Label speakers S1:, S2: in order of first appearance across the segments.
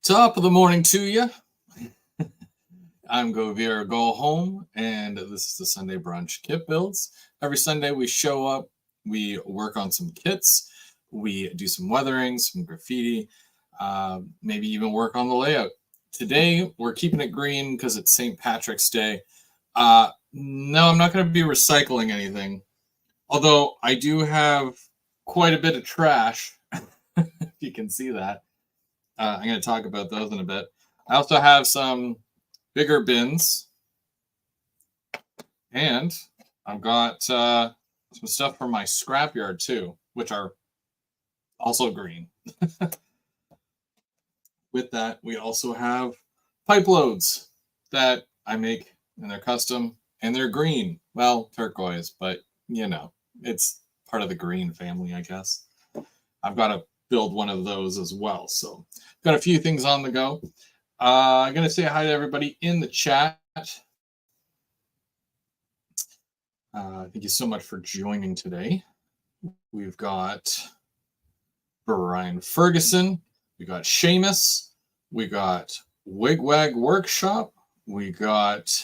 S1: Top of the morning to you. I'm Go Viera Go Home, and this is the Sunday Brunch Kit Builds. Every Sunday we show up, we work on some kits, we do some weathering, some graffiti, maybe even work on the layout. Today we're keeping it green because it's St. Patrick's Day. No, I'm not going to be recycling anything, although I do have quite a bit of trash, if you can see that. I'm going to talk about those in a bit. I also have some bigger bins, and I've got some stuff from my scrapyard too, which are also green. With that, we also have pipe loads that I make, and they're custom, and they're green. Well, turquoise, but you know, it's part of the green family, I guess. I've got to build one of those as well. So got a few things on the go. I'm going to say hi to everybody in the chat. Thank you so much for joining today. We've got Brian Ferguson. We got Seamus. We got Wigwag Workshop. We got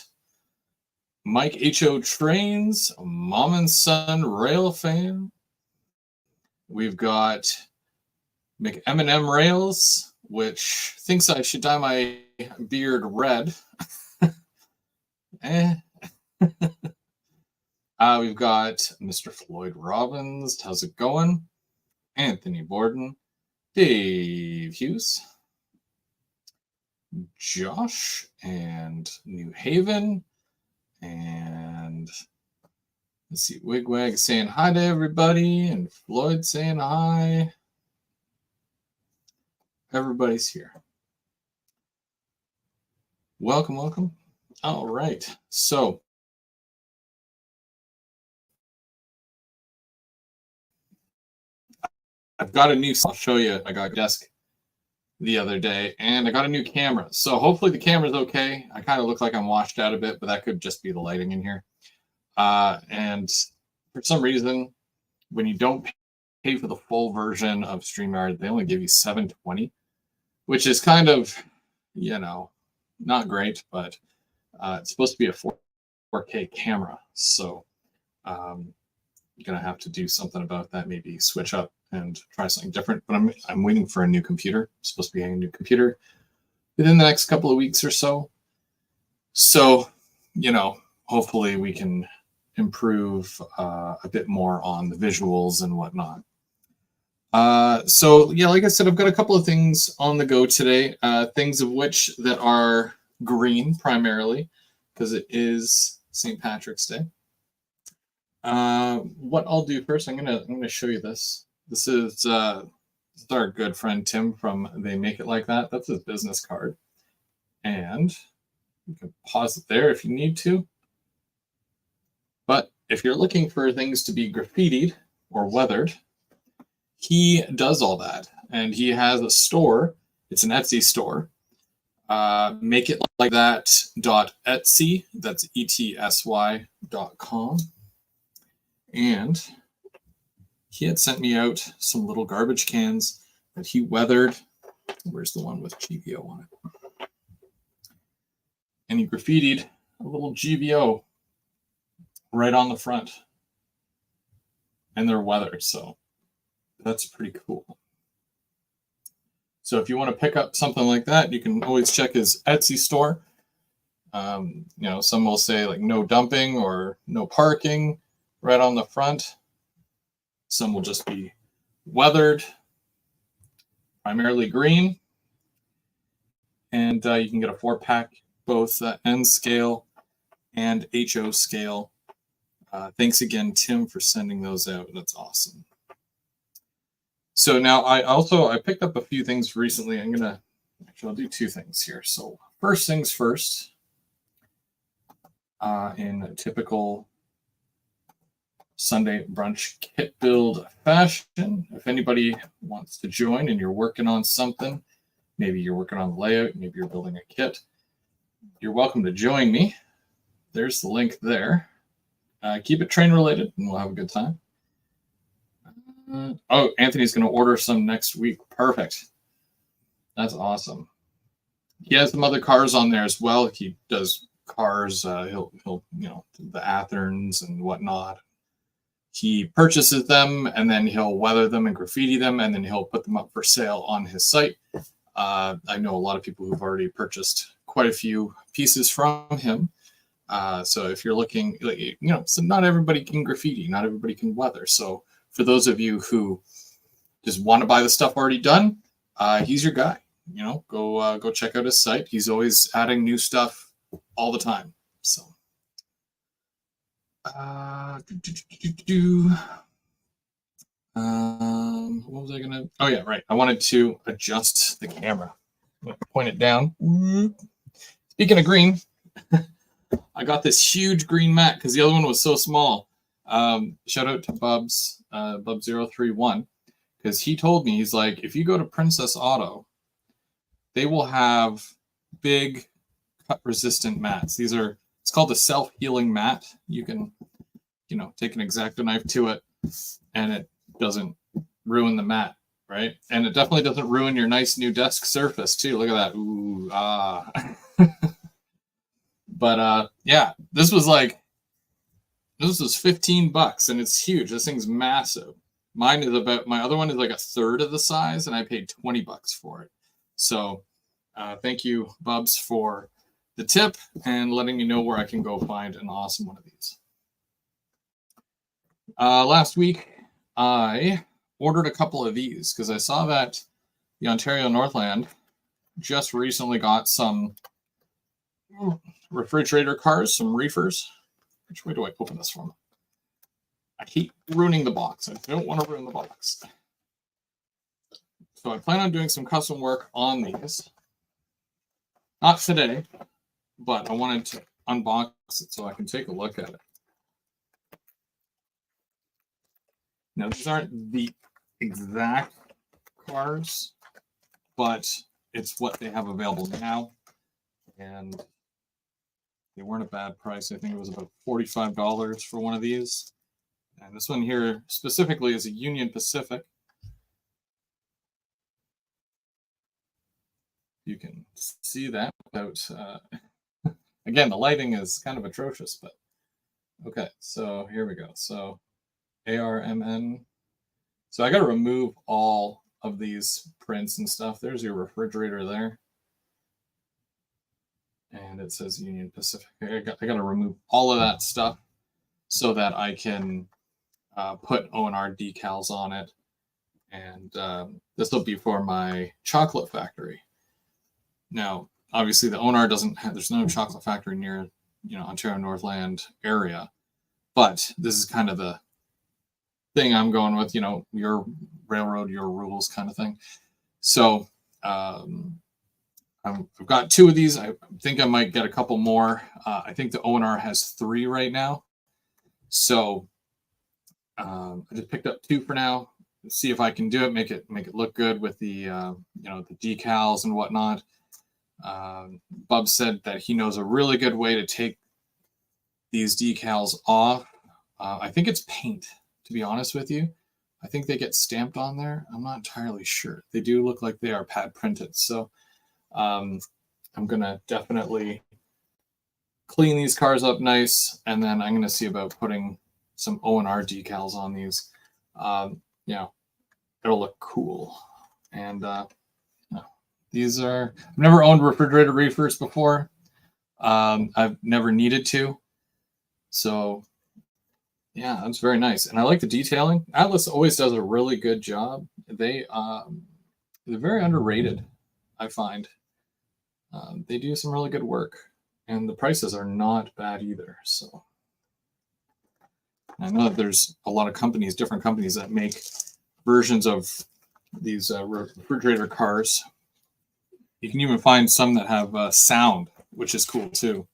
S1: Mike H.O. Trains, Mom and Son Rail Fan. We've got McM&M Rails, which thinks I should dye my beard red. We've got Mr. Floyd Robbins. How's it going? Anthony Borden. Dave Hughes. Josh and New Haven. And let's see, Wigwag saying hi to everybody. And Floyd saying hi. Everybody's here. Welcome, welcome. All right. So I've got a new, I'll show you. I got a desk the other day, and I got a new camera. So hopefully the camera's okay. I kind of look like I'm washed out a bit, but that could just be the lighting in here. And for some reason, when you don't pay for the full version of StreamYard, they only give you $720, which is kind of, you know, not great, but it's supposed to be a 4K camera. So you're going to have to do something about that, maybe switch up and try something different. But I'm waiting for a new computer. I'm supposed to be getting a new computer within the next couple of weeks or so. So, you know, hopefully we can improve a bit more on the visuals and whatnot. So yeah, like I said, I've got a couple of things on the go today, things of which that are green primarily because it is St. Patrick's Day. What I'll do first, I'm gonna show you this. This is our good friend Tim from They Make It Like That. That's his business card, and you can pause it there if you need to. But if you're looking for things to be graffitied or weathered, he does all that, and he has a store. It's an Etsy store. MakeItLikeThat.etsy. That's ETSY.com. And he had sent me out some little garbage cans that he weathered. Where's the one with GVO on it? And he graffitied a little GVO right on the front. And they're weathered, so that's pretty cool. So if you want to pick up something like that, you can always check his Etsy store. You know, some will say like no dumping or no parking right on the front. Some will just be weathered, primarily green. And you can get a 4-pack, both N scale and HO scale. Thanks again, Tim, for sending those out. That's awesome. So now I picked up a few things recently. I'll do two things here. So first things first, in typical Sunday brunch kit build fashion, if anybody wants to join and you're working on something, maybe you're working on the layout, maybe you're building a kit, you're welcome to join me. There's the link there. Keep it train related and we'll have a good time. Oh, Anthony's going to order some next week. Perfect. That's awesome. He has some other cars on there as well. He does cars. He'll the Atherns and whatnot. He purchases them and then he'll weather them and graffiti them and then he'll put them up for sale on his site. I know a lot of people who've already purchased quite a few pieces from him. So if you're looking, so not everybody can graffiti, not everybody can weather. So for those of you who just want to buy the stuff already done, he's your guy. Go check out his site. He's always adding new stuff all the time. So, what was I gonna? Oh yeah, right. I wanted to adjust the camera. Point it down. Speaking of green, I got this huge green mat because the other one was so small. Shout out to Bubs, Bub031, because he told me, he's like, if you go to Princess Auto, they will have big cut resistant mats. It's called a self-healing mat. You can, take an X-Acto knife to it and it doesn't ruin the mat, right? And it definitely doesn't ruin your nice new desk surface too. Look at that. Ooh, But yeah, this was $15 and it's huge. This thing's massive. My other one is like a third of the size and I paid $20 for it. So thank you, Bubs, for the tip and letting me know where I can go find an awesome one of these. Last week, I ordered a couple of these because I saw that the Ontario Northland just recently got some refrigerator cars, some reefers. Which way do I open this from? I keep ruining the box. I don't want to ruin the box. So I plan on doing some custom work on these. Not today, but I wanted to unbox it so I can take a look at it. Now, these aren't the exact cars, but it's what they have available now. And they weren't a bad price. I think it was about $45 for one of these. And this one here specifically is a Union Pacific. You can see that without, again, the lighting is kind of atrocious, but okay, so here we go. So ARMN. So I got to remove all of these prints and stuff. There's your refrigerator there. And it says Union Pacific. I got to remove all of that stuff so that I can put O&R decals on it. And this will be for my chocolate factory. Now, obviously, the O&R doesn't have, there's no chocolate factory near, Ontario Northland area. But this is kind of the thing I'm going with, your railroad, your rules kind of thing. So I've got 2 of these. I think I might get a couple more. I think the O&R has 3 right now. So I just picked up 2 for now. See if I can do it, make it look good with the the decals and whatnot. Bub said that he knows a really good way to take these decals off. I think it's paint, to be honest with you. I think they get stamped on there. I'm not entirely sure. They do look like they are pad printed. So I'm going to definitely clean these cars up nice. And then I'm going to see about putting some O&R decals on these. It'll look cool. And these are, I've never owned refrigerator reefers before. I've never needed to. So yeah, that's very nice. And I like the detailing. Atlas always does a really good job. They're very underrated, I find. They do some really good work. And the prices are not bad either. So I know that there's a lot of companies, different companies that make versions of these refrigerator cars. You can even find some that have sound, which is cool too.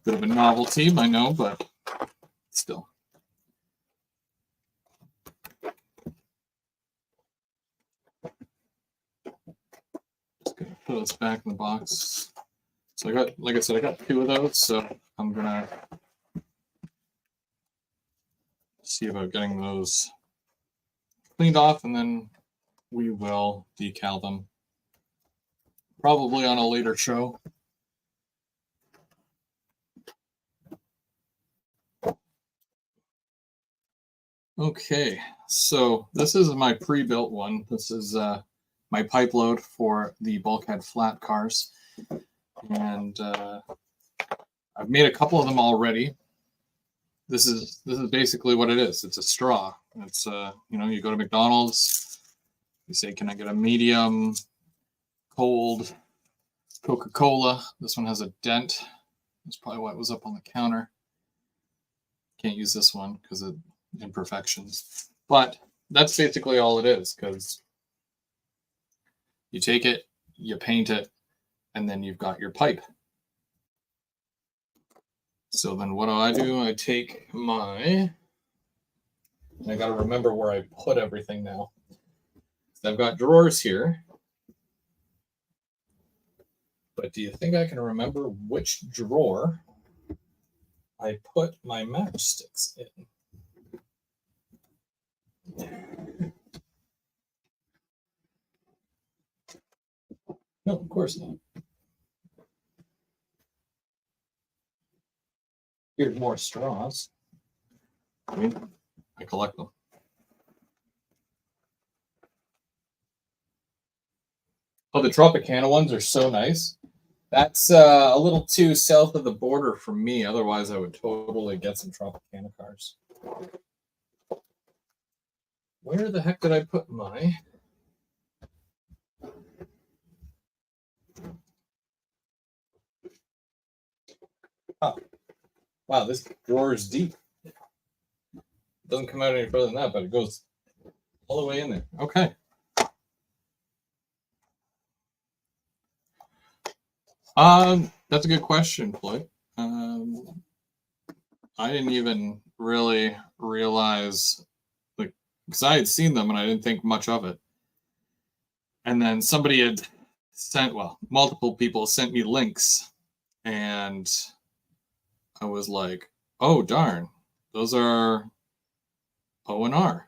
S1: Bit of a novelty, I know, but still. Just gonna put this back in the box. So I got, like I said, I got 2 of those, so I'm gonna see about getting those cleaned off and then we will decal them. Probably on a later show. Okay, so this is my pre-built one. This is my pipe load for the bulkhead flat cars. And I've made a couple of them already. This is basically what it is. It's a straw. It's you go to McDonald's, you say, "Can I get a medium cold Coca-Cola?" This one has a dent. That's probably why it was up on the counter. Can't use this one because of imperfections. But that's basically all it is, because you take it, you paint it, and then you've got your pipe. So then what do? I take I got to remember where I put everything now. So I've got drawers here. But do you think I can remember which drawer I put my matchsticks in? No, of course not. Here's more straws. I collect them. Oh, the Tropicana ones are so nice. That's a little too south of the border for me. Otherwise, I would totally get some Tropicana cars. Where the heck did I put my... Oh, wow, this drawer is deep. It doesn't come out any further than that, but it goes all the way in there. Okay. That's a good question, Floyd. I didn't even really realize, like, because I had seen them and I didn't think much of it. And then somebody had multiple people sent me links, and I was like, oh, darn, those are O&R.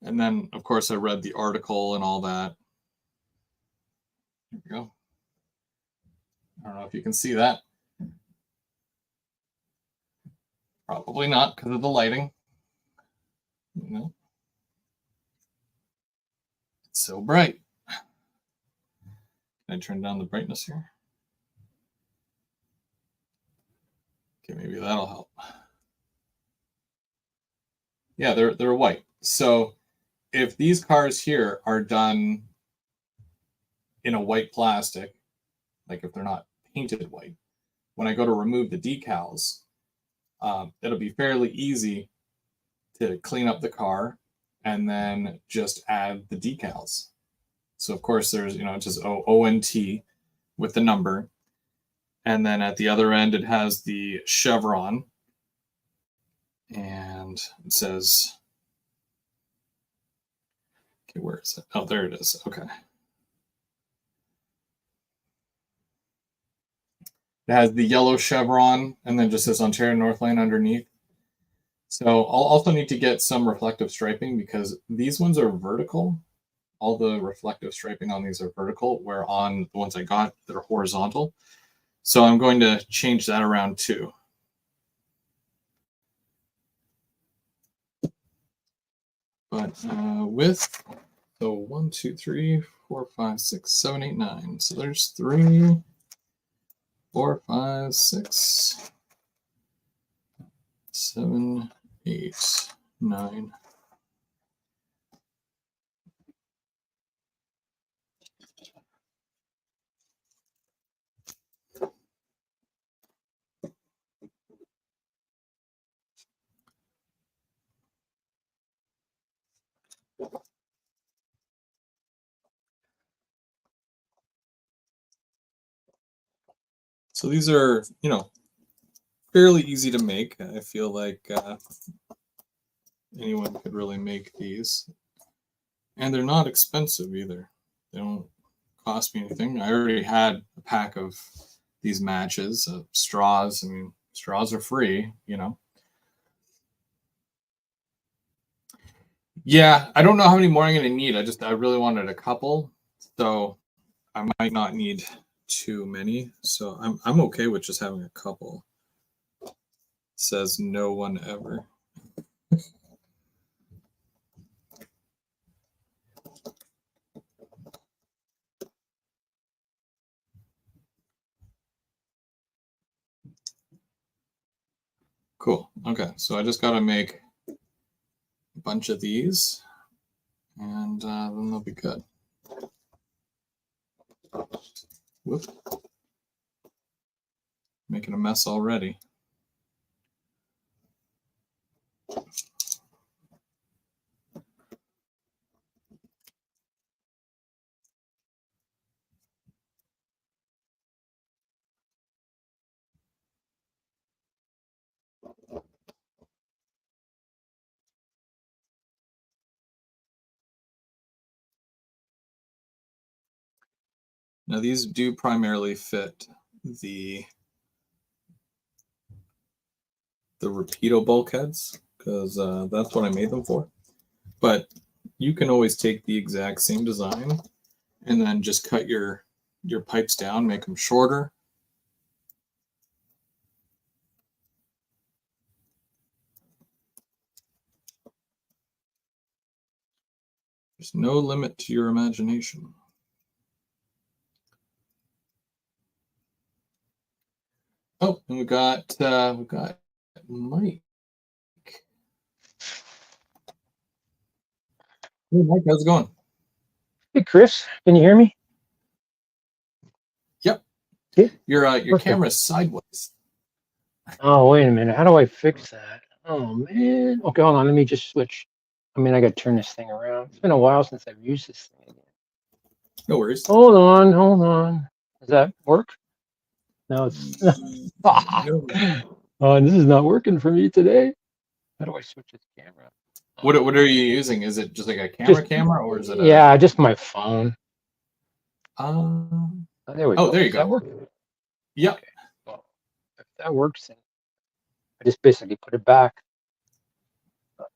S1: And then, of course, I read the article and all that. Here we go. I don't know if you can see that. Probably not because of the lighting. No. It's so bright. Can I turn down the brightness here? Okay, maybe that'll help. Yeah, they're white. So if these cars here are done in a white plastic, like if they're not painted white, when I go to remove the decals, it'll be fairly easy to clean up the car and then just add the decals. So of course there's, just ONT with the number. And then at the other end, it has the chevron. And it says, okay, where is it? Oh, there it is. Okay. It has the yellow chevron and then just says Ontario Northland underneath. So I'll also need to get some reflective striping because these ones are vertical. All the reflective striping on these are vertical, where on the ones I got, they're horizontal. So I'm going to change that around too. But so 1, 2, 3, 4, 5, 6, 7, 8, 9. So there's 3, 4, 5, 6, 7, 8, 9. So these are, fairly easy to make. I feel like anyone could really make these. And they're not expensive either. They don't cost me anything. I already had a pack of these matches, straws. I mean, straws are free, Yeah, I don't know how many more I'm going to need. I really wanted a couple, so I might not need too many. So I'm okay with just having a couple. It says no one ever. Cool. Okay, so I just got to make a bunch of these, and then they'll be good. Whoop. Making a mess already. Now these do primarily fit the Rapido bulkheads because that's what I made them for. But you can always take the exact same design and then just cut your pipes down, make them shorter. There's no limit to your imagination. Oh, and we got Mike. Hey, Mike, how's it going?
S2: Hey, Chris, can you hear me?
S1: Yep.
S2: Yeah.
S1: Your camera's sideways.
S2: Oh, wait a minute. How do I fix that? Oh, man. Okay, hold on. Let me just switch. I mean, I got to turn this thing around. It's been a while since I've used this thing again.
S1: No worries.
S2: Hold on. Does that work? No, it's.
S1: No.
S2: Oh, this is not working for me today. How do I switch this camera?
S1: What are you using? Is it just like a camera, or is it a?
S2: Yeah, just my phone.
S1: Oh,
S2: there we go.
S1: There you
S2: Does
S1: go.
S2: that work?
S1: Yep.
S2: Okay. Well, if that works, then I just basically put it back.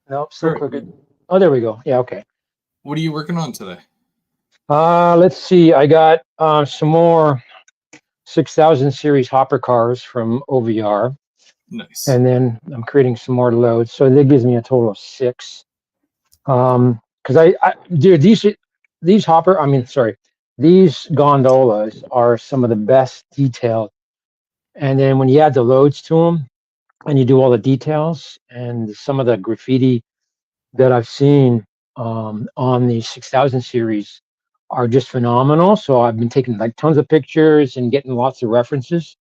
S2: Nope, still crooked. Oh, there we go. Yeah, okay.
S1: What are you working on today?
S2: Let's see. I got some more 6000 series hopper cars from OVR.
S1: Nice.
S2: And then I'm creating some more loads. So that gives me a total of 6. Because dude, these gondolas are some of the best detailed. And then when you add the loads to them and you do all the details and some of the graffiti that I've seen on the 6000 series are just phenomenal. So I've been taking like tons of pictures and getting lots of references.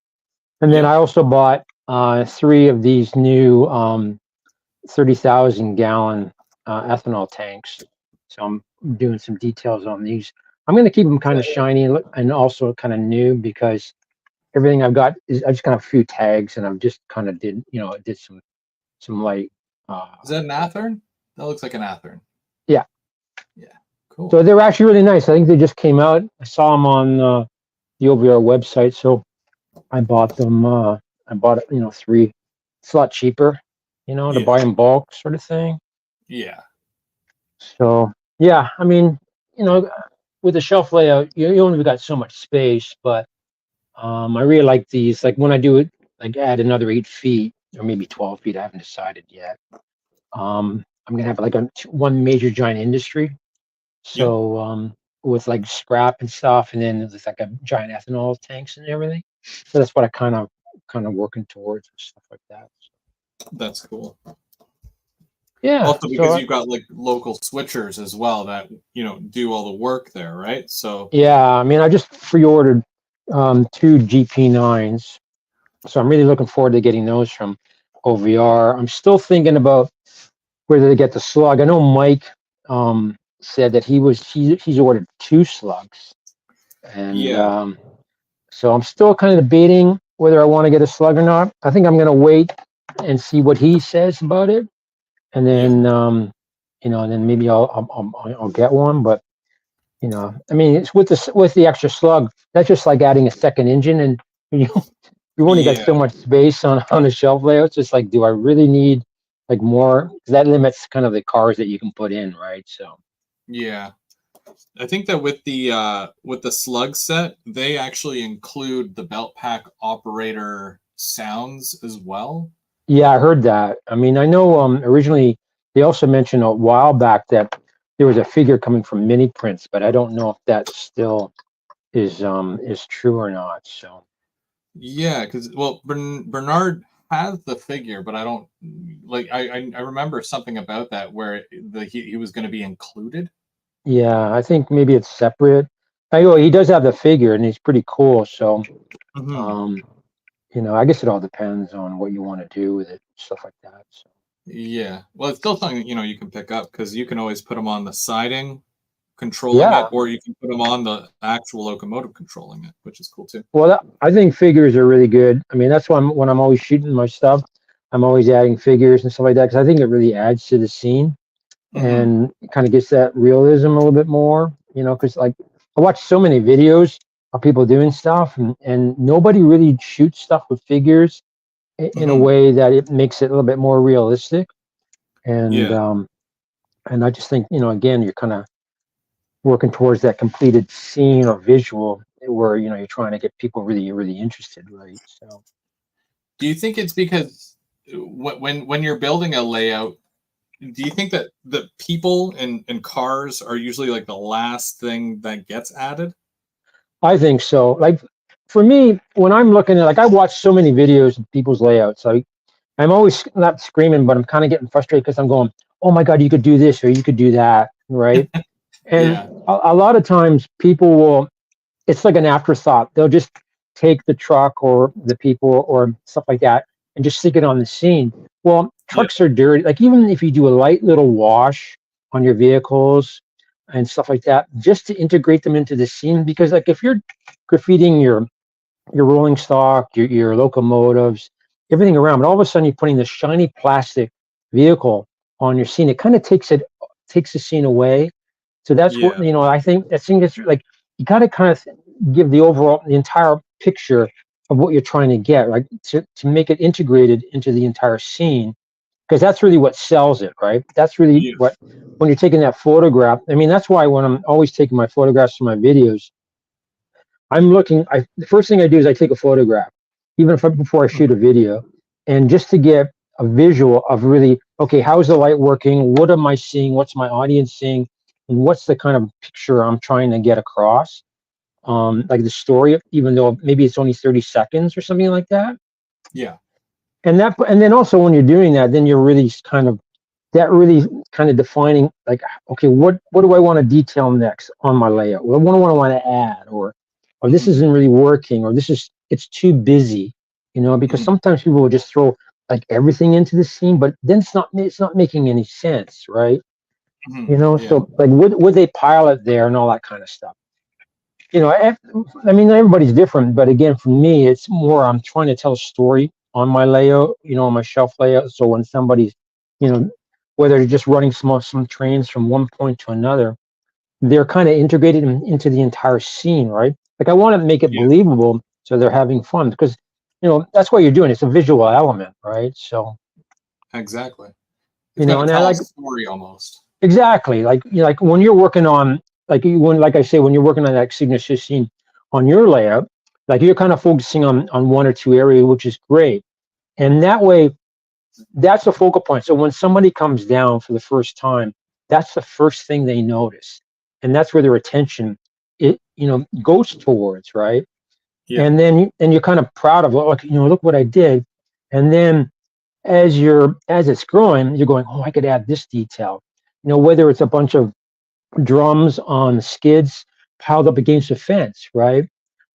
S2: And then I also bought 3 of these new 30,000 gallon ethanol tanks. So I'm doing some details on these. I'm going to keep them kind of shiny and also kind of new because everything I've got is I just got a few tags and I've just kind of did some light.
S1: Is that an Athearn? That looks like an Athearn.
S2: Yeah.
S1: Yeah. Cool.
S2: So they're actually really nice. I think they just came out. I saw them on the OVR website. So I bought them. I bought 3. It's a lot cheaper, to buy in bulk sort of thing.
S1: Yeah.
S2: So yeah, I mean, with the shelf layout, you only got so much space, but I really like these. Like when I do it, like add another 8 feet or maybe 12 feet. I haven't decided yet. I'm gonna have like one major giant industry. So with like scrap and stuff, and then there's like a giant ethanol tanks and everything. So that's what I kind of working towards and stuff like that.
S1: That's cool.
S2: Yeah.
S1: Also because you've got like local switchers as well that do all the work there, right? So
S2: yeah, I mean, I just pre-ordered 2 GP9s, so I'm really looking forward to getting those from OVR. I'm still thinking about whether to get the slug. I know Mike said that he's ordered 2 slugs, and so I'm still kind of debating whether I want to get a slug or not. I think I'm going to wait and see what he says about it, and then and then maybe I'll get one. But I mean, it's with the extra slug. That's just like adding a second engine, and you've only got so much space on the shelf layout. It's just like, do I really need like more, 'cause that limits kind of the cars that you can put in, right? So
S1: Yeah. I think that with the slug set, they actually include the belt pack operator sounds as well.
S2: yeah, I heard that. I mean, I know originally they also mentioned a while back that there was a figure coming from Mini Prints, but I don't know if that still is true or not. So
S1: Yeah, because well, Bernard has the figure, but I don't like. I remember something about that where he was going to be included.
S2: yeah, I think maybe it's separate. I know he does have the figure and he's pretty cool. So
S1: Hmm.
S2: um, I guess it all depends on what you want to do with it, stuff like that. So
S1: Yeah, well, it's still something you can pick up because you can always put them on the siding controlling it,
S2: yeah,
S1: or you can put them on the actual locomotive controlling it, which is cool too.
S2: well, I think figures are really good. I mean, that's why when I'm always shooting my stuff, I'm always adding figures and stuff like that because I think it really adds to the scene
S1: Hmm.
S2: and kind of gets that realism a little bit more. Because like I watch so many videos of people doing stuff, and nobody really shoots stuff with figures in a
S1: Hmm.
S2: way that it makes it a little bit more realistic. And
S1: Yeah,
S2: um, and I just think again, you're kind of working towards that completed scene or visual where you're trying to get people really really interested, right? So
S1: do you think it's because when you're building a layout, do you think that the people and cars are usually like the last thing that gets added?
S2: I think so. Like for me, when I'm looking at, like, I watch so many videos of people's layouts. I'm always not screaming, but I'm kind of getting frustrated because I'm going, oh my God, you could do this or you could do that, right? And
S1: Yeah,
S2: a lot of times people will, it's like an afterthought. They'll just take the truck or the people or stuff like that and just stick it on the scene. Well,
S1: yeah,
S2: trucks are dirty. Like even if you do a light little wash on your vehicles and stuff like that, just to integrate them into the scene, because like if you're graffitiing your rolling stock, your locomotives, everything around. But all of a sudden, you're putting this shiny plastic vehicle on your scene. It kind of takes the scene away. So that's what
S1: yeah,
S2: I think. That thing is like you got to kind of give the entire picture of what you're trying to get, like to make it integrated into the entire scene, because that's really what sells it, right? That's really
S1: yeah.
S2: what when you're taking that photograph. I mean, that's why when I'm always taking my photographs for my videos, I'm looking. The first thing I do is I take a photograph, even if before I shoot a video, and just to get a visual of really okay, how's the light working? What am I seeing? What's my audience seeing? And what's the kind of picture I'm trying to get across? Like the story, even though maybe it's only 30 seconds or something like that.
S1: Yeah.
S2: And then also when you're doing that, then you're really really kind of defining like, okay, what do I want to detail next on my layout? What do I want to add? Or this
S1: Hmm.
S2: isn't really working, or it's too busy, because
S1: Hmm.
S2: sometimes people will just throw like everything into the scene, but then it's not making any sense, right?
S1: Hmm. Yeah.
S2: So like would they pile it there and all that kind of stuff? I mean, everybody's different, but again, for me, it's more I'm trying to tell a story on my layout, on my shelf layout. So when somebody's, you know, whether they're just running some trains from one point to another, they're kind of integrated into the entire scene, right? Like I want to make it
S1: Yeah.
S2: believable, so they're having fun because, that's what you're doing. It's a visual element, right? So,
S1: Exactly. It's got to
S2: and I
S1: tell a
S2: like
S1: story almost.
S2: exactly like like when you're working on like I say when you're working on that signature scene on your layout, like you're kind of focusing on one or two areas, which is great, and that way that's the focal point. So when somebody comes down for the first time, that's the first thing they notice, and that's where their attention goes towards, right?
S1: Yeah.
S2: And then you're kind of proud of like look what I did, and then as it's growing, you're going, oh, I could add this detail. Whether it's a bunch of drums on skids piled up against a fence, right?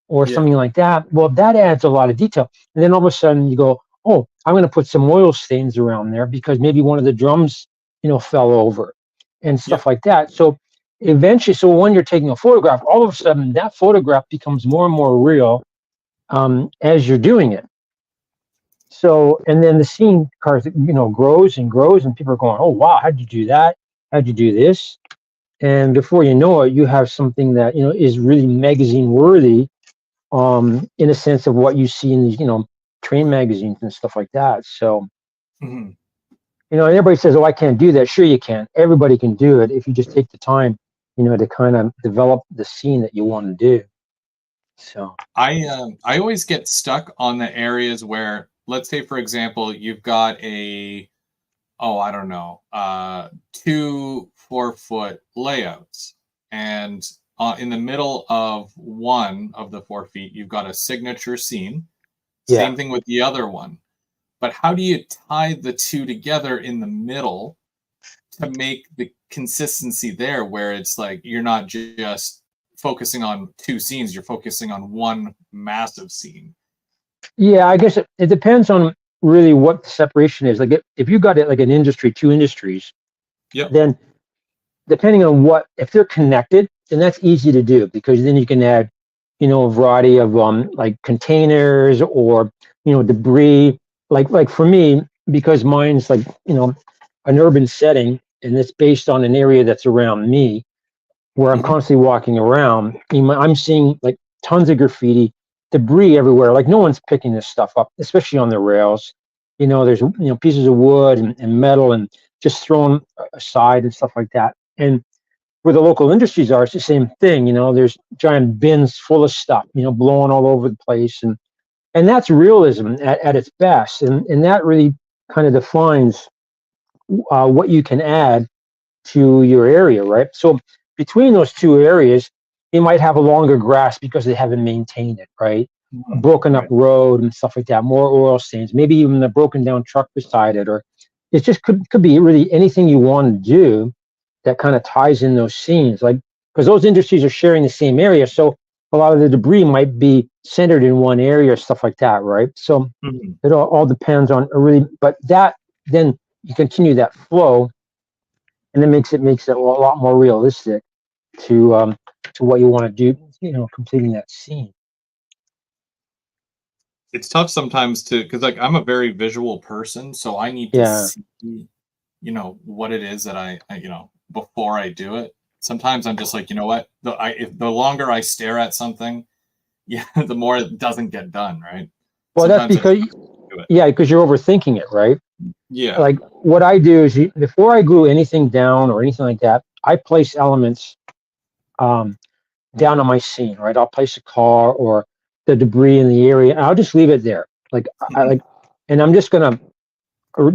S2: Or
S1: Yeah.
S2: something like that. Well, that adds a lot of detail. And then all of a sudden you go, oh, I'm going to put some oil stains around there because maybe one of the drums, fell over and stuff
S1: Yep.
S2: like that. So eventually, so when you're taking a photograph, all of a sudden that photograph becomes more and more real as you're doing it. So, and then the scene cars, grows and grows, and people are going, "Oh wow, how'd you do that? How'd you do this?" And before you know it, you have something that is really magazine worthy, in a sense of what you see in these train magazines and stuff like that. So,
S1: Hmm.
S2: everybody says, "Oh, I can't do that." Sure, you can. Everybody can do it if you just take the time, to kind of develop the scene that you want to do. So
S1: I always get stuck on the areas where, let's say, for example, you've got a, oh, I don't know, 2 4-foot layouts, and in the middle of one of the 4 feet, you've got a signature scene.
S2: yeah,
S1: Same thing with the other one. But how do you tie the two together in the middle to make the consistency there, where it's like you're not just focusing on two scenes, you're focusing on one massive scene?
S2: yeah. I guess it depends on really what the separation is. Like if you got it like an industry, two industries,
S1: Yep.
S2: then depending on if they're connected, then that's easy to do because then you can add, a variety of like containers or debris. Like for me, because mine's like an urban setting and it's based on an area that's around me where I'm
S1: Hmm.
S2: constantly walking around. I'm seeing like tons of graffiti, debris everywhere. Like no one's picking this stuff up, especially on the rails. There's pieces of wood and metal and just thrown aside and stuff like that. And where the local industries are, it's the same thing. There's giant bins full of stuff, blowing all over the place, and that's realism at its best, and that really kind of defines what you can add to your area, right? So between those two areas, you might have a longer grass because they haven't maintained it, right? A
S1: Hmm.
S2: broken up
S1: Right.
S2: road and stuff like that, more oil stains, maybe even a broken down truck beside it, or it just could be really anything you want to do that kind of ties in those scenes, like because those industries are sharing the same area, so a lot of the debris might be centered in one area or stuff like that, right? So
S1: Hmm.
S2: it all depends on really, but that then you continue that flow and it makes it a lot more realistic to what you want to do, completing that scene.
S1: It's tough sometimes to, because like I'm a very visual person, so I need to
S2: Yeah.
S1: see, what it is that before I do it. Sometimes I'm just like, you know what, the longer I stare at something, yeah, the more it doesn't get done, right?
S2: Well, that's
S1: Sometimes I just
S2: because,
S1: do it.
S2: yeah, because you're overthinking it, right?
S1: Yeah.
S2: Like what I do is before I glue anything down or anything like that, I place elements um, down on my scene, right? I'll place a car or the debris in the area, and I'll just leave it there. Like I like, and I'm just gonna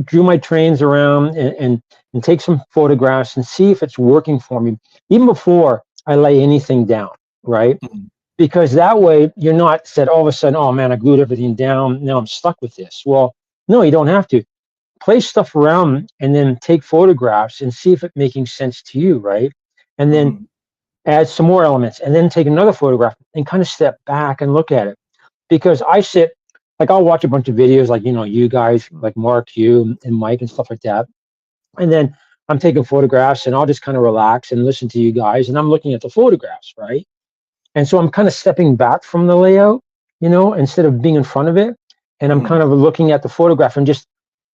S2: drew my trains around and take some photographs and see if it's working for me, even before I lay anything down, right?
S1: Mhm.
S2: Because that way you're not said all of a sudden, oh man, I glued everything down. Now I'm stuck with this. Well, no, you don't have to. Place stuff around and then take photographs and see if it's making sense to you, right? And then
S1: Mhm.
S2: add some more elements and then take another photograph and kind of step back and look at it. Because I sit, like I'll watch a bunch of videos like, you guys, like Mark, you and Mike and stuff like that. And then I'm taking photographs and I'll just kind of relax and listen to you guys and I'm looking at the photographs, right? And so I'm kind of stepping back from the layout, instead of being in front of it. And I'm kind
S1: Mhm.
S2: of looking at the photograph and just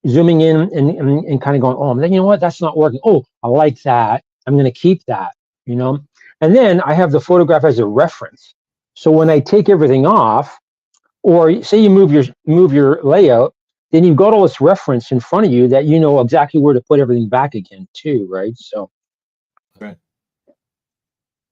S2: zooming in and kind of going, oh, you know what? That's not working. Oh, I like that. I'm going to keep that, you know? And then I have the photograph as a reference. So when I take everything off, or say you move your layout, then you've got all this reference in front of you that you know exactly where to put everything back again too, right? So
S1: Right.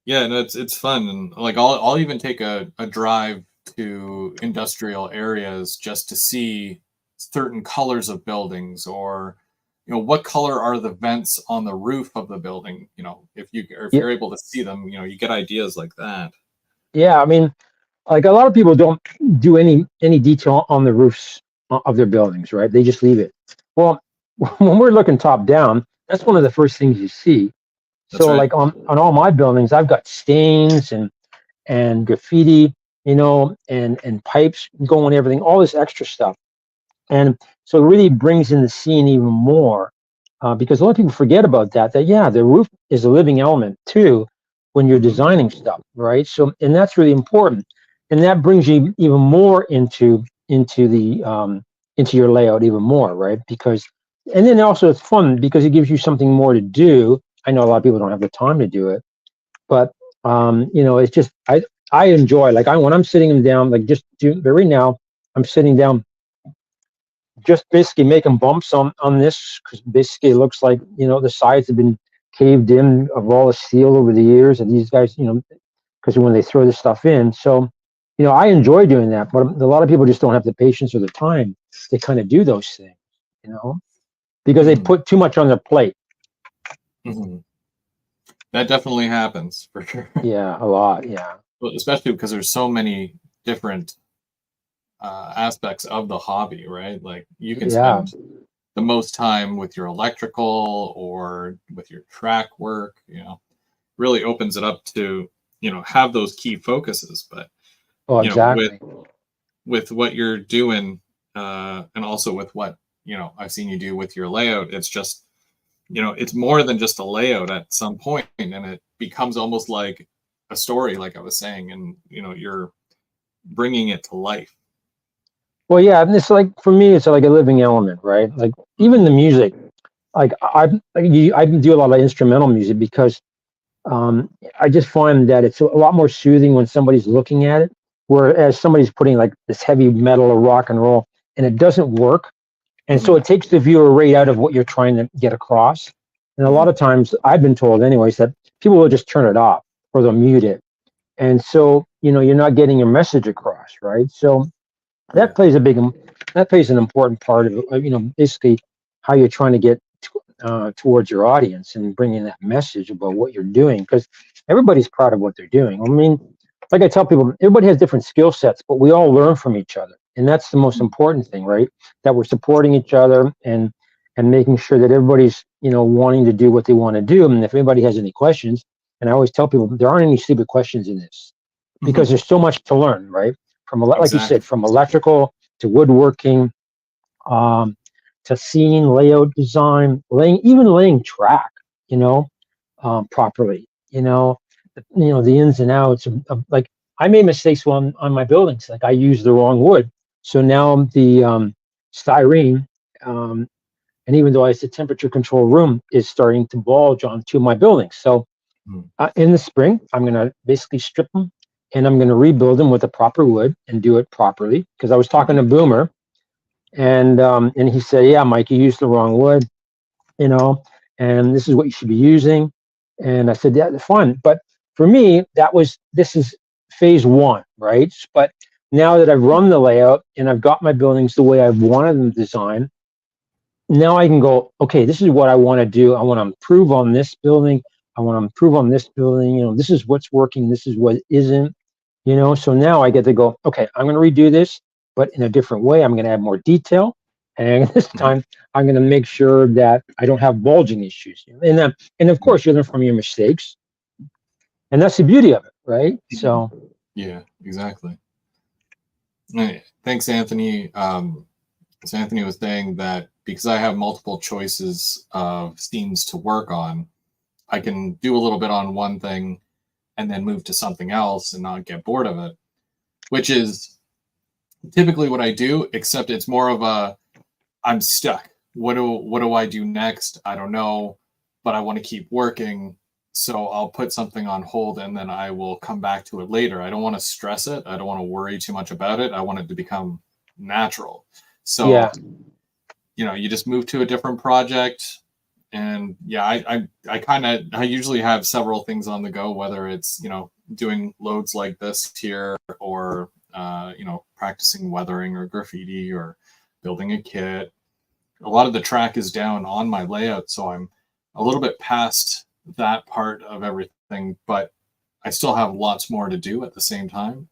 S1: Yeah, no, it's fun, and like I'll even take a drive to industrial areas just to see certain colors of buildings, or what color are the vents on the roof of the building. If
S2: yeah,
S1: you're able to see them, you get ideas like that.
S2: yeah. I mean, like a lot of people don't do any detail on the roofs of their buildings, right? They just leave it. Well, when we're looking top down, that's one of the first things you see.
S1: That's
S2: So
S1: right.
S2: like on all my buildings, I've got stains and graffiti, and pipes going, everything, all this extra stuff. And so it really brings in the scene even more, because a lot of people forget about that yeah, the roof is a living element too when you're
S1: Hmm.
S2: designing stuff, right? So, and that's really important. And that brings you even more into your layout even more, right? Because, and then also it's fun because it gives you something more to do. I know a lot of people don't have the time to do it, but it's just I enjoy, like when I'm sitting them down, like just do right now, I'm sitting down just basically making bumps on this, because basically it looks like, the sides have been caved in of all the steel over the years, and these guys, because when they throw this stuff in. So, I enjoy doing that, but a lot of people just don't have the patience or the time to kind of do those things, because they
S1: Mhm.
S2: put too much on their plate.
S1: Mhm. That definitely happens for sure.
S2: Yeah, a lot. Yeah.
S1: Well, especially because there's so many different aspects of the hobby, right? Like you can
S2: Yeah.
S1: spend the most time with your electrical or with your track work, really opens it up to, have those key focuses. But,
S2: Oh,
S1: you know, with
S2: exactly.
S1: with what you're doing, and also with what, I've seen you do with your layout, it's just, it's more than just a layout at some point, and it becomes almost like a story, like I was saying, and, you're bringing it to life.
S2: Well, yeah, and it's like, for me, it's like a living element, right? Like even
S1: Mhm.
S2: the music, like I do a lot of instrumental music because I just find that it's a lot more soothing when somebody's looking at it, whereas somebody's putting like this heavy metal or rock and roll, and it doesn't work, and so
S1: Mhm.
S2: it takes the viewer right out of what you're trying to get across. And a lot
S1: Mhm.
S2: of times, I've been told, anyways, that people will just turn it off or they'll mute it, and so you're not getting your message across, right? So that
S1: Yeah.
S2: plays a big that plays an important part of it, basically how you're trying to get towards your audience and bringing that message about what you're doing, because everybody's proud of what they're doing. I mean, like I tell people, everybody has different skill sets, but we all learn from each other, and that's the most
S1: Mhm.
S2: important thing, right? That we're supporting each other, and making sure that everybody's wanting to do what they want to do. And if anybody has any questions, and I always tell people, there aren't any stupid questions in this, because
S1: Mhm.
S2: there's so much to learn, right? From like you said,
S1: Exactly.
S2: from electrical to woodworking, um, to scene layout design, laying track, you know, properly, the ins and outs of, like, I made mistakes on my buildings. Like I used the wrong wood. So now the styrene, um, and even though it's a temperature control room, is starting to bulge onto my buildings. So
S1: Mhm.
S2: in the spring, I'm going to basically strip them, and I'm going to rebuild them with the proper wood and do it properly. Because I was talking to
S1: Mhm.
S2: Boomer, and he said, "Yeah, Mike, you used the wrong wood, you know, and this is what you should be using." And I said, "Yeah, that's fine." But for me, this is phase one, right? But now that I've run the layout and I've got my buildings the way I've wanted them designed, now I can go, okay, this is what I want to do. I want to improve on this building. I want to improve on this building. This is what's working. This is what isn't. So now I get to go, okay, I'm going to redo this, but in a different way. I'm going to add more detail. And this
S1: Mhm.
S2: time I'm going to make sure that I don't have bulging issues. And of
S1: Mhm.
S2: course, you learn from your mistakes. And that's the beauty of it, right?
S1: Mhm.
S2: So,
S1: Yeah, exactly. Hey, thanks, Anthony. So Anthony was saying that because I have multiple choices of scenes to work on, I can do a little bit on one thing and then move to something else and not get bored of it, which is typically what I do, except it's more of a I'm stuck. What do I do next? I don't know, but I want to keep working. So I'll put something on hold and then I will come back to it later. I don't want to stress it. I don't want to worry too much about it. I want it to become natural.
S2: yeah.
S1: So, you just move to a different project. And yeah, I kind of, I usually have several things on the go, whether it's, doing loads like this here or, practicing weathering or graffiti or building a kit. A lot of the track is down on my layout, so I'm a little bit past that part of everything, but I still have lots more to do at the same time.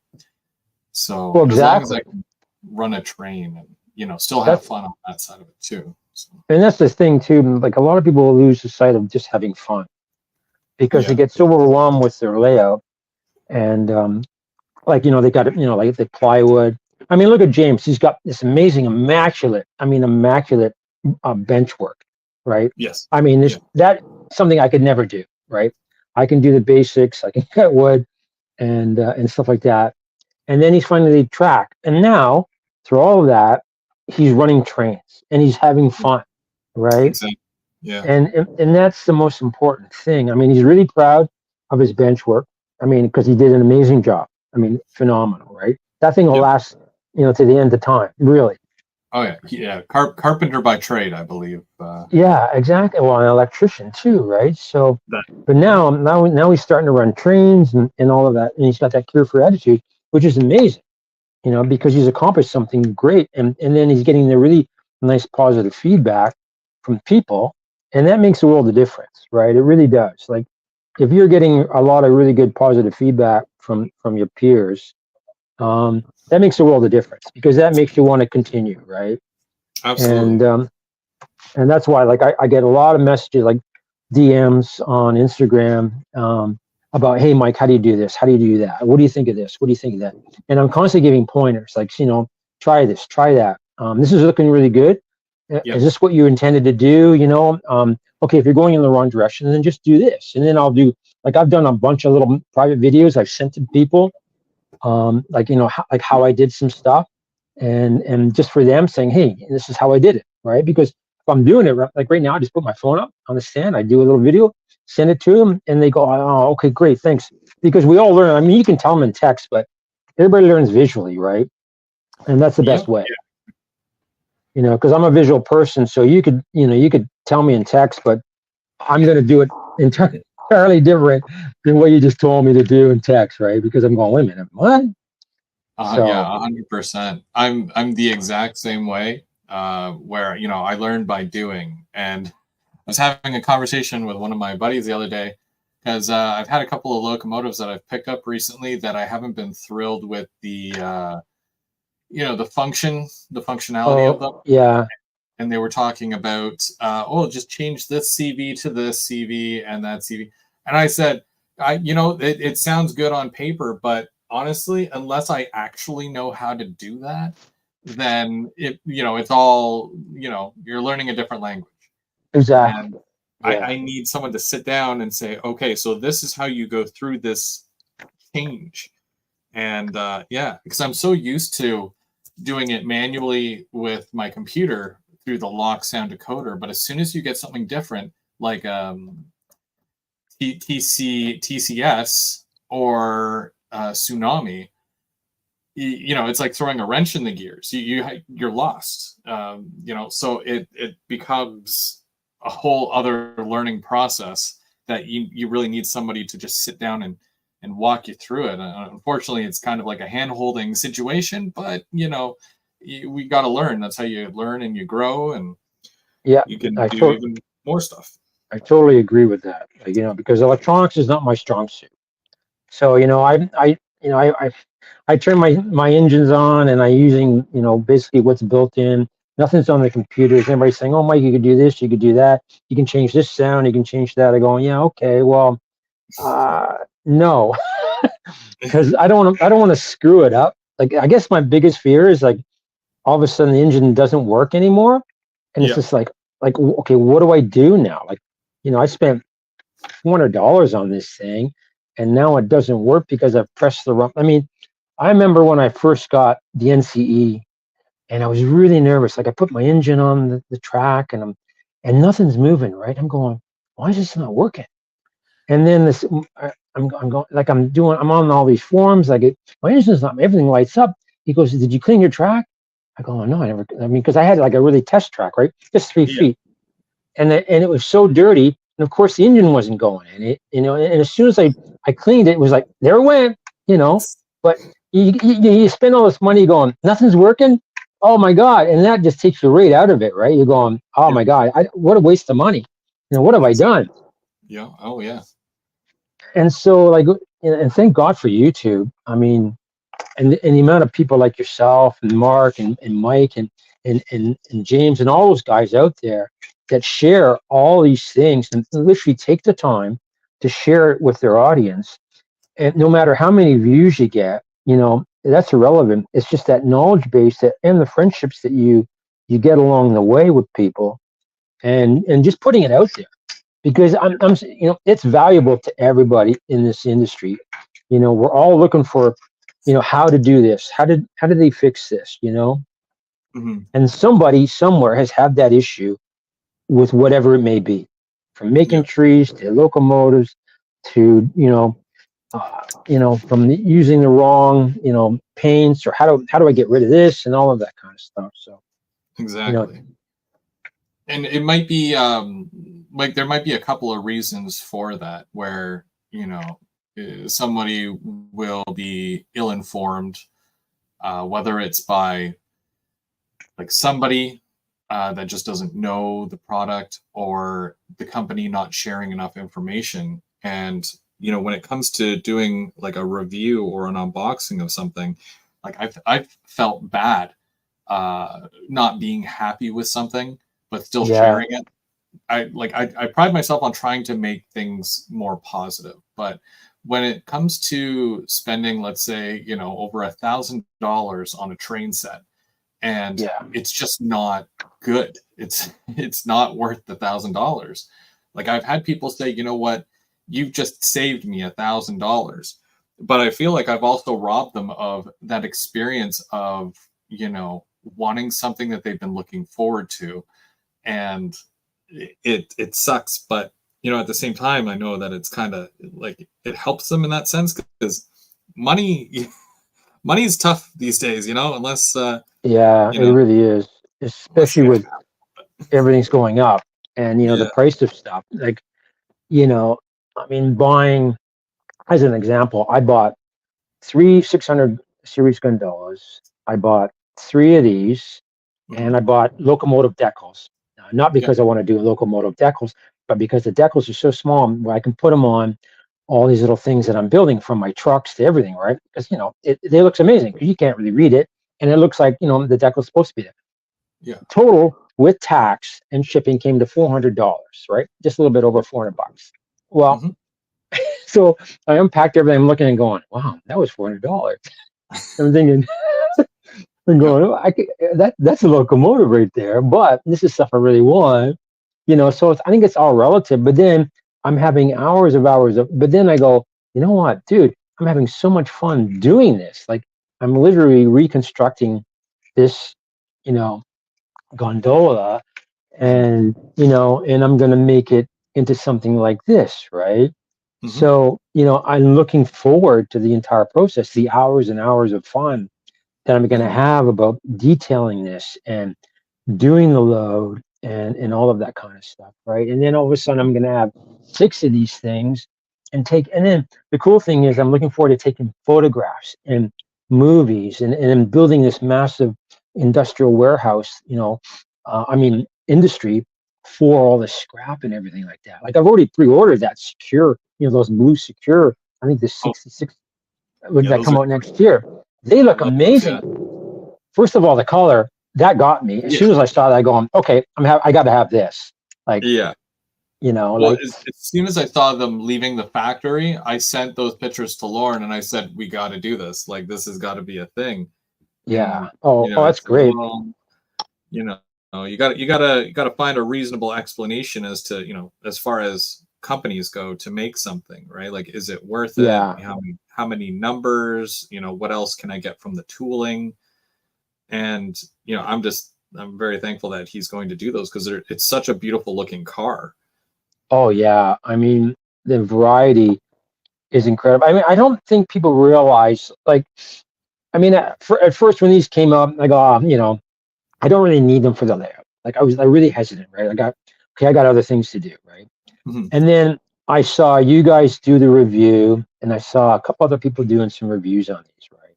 S1: So
S2: Well,
S1: as long as I
S2: exactly.
S1: can run a train and still have
S2: That's
S1: fun on that side of it too. So
S2: and that's the thing too. Like a lot of people lose the sight of just having fun because they
S1: yeah,
S2: get so overwhelmed with their layout. And like they got it, like the plywood. I mean, look at James. He's got this amazing, immaculate bench work, right?
S1: yes,
S2: I mean,
S1: yeah,
S2: this that something I could never do, right? I can do the basics. I can cut wood and stuff like that. And then he's finding the track. And now, through all of that, he's running trains and he's having
S1: yeah,
S2: fun, right?
S1: exactly, yeah,
S2: And that's the most important thing. I mean, he's really proud of his bench work. I mean, because he did an amazing job. I mean, phenomenal, right? That thing will
S1: yep,
S2: last, to the end of time, really.
S1: Oh yeah, yeah. Carpenter by trade, I believe.
S2: Yeah, exactly. Well, an electrician too, right? So,
S1: That.
S2: but now he's starting to run trains and all of that, and he's got that cure for attitude, which is amazing, because he's accomplished something great, and then he's getting the really nice positive feedback from people, and that makes a world of difference, right? It really does. Like if you're getting a lot of really good positive feedback from your peers, that makes a world of difference because that makes you want to continue, right?
S1: Absolutely.
S2: And that's why like I get a lot of messages like DMs on Instagram, about, hey Mike, how do you do this, how do you do that, what do you think of this, what do you think of that, and I'm constantly giving pointers like, try this, try that, this is looking really good, is
S1: Yep.
S2: this what you intended to do, okay, if you're going in the wrong direction, then just do this, and then I'll do, like, I've done a bunch of little private videos I've sent to people, like, how I did some stuff, and just for them saying, hey, this is how I did it, right? Because if I'm doing it like right now, I just put my phone up on the stand, I do a little video, send it to them, and they go, oh, okay, great, thanks. Because we all learn. I mean, you can tell them in text, but everybody learns visually, right? And that's the best
S1: Yep.
S2: way, because I'm a visual person. So you could tell me in text, but I'm going to do it entirely different than what you just told me to do in text, right? Because I'm going, wait a minute, what?
S1: Yeah,
S2: So
S1: 100%. I'm the exact same way. Where I learned by doing, and I was having a conversation with one of my buddies the other day because I've had a couple of locomotives that I've picked up recently that I haven't been thrilled with the functionality of them,
S2: oh yeah.
S1: and they were talking about, just change this CV to this CV and that CV. And I said, it sounds good on paper, but honestly, unless I actually know how to do that, then it's all, you're learning a different language.
S2: Exactly.
S1: And
S2: Yeah.
S1: I need someone to sit down and say, okay, so this is how you go through this change. And yeah, because I'm so used to doing it manually with my computer through the lock sound decoder, but as soon as you get something different like TCS or Tsunami, it's like throwing a wrench in the gears. You're lost. So it becomes a whole other learning process that you really need somebody to just sit down and walk you through it. Unfortunately, it's kind of like a hand holding situation, but we got to learn. That's how you learn and you grow, and
S2: Yeah.
S1: you can
S2: I
S1: do
S2: to-
S1: even more stuff.
S2: I totally agree with that. Like, because electronics is not my strong suit. So, I turn my engines on and I using, basically what's built in. Nothing's on the computers. Everybody's saying, "Oh, Mike, you could do this, you could do that. You can change this sound, you can change that." I go, "Yeah, okay. Well, no." Because I don't want to screw it up. Like, I guess my biggest fear is like all of a sudden the engine doesn't work anymore, and it's
S1: Yeah.
S2: just like, okay, what do I do now? Like, I spent $400 on this thing, and now it doesn't work because I've pressed the wrong. I mean, I remember when I first got the NCE, and I was really nervous. Like, I put my engine on the track, and nothing's moving. Right? I'm going, why is this not working? And then I'm going, like, I'm on all these forums. Like, my engine's not, everything lights up. He goes, did you clean your track? I go, oh, no, I never. I mean, because I had like a really test track, right? Just 3 feet, and it was so dirty. And of course, the engine wasn't going in it, And as soon as I cleaned it, it was like, there it went, you know. But you spend all this money going, nothing's working. Oh my God! And that just takes you right out of it, right? You're going, oh
S1: Yeah.
S2: my God, what a waste of money. What have I done?
S1: Yeah. Oh yeah.
S2: And so, like, and thank God for YouTube. I mean, and the amount of people like yourself and Mark and Mike and James and all those guys out there that share all these things and literally take the time to share it with their audience. And no matter how many views you get, that's irrelevant. It's just that knowledge base and the friendships that you get along the way with people, and just putting it out there, because I'm it's valuable to everybody in this industry. We're all looking for, how to do this, how did they fix this,
S1: Hmm.
S2: and somebody somewhere has had that issue with whatever it may be, from making
S1: Yeah.
S2: trees to locomotives to, from using the wrong, paints, or how do I get rid of this and all of that kind of stuff. So You know,
S1: exactly. And it might be like there might be a couple of reasons for that where, somebody will be ill informed, whether it's by like somebody that just doesn't know the product, or the company not sharing enough information. And when it comes to doing like a review or an unboxing of something, like I've felt bad not being happy with something but still
S2: yeah,
S1: sharing it. I pride myself on trying to make things more positive, but when it comes to spending, let's say, over $1,000 on a train set, and
S2: yeah,
S1: it's just not good. It's not worth $1,000. Like I've had people say, you know what, you've just saved me $1,000, but I feel like I've also robbed them of that experience of wanting something that they've been looking forward to, and it sucks. But at the same time, I know that it's kind of like it helps them in that sense, because money money is tough these days, unless
S2: yeah.
S1: you
S2: It
S1: know
S2: really is,
S1: unless
S2: especially
S1: you
S2: with
S1: have.
S2: everything's going up, and the
S1: Yeah.
S2: price of stuff. Like, you know, I mean, buying as an example, I bought three 600 series gondolas. I bought three of these,
S1: Hmm.
S2: and I bought locomotive decals. Not
S1: Yeah.
S2: because I want to do locomotive decals, but because the decals are so small, where I can put them on all these little things that I'm building, from my trucks to everything, right? Because they looks amazing because you can't really read it, and it looks like the decal's supposed to be there.
S1: Yeah.
S2: Total with tax and shipping came to $400, right? Just a little bit over
S1: Yeah.
S2: $400. Well,
S1: Hmm.
S2: so I unpacked everything. I'm looking and going, wow, that was $400. I'm thinking, I'm
S1: Yeah.
S2: going, oh, that's a locomotive right there. But this is stuff I really want, So I think it's all relative. But then I'm having hours of. But then I go, you know what, dude? I'm having so much fun doing this. Like, I'm literally reconstructing this, you know, gondola,
S1: Hmm.
S2: and I'm going to make it into something like this, right?
S1: Hmm.
S2: So, I'm looking forward to the entire process, the hours and hours of fun that I'm going to
S1: Hmm.
S2: have about detailing this and doing the load and all of that kind of stuff, right? And then all of a sudden I'm going to have six of these things and then the cool thing is I'm looking forward to taking photographs and movies and building this massive industrial warehouse, industry for all the scrap and everything like that. Like, I've already pre-ordered that secure, those blue secure, I think the
S1: Oh,
S2: 66
S1: yeah.
S2: that
S1: Those
S2: come
S1: are.
S2: out next year. They
S1: I
S2: look
S1: love those.
S2: amazing.
S1: Yeah.
S2: First of all, the color that got me. As
S1: Yeah.
S2: soon as I saw that, going, okay, I got to have this. Like,
S1: Yeah. Well,
S2: like,
S1: as soon as I saw them leaving the factory, I sent those pictures to Lauren and I said, "We got to do this. Like, this has got to be a thing."
S2: yeah.
S1: And
S2: Oh, that's
S1: it's like,
S2: great.
S1: well, you know, you got to find a reasonable explanation as to, as far as companies go, to make something, right? Like, is it worth it?
S2: Yeah.
S1: How many numbers? What else can I get from the tooling? And I'm very thankful that he's going to do those, because it's such a beautiful looking car.
S2: Oh, yeah. I mean, the variety is incredible. I mean, I don't think people realize, like, I mean, at first when these came up, I go, I don't really need them for the layout. Like, I really hesitant, right? I got other things to do, right?
S1: Mhm.
S2: And then I saw you guys do the review, and I saw a couple other people doing some reviews on these, right?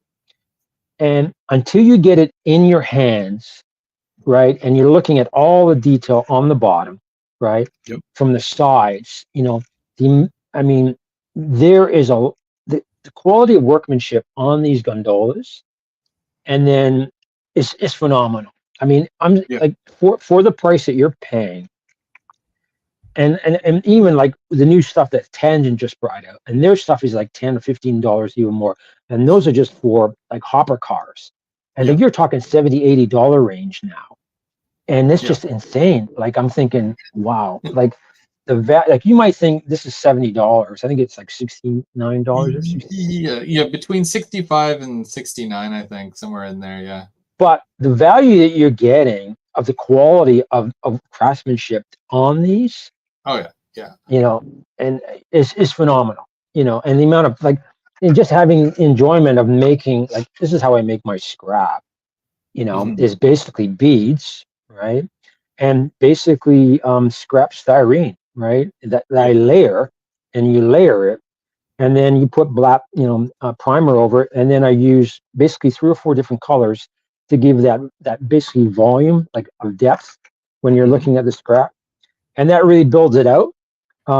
S2: And until you get it in your hands, right, and you're looking at all the detail on the bottom, right,
S1: Yep.
S2: from the sides, I mean, there is the quality of workmanship on these gondolas, and then is phenomenal. I mean, I'm
S1: Yeah.
S2: like, for the price that you're paying, and even like the new stuff that Tangent just brought out, and their stuff is like $10 or $15 even more, and those are just for like hopper cars, and
S1: Yeah.
S2: then you're talking $70-$80 range now, and it's
S1: Yeah.
S2: just insane. Like, I'm thinking, wow, like like, you might think this is $70. I think it's like $69 or 60.
S1: Yeah. Yeah. Between 65 and 69, I think, somewhere in there. Yeah.
S2: But the value that you're getting of the quality of craftsmanship on these,
S1: Oh yeah. Yeah.
S2: you know, and is phenomenal, and the amount of, like, and just having enjoyment of making, like, this is how I make my scrap,
S1: Hmm.
S2: is basically beads, right? And basically scrap styrene, right? That I
S1: Yeah.
S2: layer, and you layer it, and then you put black, primer over it, and then I use basically 3 or 4 different colors to give that basically volume, like of depth, when you're
S1: Hmm.
S2: looking at the scrap, and that really builds it out.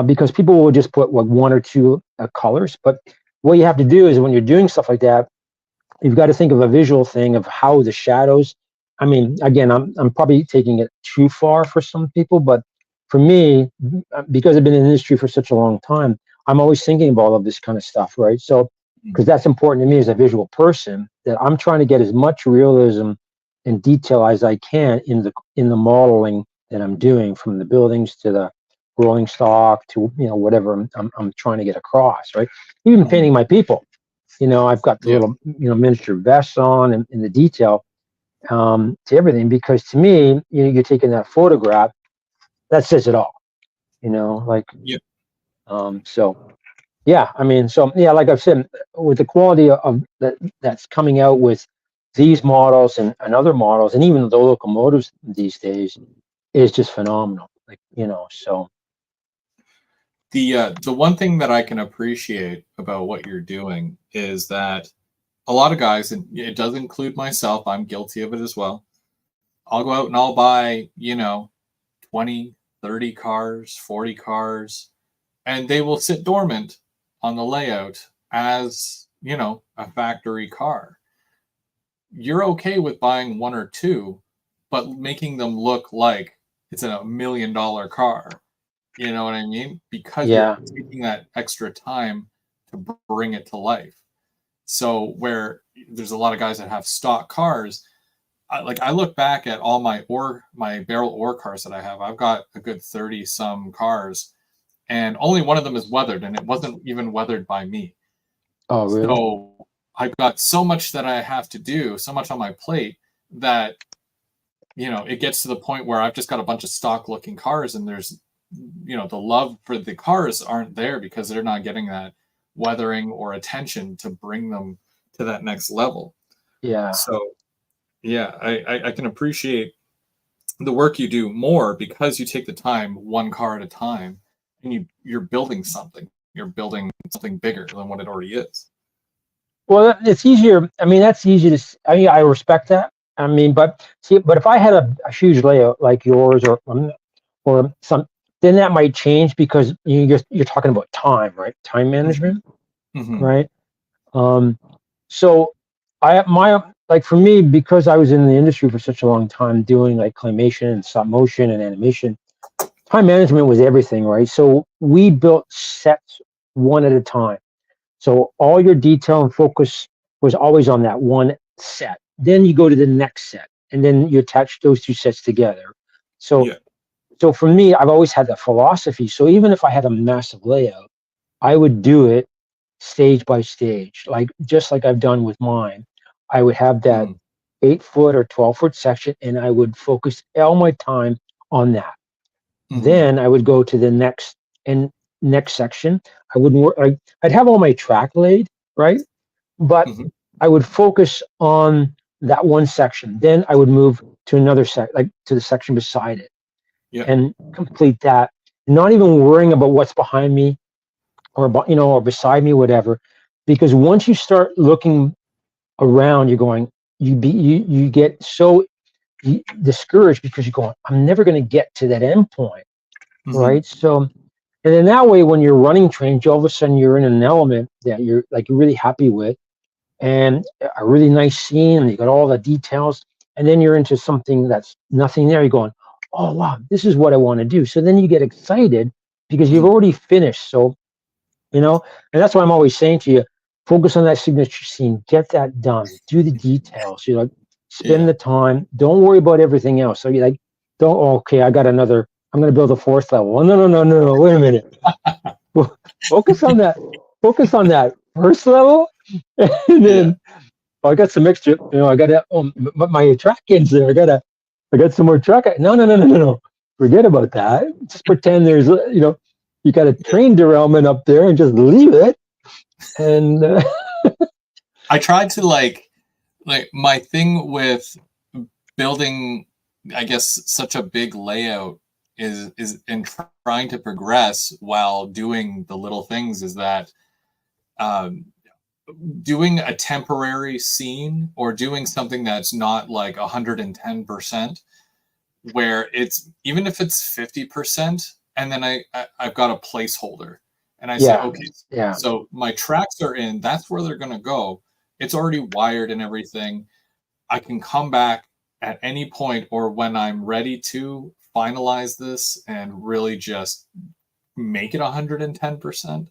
S2: Because people will just put what 1 or 2 colors, but what you have to do is when you're doing stuff like that, you've got to think of a visual thing of how the shadows. I mean, again, I'm probably taking it too far for some people, but for me, because I've been in the industry for such a long time, I'm always thinking about all of this kind of stuff, right? So, because that's important to me as a visual person, that I'm trying to get as much realism and detail as I can in the modeling that I'm doing, from the buildings to the rolling stock to whatever I'm trying to get across, right? Even
S1: Hmm.
S2: painting my people, I've got the
S1: Yeah.
S2: little, miniature vests on, and the detail to everything, because to me, you're taking that photograph that says it all, like,
S1: Yeah.
S2: so yeah, I mean, so yeah, like I've said, with the quality of that's coming out with these models and other models, and even the locomotives these days, is just phenomenal. Like, so
S1: The one thing that I can appreciate about what you're doing is that a lot of guys, and it does include myself, I'm guilty of it as well. I'll go out and I'll buy, 20, 30 cars, 40 cars, and they will sit dormant on the layout as, a factory car. You're okay with buying one or two, but making them look like it's a $1 million car. You know what I mean? Because you're
S2: yeah,
S1: taking that extra time to bring it to life. So where there's a lot of guys that have stock cars, I look back at all my barrel ore cars that I have. I've got a good 30 some cars, and only one of them is weathered, and it wasn't even weathered by me.
S2: oh really?
S1: So I've got so much that I have to do, so much on my plate, that it gets to the point where I've just got a bunch of stock looking cars, and there's the love for the cars aren't there because they're not getting that weathering or attention to bring them to that next level.
S2: Yeah.
S1: So yeah, I can appreciate the work you do more because you take the time one car at a time, and you're building something. You're building something bigger than what it already is.
S2: Well, it's easier. I mean, that's easy to. I mean, I respect that. I mean, but see, but if I had a huge layout like yours, or some, then that might change, because you're talking about time, right? Time
S1: Hmm.
S2: management,
S1: Hmm.
S2: right? Um, so like, for me, because I was in the industry for such a long time doing like claymation and stop motion and animation, time management was everything, right? So we built sets one at a time. So all your detail and focus was always on that one set. Then you go to the next set, and then you attach those 2 sets together. So,
S1: Yeah.
S2: so for me, I've always had that philosophy. So even if I had a massive layout, I would do it stage by stage, like just like I've done with mine. I would have that
S1: Hmm.
S2: 8 foot or 12 foot section, and I would focus all my time on that.
S1: Hmm.
S2: Then I would go to the and next section. I wouldn't work. I'd have all my track laid, right? But
S1: Hmm.
S2: I would focus on that one section. Then I would move to another like to the section beside it,
S1: Yeah.
S2: and complete that. Not even worrying about what's behind me, or about, or beside me, whatever. Because once you start looking around, you're going, you get so discouraged, because you're going, I'm never going to get to that end point,
S1: Hmm.
S2: right? So, and then that way, when you're running trains, all of a sudden you're in an element that you're really happy with, and a really nice scene, and you got all the details, and then you're into something that's nothing there. You're going, oh wow, this is what I want to do. So then you get excited because you've
S1: Hmm.
S2: already finished. So, and that's why I'm always saying to you, focus on that signature scene, get that done, do the details. You like, spend
S1: Yeah.
S2: the time. Don't worry about everything else. So you like, don't. Okay, I got another. I'm going to build a 4th level. Well, no, no, no, no, no. Wait a minute. Focus on that. Focus on that 1st level, and
S1: Yeah.
S2: then, oh, I got some extra. I got to. My track ends there. I got some more track. No, no, no, no, no, no. Forget about that. Just pretend there's. You got a
S1: Yeah.
S2: train derailment up there, and just leave it. And
S1: I tried to like my thing with building I guess such a big layout is in trying to progress while doing the little things is that um, doing a temporary scene or doing something that's not like 110%, where it's even if it's 50%, and then I've got a placeholder and I say,
S2: Yeah,
S1: okay,
S2: yeah,
S1: so my tracks are in, that's where they're gonna go. It's already wired and everything. I can come back at any point or when I'm ready to finalize this and really just make it 110%.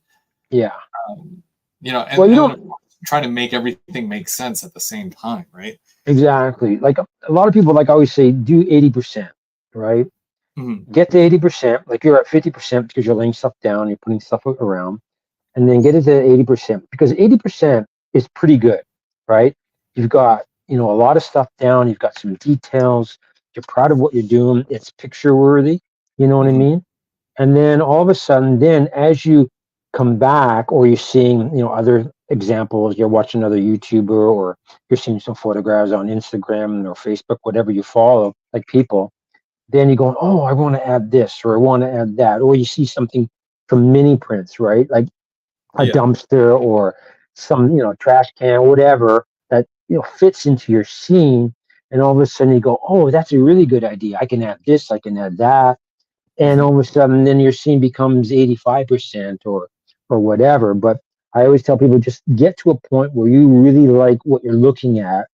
S2: yeah.
S1: Um, you know,
S2: Well, you
S1: and
S2: don't
S1: try to make everything make sense at the same time, right?
S2: exactly like a lot of people like I always say do 80%, right?
S1: Mhm.
S2: Get to 80%, like you're at 50% because you're laying stuff down, you're putting stuff around, and then get it to 80% because 80% is pretty good, right? You've got, a lot of stuff down, you've got some details, you're proud of what you're doing, it's picture worthy, you know what I
S1: Mhm.
S2: mean? And then all of a sudden, then as you come back or you're seeing, other examples, you're watching another YouTuber or you're seeing some photographs on Instagram or Facebook, whatever you follow, like people, then you're going, oh, I want to add this or I want to add that. Or you see something from mini prints, right? Like a
S1: Yeah.
S2: dumpster or some, trash can, whatever that, fits into your scene. And all of a sudden you go, oh, that's a really good idea. I can add this, I can add that. And
S1: Mhm.
S2: all of a sudden then your scene becomes 85% or whatever. But I always tell people just get to a point where you really like what you're looking at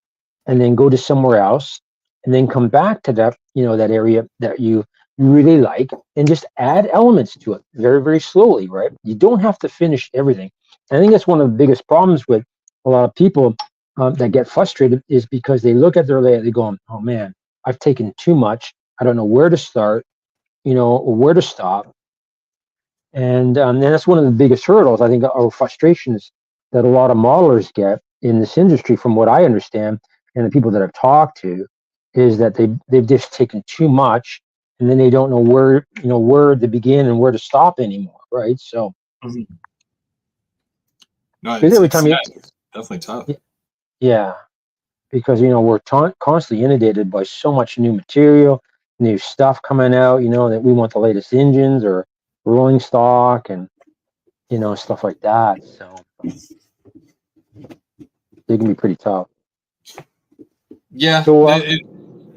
S2: and then go to somewhere else and then come back to that, that area that you really like and just add elements to it very, very slowly, right? You don't have to finish everything. I think that's one of the biggest problems with a lot of people that get frustrated is because they look at their layout, they go, oh man, I've taken too much. I don't know where to start, or where to stop. And that's one of the biggest hurdles, I think, or frustrations that a lot of modelers get in this industry, from what I understand, and the people that I've talked to, is that they've just taken too much, and then they don't know where to begin and where to stop anymore, right? So,
S1: Mhm. No,
S2: because every time
S1: yeah,
S2: you,
S1: it's definitely tough.
S2: yeah, because we're constantly inundated by so much new material, new stuff coming out, that we want the latest engines or rolling stock and stuff like that. So they can be pretty tough.
S1: Yeah,
S2: So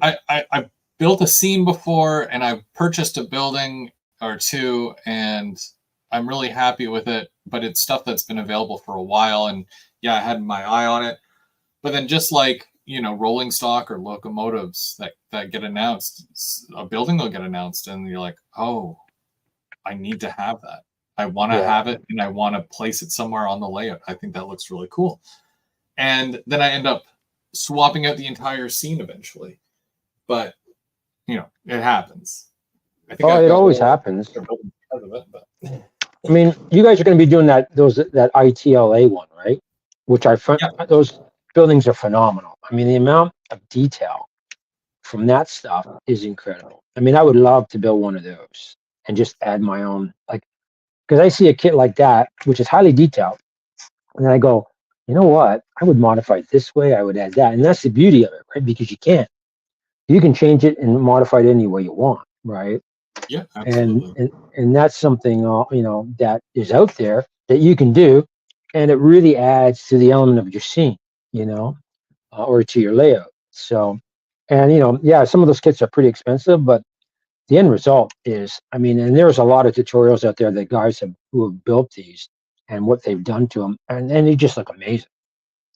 S1: I built a scene before, and I've purchased a building or two, and I'm really happy with it. But it's stuff that's been available for a while, and yeah, I had my eye on it. But then, just like rolling stock or locomotives that get announced, a building will get announced, and you're like, oh, I need to have that. I want to
S2: yeah.
S1: have it, and I want to place it somewhere on the layout. I think that looks really cool. And then I end up swapping out the entire scene eventually. But it happens. I think
S2: Oh,
S1: I've
S2: it
S1: got
S2: always
S1: more
S2: happens.
S1: because of it. But
S2: I mean, you guys are going to be doing that ITLA one, right? Which
S1: yeah,
S2: those buildings are phenomenal. I mean, the amount of detail from that stuff is incredible. I mean, I would love to build one of those and just add my own, like, because I see a kit like that, which is highly detailed, and I go, you know what? I would modify it this way. I would add that, and that's the beauty of it, right? Because you can change it and modify it any way you want, right?
S1: yeah,
S2: and
S1: absolutely.
S2: and, and that's something that is out there that you can do, and it really adds to the element of your scene, you know, or to your layout. So, and yeah, some of those kits are pretty expensive, but the end result is, I mean, and there's a lot of tutorials out there that guys who have built these and what they've done to them, and they just look amazing.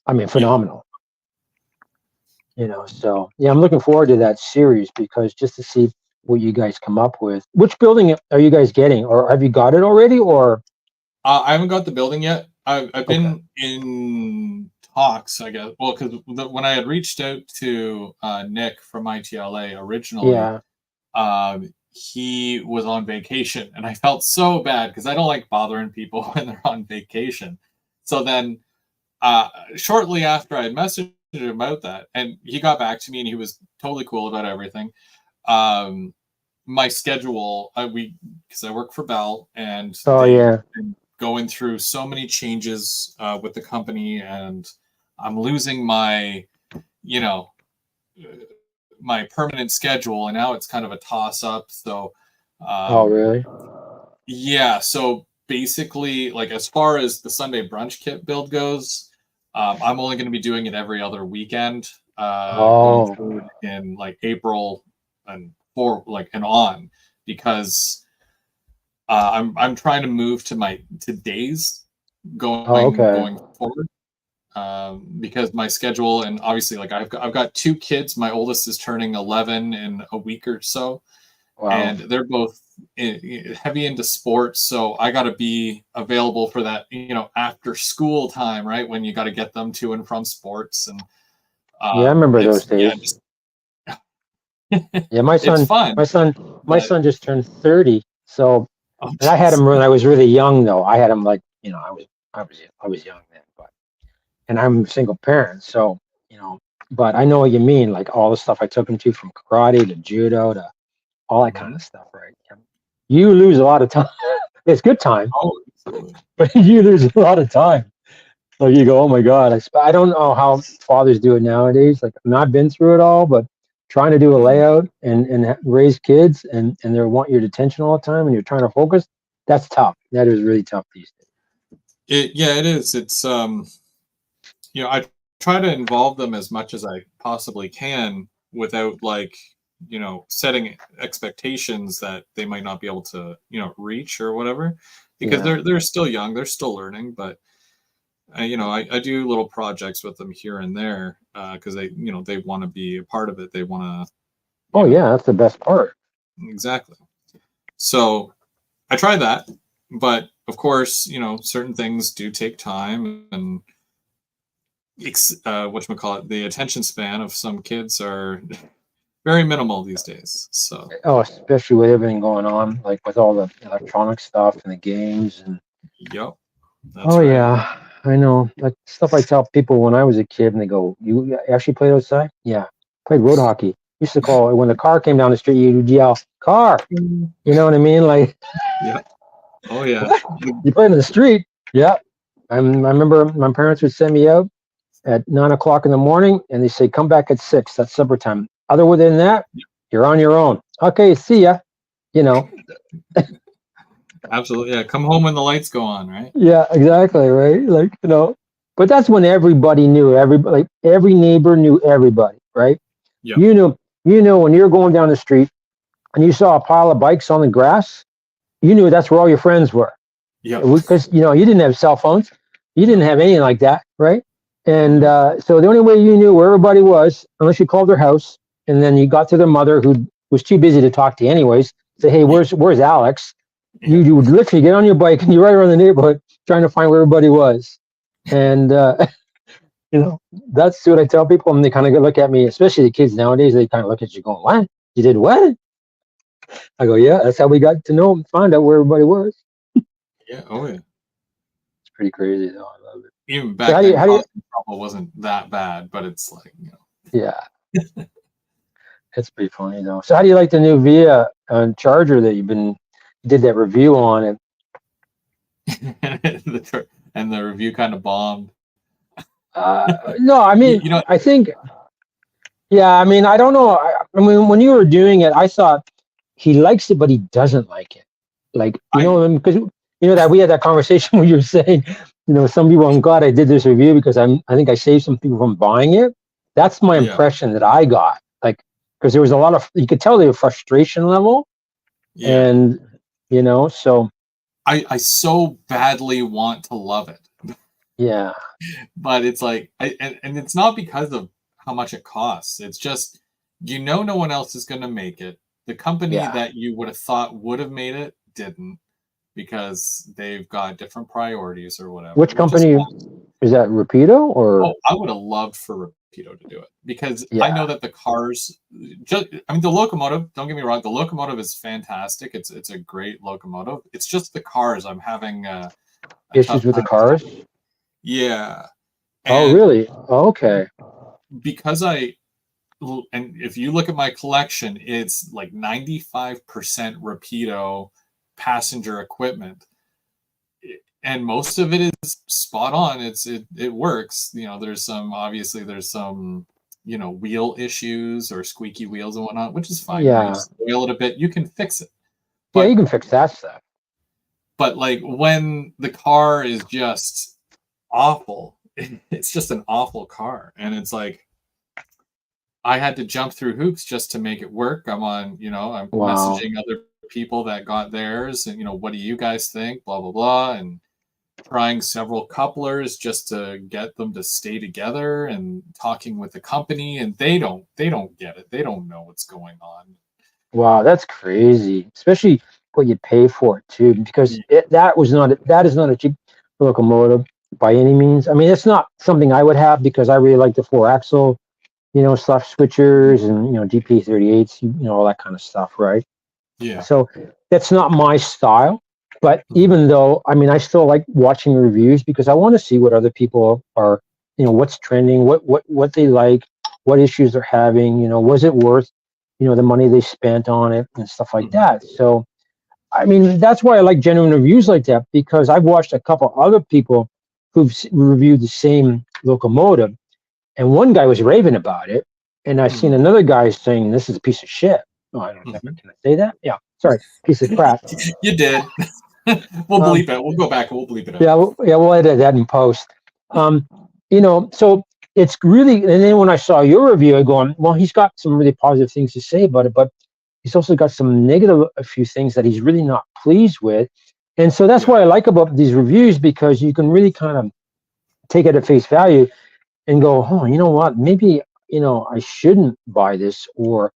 S2: I mean,
S1: Yeah.
S2: phenomenal. So yeah, I'm looking forward to that series because just to see what you guys come up with. Which building are you guys getting, or have you got it already? Or
S1: I haven't got the building yet. I've
S2: okay,
S1: been in talks, I guess. Well, because when I had reached out to Nick from ITLA originally,
S2: yeah,
S1: he was on vacation, and I felt so bad because I don't like bothering people when they're on vacation. So then, shortly after I had messaged him about that, and he got back to me, and he was totally cool about everything. Um, my schedule, we because I work for Bell, and
S2: oh
S1: they've
S2: yeah,
S1: been going through so many changes with the company, and I'm losing my, you know, my permanent schedule, and now it's kind of a toss up. So,
S2: Oh, really?
S1: yeah. So basically, like as far as the Sunday brunch kit build goes, I'm only going to be doing it every other weekend, going
S2: Oh,
S1: forward in like April and and on, because I'm trying to move to days
S2: oh, okay.
S1: going forward, because my schedule, and obviously like I've got two kids. My oldest is turning 11 in a week or so,
S2: Wow.
S1: and they're both heavy into sports. So I got to be available for that, after school time, right? When you got to get them to and from sports, and
S2: Yeah, I remember those
S1: it's yeah,
S2: days.
S1: just
S2: Yeah, my
S1: it's
S2: son,
S1: fun,
S2: my son, my
S1: but
S2: son just turned 30. So,
S1: oh
S2: and I had
S1: jeez,
S2: him when I was really young, though. I had him like, I was young then, but, and I'm a single parent. So, but I know what you mean. Like all the stuff I took him to, from karate to judo to all that kind
S1: mm-hmm.
S2: of stuff, right? You lose a lot of time. It's good time,
S1: Oh, absolutely.
S2: but you lose a lot of time. Like you go, oh my God. I don't know how fathers do it nowadays. Like I've not been through it all, but trying to do a
S1: Mm.
S2: layout and raise kids and they want your attention all the time and you're trying to focus. That's tough. That is really tough these days.
S1: Yeah, it is. It's I try to involve them as much as I possibly can without like, setting expectations that they might not be able to, reach or whatever, because
S2: Yeah.
S1: they're still young, they're still learning, but I do little projects with them here and there, because they want to be a part of it. They want to,
S2: Oh
S1: you
S2: yeah,
S1: know,
S2: that's the best part.
S1: exactly. So I try that, but of course, certain things do take time, and whatchamacallit, the attention span of some kids are very minimal these days. So,
S2: Oh, especially with everything going on, like with all the electronic stuff and the games and
S1: yep,
S2: oh
S1: that's right.
S2: yeah, I know. Like stuff I tell people when I was a kid and they go, you actually played outside? Yeah. Played road hockey. Used to call it when the car came down the street, you'd yell, car. You know what I mean? Like,
S1: Yeah. Oh yeah.
S2: what? You played in the street? Yeah. I remember my parents would send me out at 9 o'clock in the morning and they say, come back at 6. That's supper time. Other than that, you're on your own. Okay, see ya. You know,
S1: Absolutely. Yeah. Come home when the lights go on, right?
S2: yeah, exactly. Right. Like, but that's when everybody knew everybody, like every neighbor knew everybody. Right.
S1: Yep.
S2: You know, when you're going down the street and you saw a pile of bikes on the grass, you knew that's where all your friends were.
S1: Yep.
S2: Because you didn't have cell phones, you didn't
S1: No.
S2: have anything like that, right? And
S1: Mm-hmm.
S2: so the only way you knew where everybody was, unless you called their house, and then you got to their mother, who was too busy to talk to you anyways, say, "Hey,
S1: Yeah.
S2: where's Alex?" You,
S1: Yeah.
S2: you would literally get on your bike and you ride around the neighborhood trying to find where everybody was. And that's what I tell people, and they kind of look at me, especially the kids nowadays. They kind of look at you, going, "What? You did what?" I go, "Yeah, that's how we got to know and find out where everybody was."
S1: Yeah. Oh yeah.
S2: It's pretty crazy, though. I love it.
S1: Even
S2: So
S1: back
S2: how do you
S1: then,
S2: how do you
S1: causing trouble wasn't that bad, but it's like,
S2: Yeah, it's pretty funny though. So how do you like the new Via charger that you did that review on it?
S1: and the review kind of bombed.
S2: No, I
S1: You,
S2: mean,
S1: you know,
S2: I think, yeah, I mean, I don't know. I mean, when you were doing it, I thought he likes it, but he doesn't like it. Like,
S1: I
S2: because that we had that conversation where you were saying, some people, I'm glad I did this review because I think I saved some people from buying it. That's my
S1: yeah,
S2: impression that I got. Like, because there was a lot of, you could tell the frustration level,
S1: yeah.
S2: and so
S1: I so badly want to love it,
S2: yeah,
S1: but it's like, and it's not because of how much it costs. It's just, no one else is going to make it. The company
S2: yeah.
S1: that you would have thought would have made it didn't, because they've got different priorities or whatever,
S2: Which
S1: which is
S2: company
S1: fine.
S2: is that? Rapido or
S1: Oh, I would have loved for Rapido to do it, because I
S2: yeah?
S1: know that the cars, I mean, the locomotive, don't get me wrong, the locomotive is fantastic. It's a great locomotive. It's just the cars I'm having a
S2: Issues
S1: tough
S2: with the
S1: time
S2: cars?
S1: accepting. Yeah.
S2: Oh,
S1: And
S2: really? Oh, okay.
S1: because and if you look at my collection, it's like 95% Rapido passenger equipment. And most of it is spot on. It works. There's some, obviously there's some, wheel issues or squeaky wheels and whatnot, which is fine. You
S2: Yeah.
S1: just oil it a bit, you can fix it.
S2: Yeah, you
S1: But
S2: can fix that stuff.
S1: like when the car is just awful, it's just an awful car, and it's like I had to jump through hoops just to make it work. I'm
S2: Wow.
S1: messaging other people that got theirs, and what do you guys think? Blah blah blah, and trying several couplers just to get them to stay together, and talking with the company, and they don't get it. They don't know what's going on.
S2: Wow, that's crazy. Especially what you pay for it too, because
S1: Yeah.
S2: that is not a cheap locomotive by any means. I mean, it's not something I would have because I really like the four axle, stuff, switchers and GP38s, all that kind of stuff, right?
S1: Yeah.
S2: So that's not my style. But
S1: Mhm.
S2: even though, I mean, I still like watching reviews because I want to see what other people are, what's trending, what they like, what issues they're having, was it worth, the money they spent on it and stuff like
S1: Mhm.
S2: that. So, I mean, that's why I like genuine reviews like that because I've watched a couple other people who've reviewed the same locomotive and one guy was raving about it, and I seen
S1: Mhm.
S2: another guy saying this is a piece of shit. Oh, I don't know.
S1: Mhm.
S2: Can I say that? Yeah. Sorry, piece of crap.
S1: You did. We'll
S2: Um,
S1: bleep it. We'll go back and we'll bleep it out.
S2: yeah, yeah, we'll edit that in post. Um, so it's really, and then when I saw your review, I going, well, he's got some really positive things to say about it, but he's also got some negative, a few things that he's really not pleased with. And so that's
S1: Yeah.
S2: what I like about these reviews because you can really kind of take it at face value and go, oh, you know what? Maybe, I shouldn't buy this, or,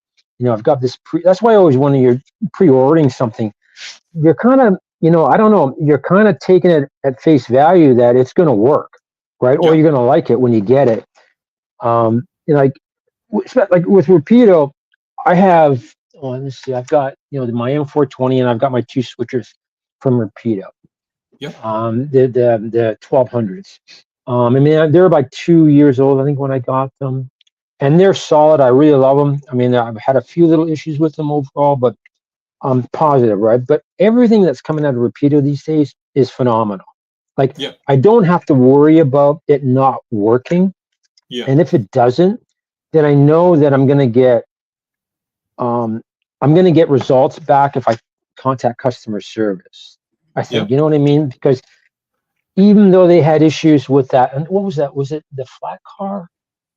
S2: I've got this that's why I always when you're pre-ordering something, you're kind of, I don't know, you're kind of taking it at face value that it's going to work, right? Or
S1: Yeah.
S2: you're going to like it when you get it. Like, like with Rapido, I have, oh, let me see, I've got, my M420 and I've got my two switchers from Rapido,
S1: Yep.
S2: the 1200s. I mean, they're about 2 years old, I think, when I got them, and they're solid. I really love them. I mean, I've had a few little issues with them overall, but I'm positive, right? But everything that's coming out of Rapido these days is phenomenal. Like,
S1: Yep.
S2: I don't have to worry about it not working,
S1: Yeah.
S2: and if it doesn't, then I know that um, I'm going to get results back if I contact customer service. I think,
S1: Yep.
S2: you know what I mean? Because even though they had issues with that, and what was that? Was it the flat car,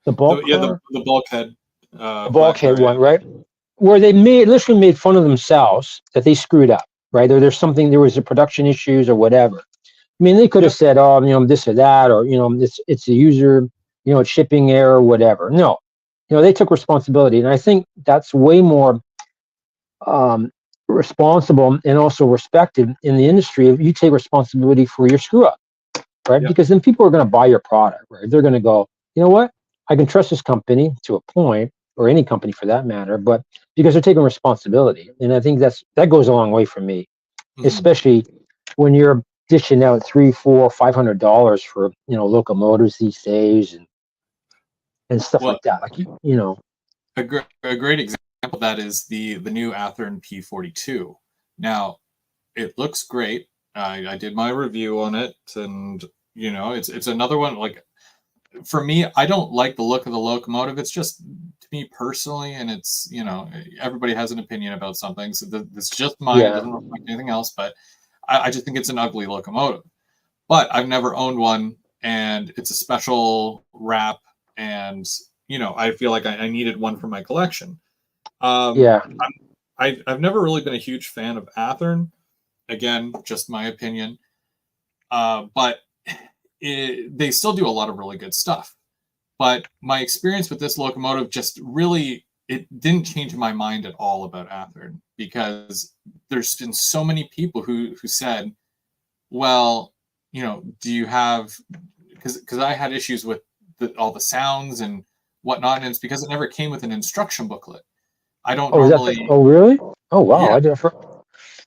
S2: the
S1: The
S2: bulk
S1: yeah the
S2: car,
S1: the bulkhead
S2: the
S1: flat
S2: bulkhead
S1: car. Yeah.
S2: one, right? Where they literally made fun of themselves that they screwed up, right? Or there was a production issues or whatever. I mean, they could have
S1: Yep.
S2: said, oh, this or that, or it's a user, it's shipping error, or whatever. No, they took responsibility, and I think that's way more um, responsible and also respected in the industry if you take responsibility for your screw up, right?
S1: Yep.
S2: Because then people are going to buy your product, right? They're going to go, you know what? I can trust this company to a point, or any company for that matter, but because they're taking responsibility, and I think that goes a long way for me,
S1: Mhm.
S2: especially when you're dishing out $300, $400, $500 for locomotives these days and stuff
S1: Well,
S2: like that. Like
S1: a great example of that is the new Athearn P42. Now, it looks great. I did my review on it, and it's another one. Like, for me, I don't like the look of the locomotive. It's just to me personally, and it's everybody has an opinion about something. So it's just mine. It
S2: yeah,
S1: doesn't reflect anything else. But I just think it's an ugly locomotive. But I've never owned one, and it's a special wrap, and I feel like I needed one for my collection.
S2: yeah,
S1: I've never really been a huge fan of Athearn. Again, just my opinion. But they still do a lot of really good stuff. But my experience with this locomotive just really it didn't change my mind at all about Athearn, because there's been so many people who said, well, do you have, because I had issues with all the sounds and whatnot, and it's because it never came with an instruction booklet. I don't
S2: oh, is that
S1: normally.
S2: oh, really? Oh, wow.
S1: Yeah,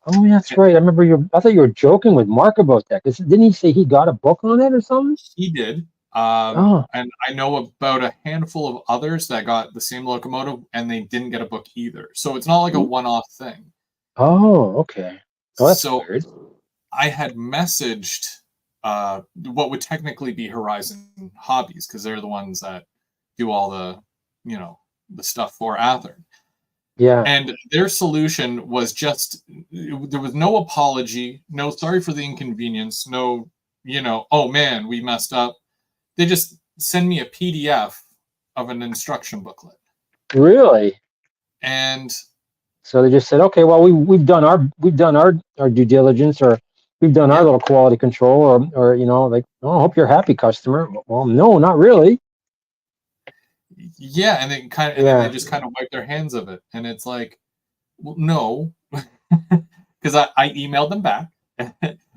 S2: Oh, yeah, that's right. I remember I thought you were joking with Mark about that. 'Cause didn't he say he got a book on it or something?
S1: he did.
S2: Oh,
S1: And I know about a handful of others that got the same locomotive and they didn't get a book either. So it's not like a one-off thing.
S2: oh, okay. Oh, that's
S1: So
S2: weird.
S1: I had messaged what would technically be Horizon Hobbies, because they're the ones that do all the the stuff for Athearn.
S2: Yeah.
S1: And their solution was just, there was no apology, no sorry for the inconvenience, no, oh man, we messed up. They just send me a PDF of an instruction booklet.
S2: Really?
S1: And
S2: So they just said, okay, well, we've done our due diligence, or we've done our
S1: yeah,
S2: little quality control, or like, oh, I hope you're happy, customer. Well, no, not really.
S1: yeah, and then they
S2: Yeah.
S1: just kind of wipe their hands of it, and it's like, well, no, because I emailed them back.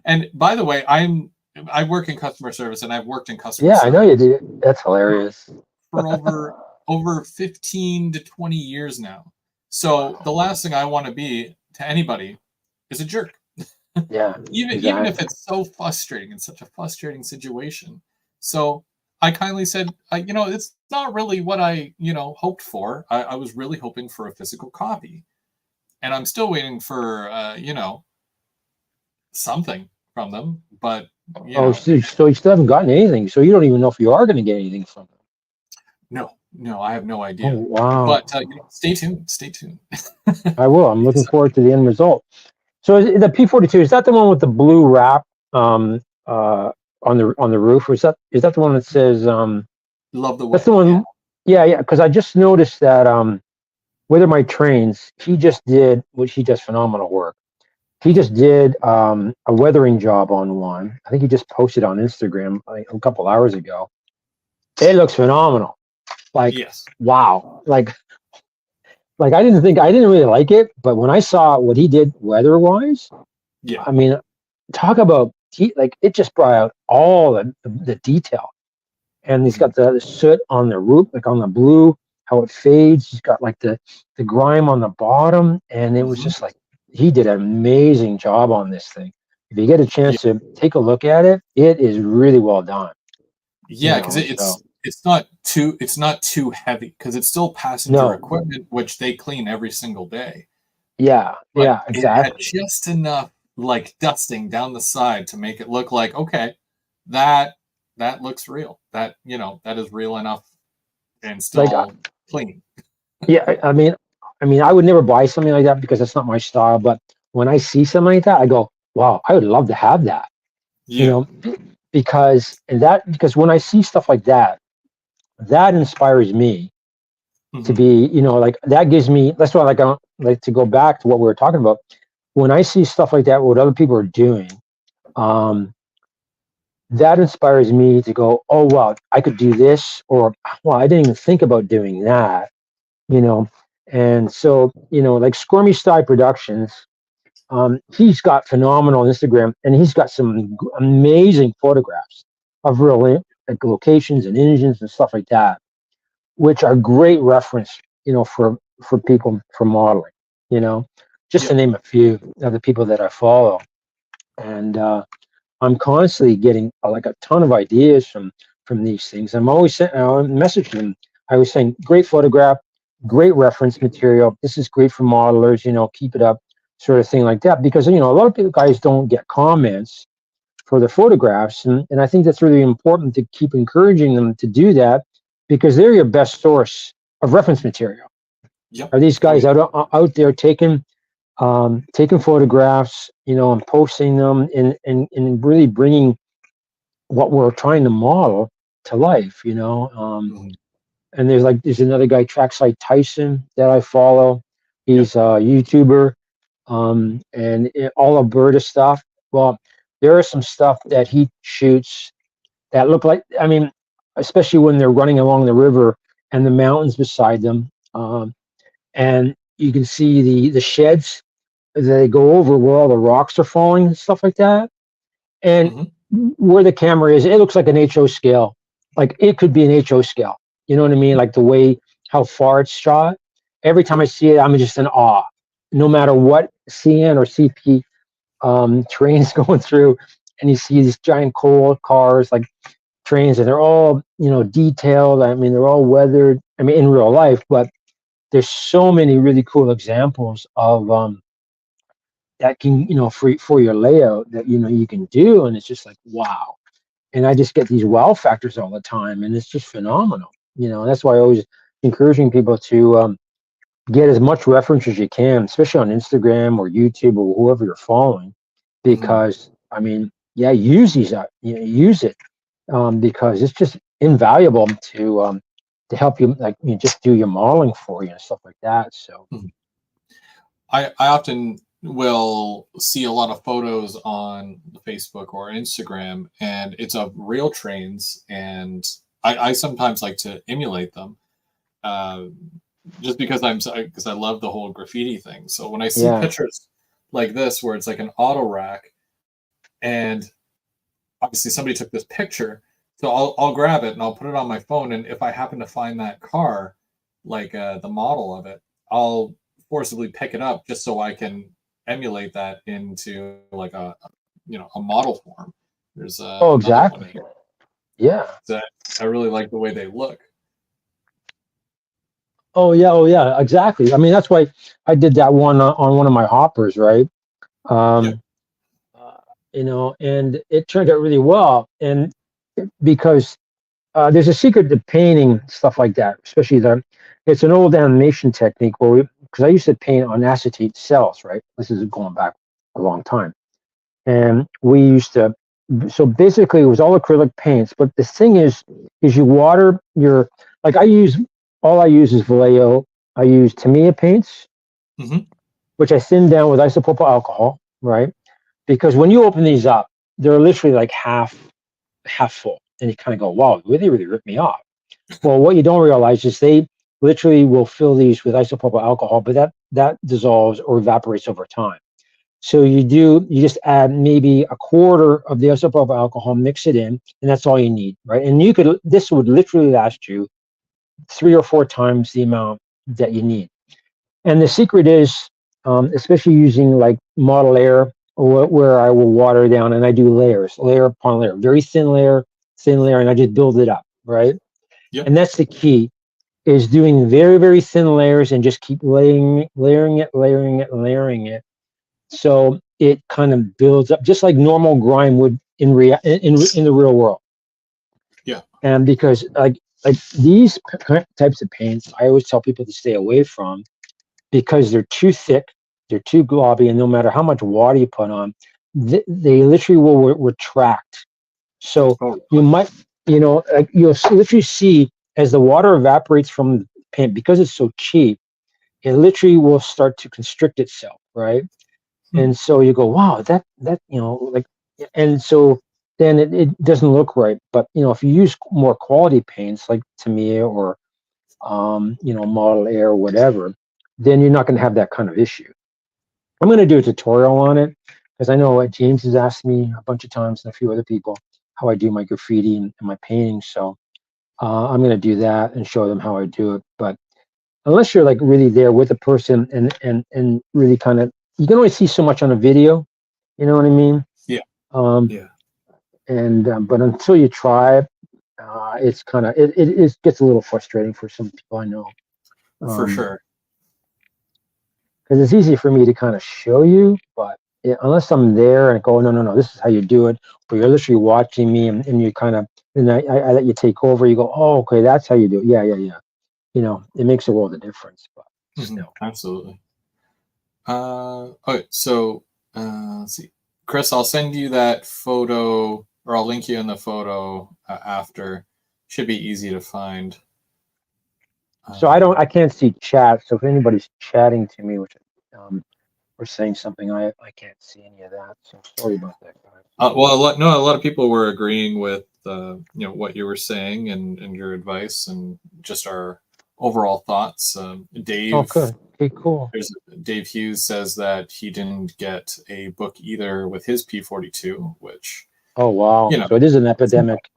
S1: And by the way, I work in customer service, and I've worked in customer
S2: Yeah, I know
S1: service
S2: you did. That's hilarious.
S1: for over 15 to 20 years now. So the last thing I want to be to anybody is a jerk.
S2: Yeah,
S1: Even if
S2: exactly.
S1: it's so frustrating, it's such a frustrating situation. So I kindly said, it's not really what I, hoped for. I was really hoping for a physical copy, and I'm still waiting for, something from them. But
S2: Oh, so you still haven't gotten anything. So you don't even know if you are going to get anything from them.
S1: no, I have no
S2: Oh,
S1: idea.
S2: wow.
S1: But stay tuned. Stay tuned.
S2: I will. I'm looking forward to the end result. So the P42, is that the one with the blue wrap on the roof, or is that the one that says
S1: Love the
S2: that's the
S1: way. Yeah.
S2: one? Yeah, yeah. Because I just noticed that Whether My Trains, he just did, which he does phenomenal work. He
S1: Mhm.
S2: just did a weathering job on one. I think he just posted on Instagram like, a couple hours ago. It looks phenomenal. Like,
S1: Yes.
S2: wow. Like I didn't really like it, but when I saw what he did weather wise,
S1: Yeah.
S2: I mean, talk about like it just brought out all the detail. And he's
S1: Mhm.
S2: got the soot on the roof, like on the blue, how it fades. He's got like the grime on the bottom, and it was
S1: Mhm.
S2: just like he did an amazing job on this thing. If you get a
S1: Yeah.
S2: chance to take a look at it, it is really well done.
S1: Yeah, because
S2: So
S1: it's not too heavy, because it's still passenger
S2: no,
S1: equipment, which they clean every single day.
S2: yeah,
S1: But
S2: yeah,
S1: it had
S2: exactly.
S1: just enough like dusting down the side to make it look like, okay, that that looks real. That is real enough and
S2: Like
S1: still clean.
S2: yeah, I would never buy something like that because that's not my style. But when I see something like that, I go, wow, I would love to have that. You
S1: Yeah.
S2: know, because when I see stuff like that, that inspires me to
S1: Hmm.
S2: be, like that gives me. That's why I like to go back to what we were talking about. When I see stuff like that, what other people are doing, um, that inspires me to go, oh wow, I could do this, or well, I didn't even think about doing that. You know, and so like Squirmy Style Productions. He's got phenomenal Instagram, and he's got some amazing photographs of real like locations and engines and stuff like that, which are great reference, for people for modeling. You know, just to
S1: Yep.
S2: name a few of the people that I follow, and I'm constantly getting like a ton of ideas from these things. I'm always saying, I'm messaging them. I was saying, great photograph, great reference material. This is great for modelers. Keep it up, sort of thing like that. Because a lot of people guys don't get comments for their photographs, and I think that's really important to keep encouraging them to do that because they're your best source of reference material.
S1: Yep.
S2: Are these
S1: Oh
S2: guys
S1: yeah.
S2: out there taking photographs, and posting them and really bringing what we're trying to model to life,
S1: Mhm.
S2: and there's another guy, Trackside Tyson, that I follow.
S1: Yep.
S2: He's a YouTuber, and all Alberta stuff. Well, there is some stuff that he shoots that look like, I mean, especially when they're running along the river and the mountains beside them, and you can see the sheds as they go over where all the rocks are falling and stuff like that. And
S1: Hmm.
S2: where the camera is, it looks like an HO scale. Like it could be an HO scale. You know what I mean? Like the way how far it's shot. Every time I
S1: Yep.
S2: see it, I'm just in awe. No matter what CN or CP trains going through, and you see these giant coal cars like trains, and they're all detailed. I mean, they're all weathered. I mean, in real life, but there's so many really cool examples of that can for your layout that you can do, and it's just like wow. And I just get these wow factors all the time, and it's just phenomenal. That's why I always encouraging people to get as much reference as you can, especially on Instagram or YouTube or whoever you're following,
S1: Mhm.
S2: because I mean, yeah, use these, use it, because it's just invaluable to help you, like, just do your modeling for you and stuff like that. So
S1: Mhm. I often will see a lot of photos on Facebook or Instagram, and it's of real trains, and I sometimes like to emulate them, uh, just because I love the whole graffiti thing. So when I see
S2: yeah.
S1: pictures like this, where it's like an auto rack, and obviously somebody took this picture, so I'll grab it and I'll put it on my phone, and if I happen to find that car, like the model of it, I'll forcibly pick it up just so I can emulate that into like a model form. There's
S2: Oh,
S1: another one
S2: exactly.
S1: here
S2: Yeah.
S1: that I really like the way they look.
S2: Oh yeah. Oh yeah. Exactly. I mean, that's why I did that one on one of my hoppers, right?
S1: Yeah.
S2: Um, uh, and it turned out really well, and because there's a secret to painting stuff like that, especially it's an old animation technique where because I used to paint on acetate cells, right? This is going back a long time. And we used to, so basically it was all acrylic paints. But the thing is you water like all I use is Vallejo. I use Tamiya paints,
S1: Hmm.
S2: which I thin down with isopropyl alcohol, right? Because when you open these up, they're literally like half full. And you kind of go, wow, they really ripped me off. Well, what you don't realize is they literally will fill these with isopropyl alcohol, but that dissolves or evaporates over time. So you just add maybe a quarter of the isopropyl alcohol, mix it in, and that's all you need, right? And this would literally last you 3 or 4 times the amount that you need. And the secret is, especially using like model air, where I will water down and I do layers, layer upon layer, very thin layer, and I just build it up, right?
S1: Yep.
S2: And that's the key, is doing very, very thin layers and just keep layering it. So it kind of builds up just like normal grime would in the real world.
S1: Yeah.
S2: And because like these types of paints, I always tell people to stay away from because they're too thick, they're too globby, and no matter how much water you put on, they literally will retract. So
S1: Oh,
S2: you
S1: really?
S2: might, like you'll literally see as the water evaporates from the paint because it's so cheap, it literally will start to constrict itself, right?
S1: Hmm.
S2: And so you go, wow, that like, and so then it doesn't look right. But if you use more quality paints like Tamiya or Model Air or whatever, then you're not going to have that kind of issue. I'm going to do a tutorial on it because I know James has asked me a bunch of times and a few other people how I do my graffiti and my painting. So I'm going to do that and show them how I do it. But unless you're like really there with a person and really kind of, you can only see so much on a video. You know what I mean?
S1: Yeah.
S2: Um,
S1: Yeah.
S2: and but until you try it, it's kind of it gets a little frustrating for some people I know.
S1: For
S2: Um,
S1: sure.
S2: because it's easy for me to kind of show you, but unless I'm there and go, no, no, no, this is how you do it, but you're literally watching me and you kind of, and I let you take over, you go, oh, okay, that's how you do it. Yeah, yeah, yeah. It makes a world of difference, but
S1: Hmm.
S2: still.
S1: Absolutely. Okay, so let's see, Chris, I'll send you that photo, or I'll link you in the photo after. Should be easy to find.
S2: So
S1: Um,
S2: I can't see chat. So if anybody's chatting to me, which, or saying something, I can't see any of that. So sorry about that, guys.
S1: well, no, a lot of people were agreeing with what you were saying and your advice and just our overall thoughts.
S2: Oh, good. Okay, cool.
S1: Dave Hughes says that he didn't get a book either with his P42, which
S2: Oh, wow.
S1: you know.
S2: So it is an epidemic.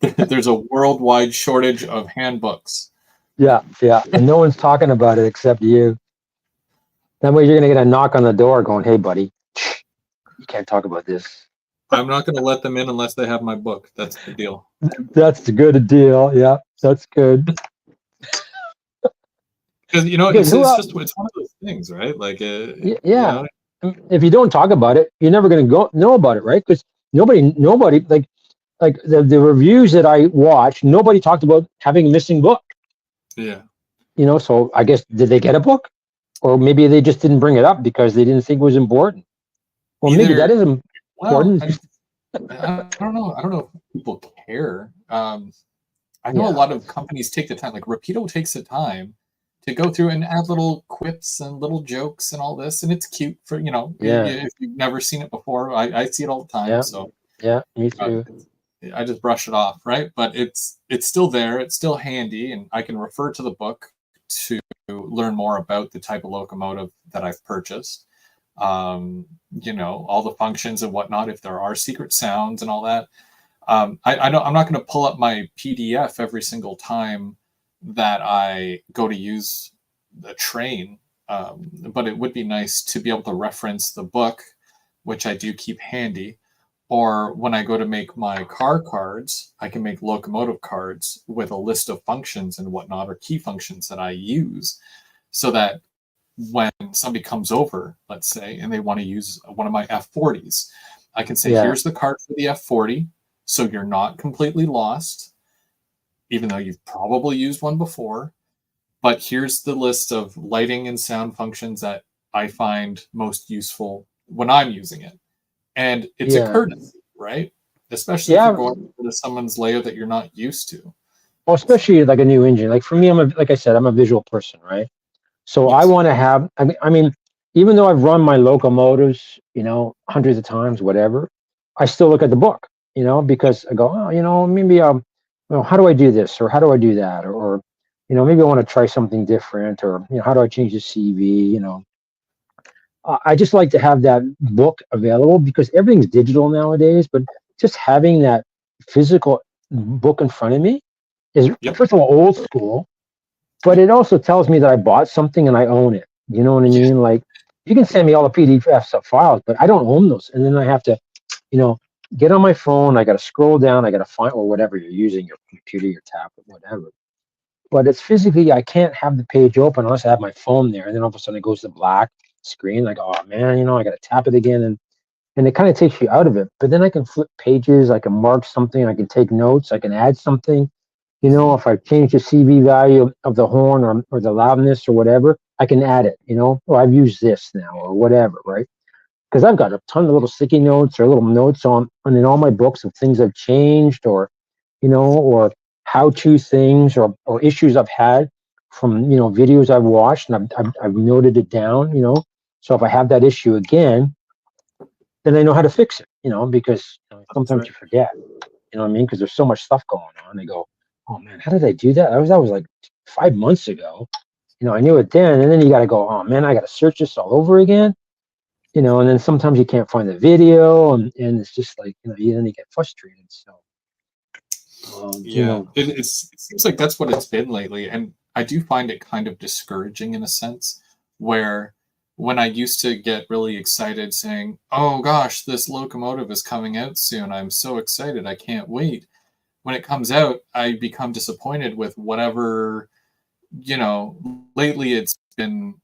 S1: There's a worldwide shortage of handbooks.
S2: Yeah, yeah. And no one's talking about it except you. That way you're going to get a knock on the door going, hey, buddy, you can't talk about this.
S1: I'm not going to let them in unless they have my book. That's the deal.
S2: That's a good deal. Yeah, that's good.
S1: Because
S2: Because who else?
S1: it's one of those things, right? Like
S2: Yeah. If you don't talk about it, you're never going to go know about it, right? Because nobody like the reviews that I watched, nobody talked about having a missing book.
S1: Yeah.
S2: So I guess, did they get a book? Or maybe they just didn't bring it up because they didn't think it was important. Well, maybe that
S1: Either,
S2: is
S1: well,
S2: important.
S1: I don't know. I don't know if people care. I know a
S2: Yeah,
S1: lot of companies take the time, like Rapido takes the time to go through and add little quips and little jokes and all this, and it's cute for
S2: yeah,
S1: if you've never seen it before. I see it all the time,
S2: yeah,
S1: so
S2: yeah, me
S1: uh,
S2: too.
S1: I just brush it off, right? But it's still there, it's still handy, and I can refer to the book to learn more about the type of locomotive that I've purchased. Um, all the functions and whatnot, if there are secret sounds and all that. I don't, I'm not going to pull up my PDF every single time that I go to use the train, but it would be nice to be able to reference the book, which I do keep handy. Or when I go to make my car cards, I can make locomotive cards with a list of functions and whatnot, or key functions that I use, so that when somebody comes over, let's say, and they want to use one of my F40s, I can say,
S2: Yeah,
S1: here's the card for the F40. So you're not completely lost, even though you've probably used one before. But here's the list of lighting and sound functions that I find most useful when I'm using it. And it's a
S2: yeah,
S1: courtesy, right? Especially if you're
S2: yeah.
S1: going to someone's layer that you're not used to.
S2: Well, especially like a new engine. Like for me, like I said, I'm a visual person, right? So I
S1: Yes.
S2: want to have. I mean, even though I've run my locomotives, hundreds of times, whatever, I still look at the book, because I go, oh, maybe how do I do this, or how do I do that, or maybe I want to try something different, or how do I change the CV, I just like to have that book available because everything's digital nowadays, but just having that physical book in front of me is,
S1: Yep.
S2: first of all, old school, but it also tells me that I bought something and I own it. You know what I
S1: Yeah.
S2: mean? Like, you can send me all the PDFs of files, but I don't own those. And then I have to, you know, get on my phone. I got to scroll down. I got to find, or whatever you're using, your computer, your tablet, whatever. But it's physically, I can't have the page open unless I have my phone there. And then all of a sudden it goes to black screen. Like, oh man, I got to tap it again. And it kind of takes you out of it. But then I can flip pages. I can mark something. I can take notes. I can add something. If I change the CV value of the horn, or the loudness or whatever, I can add it, or I've used this now or whatever, right? Because I've got a ton of little sticky notes or little notes on in all my books of things I've changed, or how to things, or issues I've had from, videos I've watched, and I've noted it down, so if I have that issue again, then I know how to fix it, because
S1: That's
S2: sometimes
S1: right.
S2: you forget, what I mean? Because there's so much stuff going on. They go, oh man, how did I do that? That was like 5 months ago. I knew it then, and then you got to go, oh man, I got to search this all over again. And then sometimes you can't find the video, and it's just like, then you get frustrated. So,
S1: Yeah, it seems like that's what it's been lately, and I do find it kind of discouraging in a sense, where when I used to get really excited saying, "Oh gosh, this locomotive is coming out soon. I'm so excited. I can't wait." When it comes out, I become disappointed with whatever, lately it's been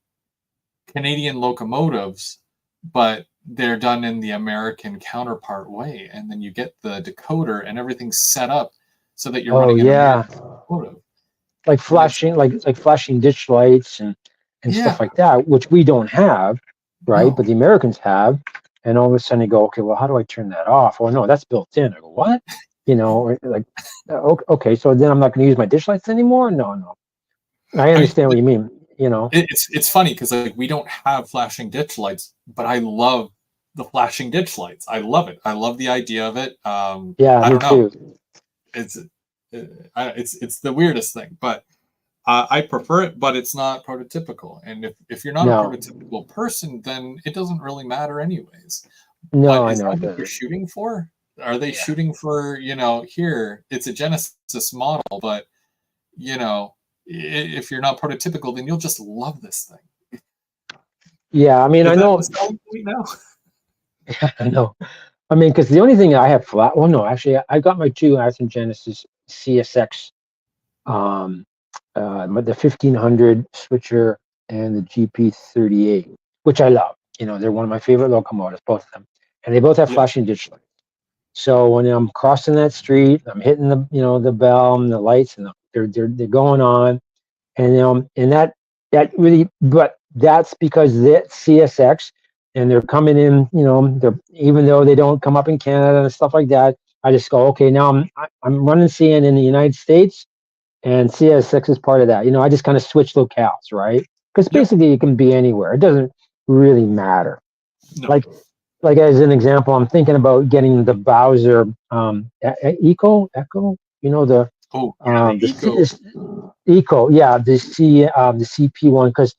S1: Canadian locomotives, but they're done in the American counterpart way. And then you get the decoder and everything's set up so that you're
S2: oh
S1: running an
S2: yeah,
S1: American locomotive.
S2: like
S1: And it's,
S2: flashing, like flashing ditch lights and stuff
S1: yeah,
S2: like that, which we don't have, right? But
S1: no.
S2: the Americans have. And all of a sudden you go, okay, well, how do I turn that off? Oh no, that's built in. I go, what? Like, okay, so then I'm not going to use my ditch lights anymore? No, no. I
S1: I mean,
S2: understand what you mean,
S1: it's funny because like we don't have flashing ditch lights, but I love the flashing ditch lights. I love it. I love the idea of it.
S2: Yeah,
S1: I
S2: me
S1: don't know.
S2: too.
S1: It's it's the weirdest thing, but I prefer it, but it's not prototypical. And if you're not a
S2: No,
S1: prototypical person, then it doesn't really matter anyways.
S2: no,
S1: But
S2: I
S1: is
S2: know
S1: that
S2: it
S1: what they're
S2: doesn't.
S1: shooting for? Are they
S2: Yeah.
S1: shooting for, here, it's a Genesis model, but, if you're not prototypical, then you'll just love this thing.
S2: Yeah, I mean,
S1: Is
S2: I
S1: that the
S2: know,
S1: selling point now?
S2: I know. I mean, because the only thing I have flat, well, no, actually, I got my two Aston Genesis CSX, um, the 1500 switcher and the GP38, which I love. They're one of my favorite locomotives, both of them, and they both have
S1: Yeah.
S2: flashing ditch lights. So when I'm crossing that street, I'm hitting the bell and the lights, and they're going on. and that really, but that's because that CSX, and they're coming in. They're, even though they don't come up in Canada and stuff like that. I just go, okay, now I'm running CN in the United States, and CSX is part of that. I just kind of switch locales, right? Because
S1: Yep.
S2: basically it can be anywhere. It doesn't really matter.
S1: No.
S2: Like as an example, I'm thinking about getting the Bowser Echo. The
S1: Oh yeah, the Eco.
S2: Eco, yeah, the CP one, because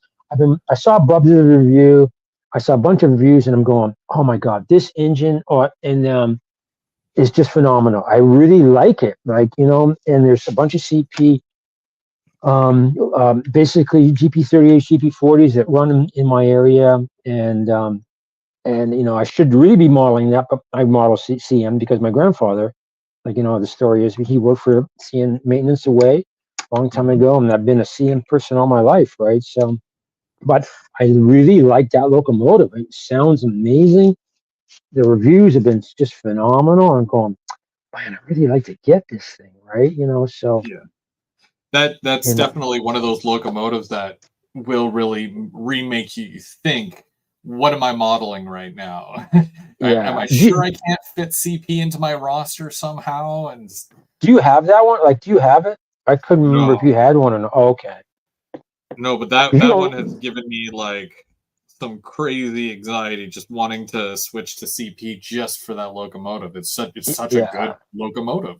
S2: I saw Bub's review, I saw a bunch of reviews, and I'm going, oh my god, this engine, is just phenomenal. I really like it, and there's a bunch of CP, basically GP38, GP40s that run in my area, and I should really be modeling that, but I model CM because my grandfather, the story is he worked for CM Maintenance Away a long time
S1: Mhm.
S2: ago, and I've been a CM person all my life, right? So, but I really like that locomotive. It sounds amazing. The reviews have been just phenomenal. I'm going, man, I really like to get this thing, right? So,
S1: Yeah. That's
S2: you know,
S1: definitely one of those locomotives that will really remake you think, what am I modeling right now? Am
S2: yeah.
S1: I sure I can't fit CP into my roster somehow? And
S2: Do you have that one? Like, do you have it? I couldn't remember if
S1: no,
S2: you had one or not. Oh, okay.
S1: no, but that
S2: 'Cause
S1: that one has given me like some crazy anxiety just wanting to switch to CP just for that locomotive. It's such a good
S2: yeah.
S1: locomotive.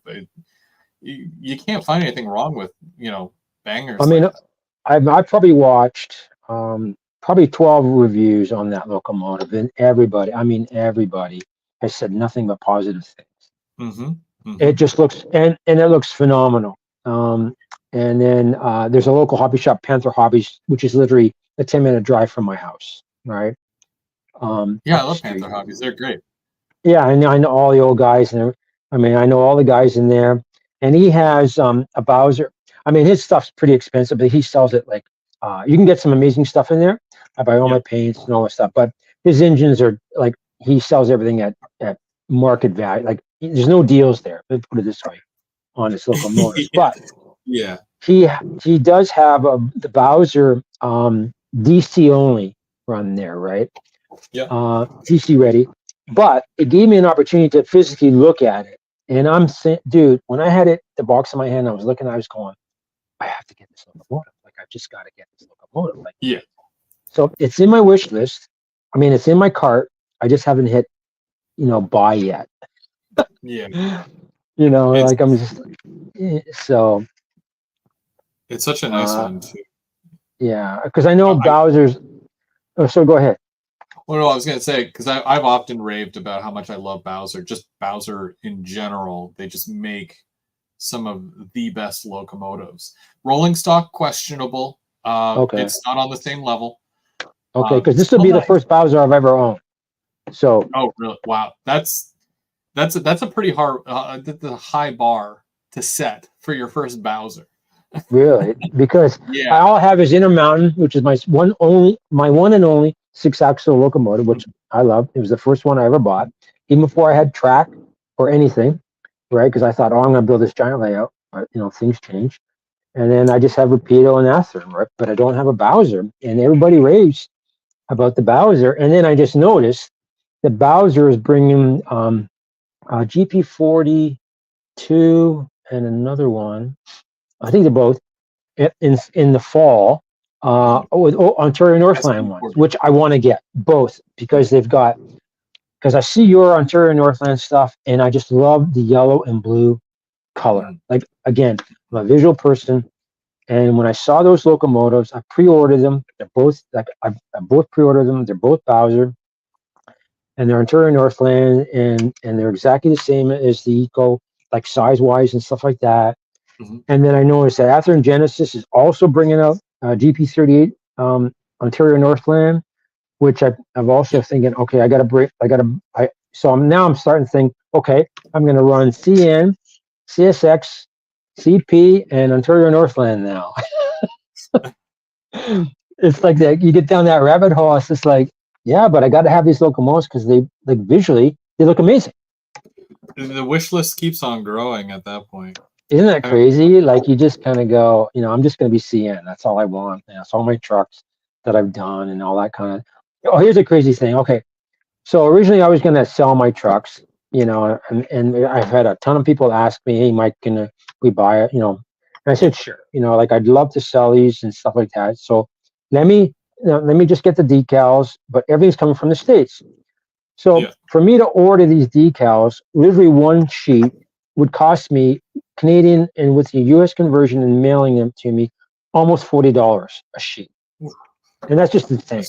S1: You can't find anything wrong with
S2: I
S1: bangers like
S2: mean,
S1: that.
S2: I've probably watched probably 12 reviews on that locomotive, and everybody has said nothing but positive things.
S1: Mm-hmm. Mm-hmm.
S2: It just looks, and it looks phenomenal. Um, and then there's a local hobby shop, Panther Hobbies, which is literally a 10-minute drive from my house, right?
S1: Yeah, I
S2: Up the
S1: love
S2: street.
S1: Panther Hobbies. They're great.
S2: Yeah, I know all the old guys, and I know all the guys in there. And he has a Bowser. I mean, his stuff's pretty expensive, but he sells it like you can get some amazing stuff in there. I buy all my
S1: Yep.
S2: paints and all that stuff, but his engines are like he sells everything at market value. Like there's no deals there. Let's put it this way on his locomotives,
S1: Yeah.
S2: but
S1: Yeah.
S2: he he does have the Bowser DC only run there, right?
S1: Yep.
S2: DC ready, but it gave me an opportunity to physically look at it. And I'm saying, dude, when I had it, the box in my hand, I was looking, I was going, I have to get this locomotive. Like, I just got to get this locomotive. Like,
S1: Yeah.
S2: so it's in my wish list. I mean, it's in my cart. I just haven't hit, buy yet.
S1: Yeah. It's
S2: Like I'm just, so,
S1: it's such a nice
S2: uh,
S1: one too.
S2: yeah, because I know
S1: I
S2: Bowser's, oh, so go ahead.
S1: well, no, I was gonna say because I've often raved about how much I love Bowser. Just Bowser in general, they just make some of the best locomotives. Rolling stock questionable.
S2: Okay.
S1: It's not on the same level.
S2: Okay. Because this will
S1: Still
S2: be the
S1: nice.
S2: first Bowser I've ever owned. So,
S1: Oh, really? Wow. That's a pretty hard, the high bar to set for your first Bowser.
S2: really, because
S1: Yeah.
S2: all I have is Intermountain, which is my one and only 6-axle locomotive, which I love. It was the first one I ever bought, even before I had track or anything, right? Because I thought, oh, I'm going to build this giant layout, but things change. And then I just have Rapido and Athearn, right? But I don't have a Bowser, and everybody raves about the Bowser. And then I just noticed the Bowser is bringing GP42 and another one. I think they're both in the fall with Ontario Northland ones,
S1: SP40.
S2: which I want to get both because because I see your Ontario Northland stuff and I just love the yellow and blue color.
S1: Mm.
S2: Like again, I'm a visual person, and when I saw those locomotives, I pre-ordered them. They're both like I both pre-ordered them. They're both Bowser, and they're Ontario Northland, and they're exactly the same as the Eco, like size wise and stuff like that.
S1: Mhm.
S2: And then I noticed that Athearn Genesis is also bringing out GP38 Ontario Northland, which I've also
S1: Yeah.
S2: thinking, okay, I got to break, so I'm starting to think, okay, I'm going to run CN, CSX, CP, and Ontario Northland now. It's like that you get down that rabbit hole. It's just like, yeah, but I got to have these locomotives because they like visually they look amazing.
S1: The wish list keeps on growing at that point.
S2: Isn't that
S1: Uh,
S2: crazy? Like you just kind of go, I'm just going to be CN. That's all I want. That's all my trucks that I've done and all that kind of. Oh, here's a crazy thing. Okay, so originally I was going to sell my trucks, and I've had a ton of people ask me, "Hey, Mike, can we buy it?" And I said, "Sure." Like I'd love to sell these and stuff like that. So let me, let me just get the decals, but everything's coming from the States. So
S1: yeah.
S2: for me to order these decals, literally one sheet would cost me Canadian and with the US conversion and mailing them to me, almost $40 a sheet. And that's just insane,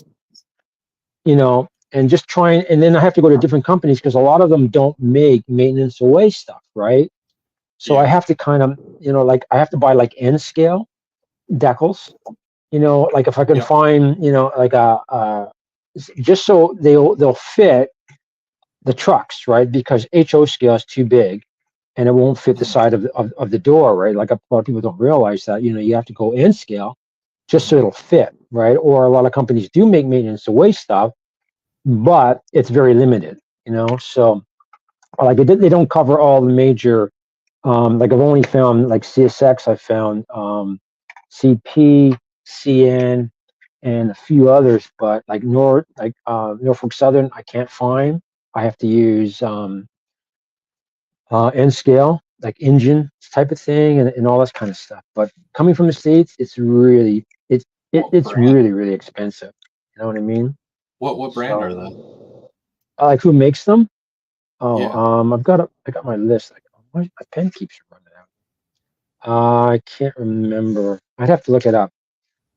S2: and just trying, and then I have to go to different companies because a lot of them don't make maintenance away stuff, right? So I
S1: Yeah.
S2: have to kind of, like I have to buy like N scale decals, like if I can
S1: Yeah.
S2: find, like just so they'll fit the trucks, right? Because HO scale is too big and it won't fit the
S1: Mhm.
S2: side of the door, right? Like a lot of people don't realize that, you have to go in scale just so
S1: Mhm.
S2: it'll fit, right? Or a lot of companies do make maintenance away stuff, but it's very limited, So like they don't cover all the major, like I've only found like CSX, I found CP, CN, and a few others, but like Norfolk Southern, I can't find. I have to use N scale, like engine type of thing, and all this kind of stuff. But coming from the States,
S1: What
S2: it's
S1: brand?
S2: really really expensive. You know what I mean?
S1: What brand are they?
S2: So, like who makes them? Oh,
S1: Yeah.
S2: I got my list. My pen keeps running out. I can't remember. I'd have to look it up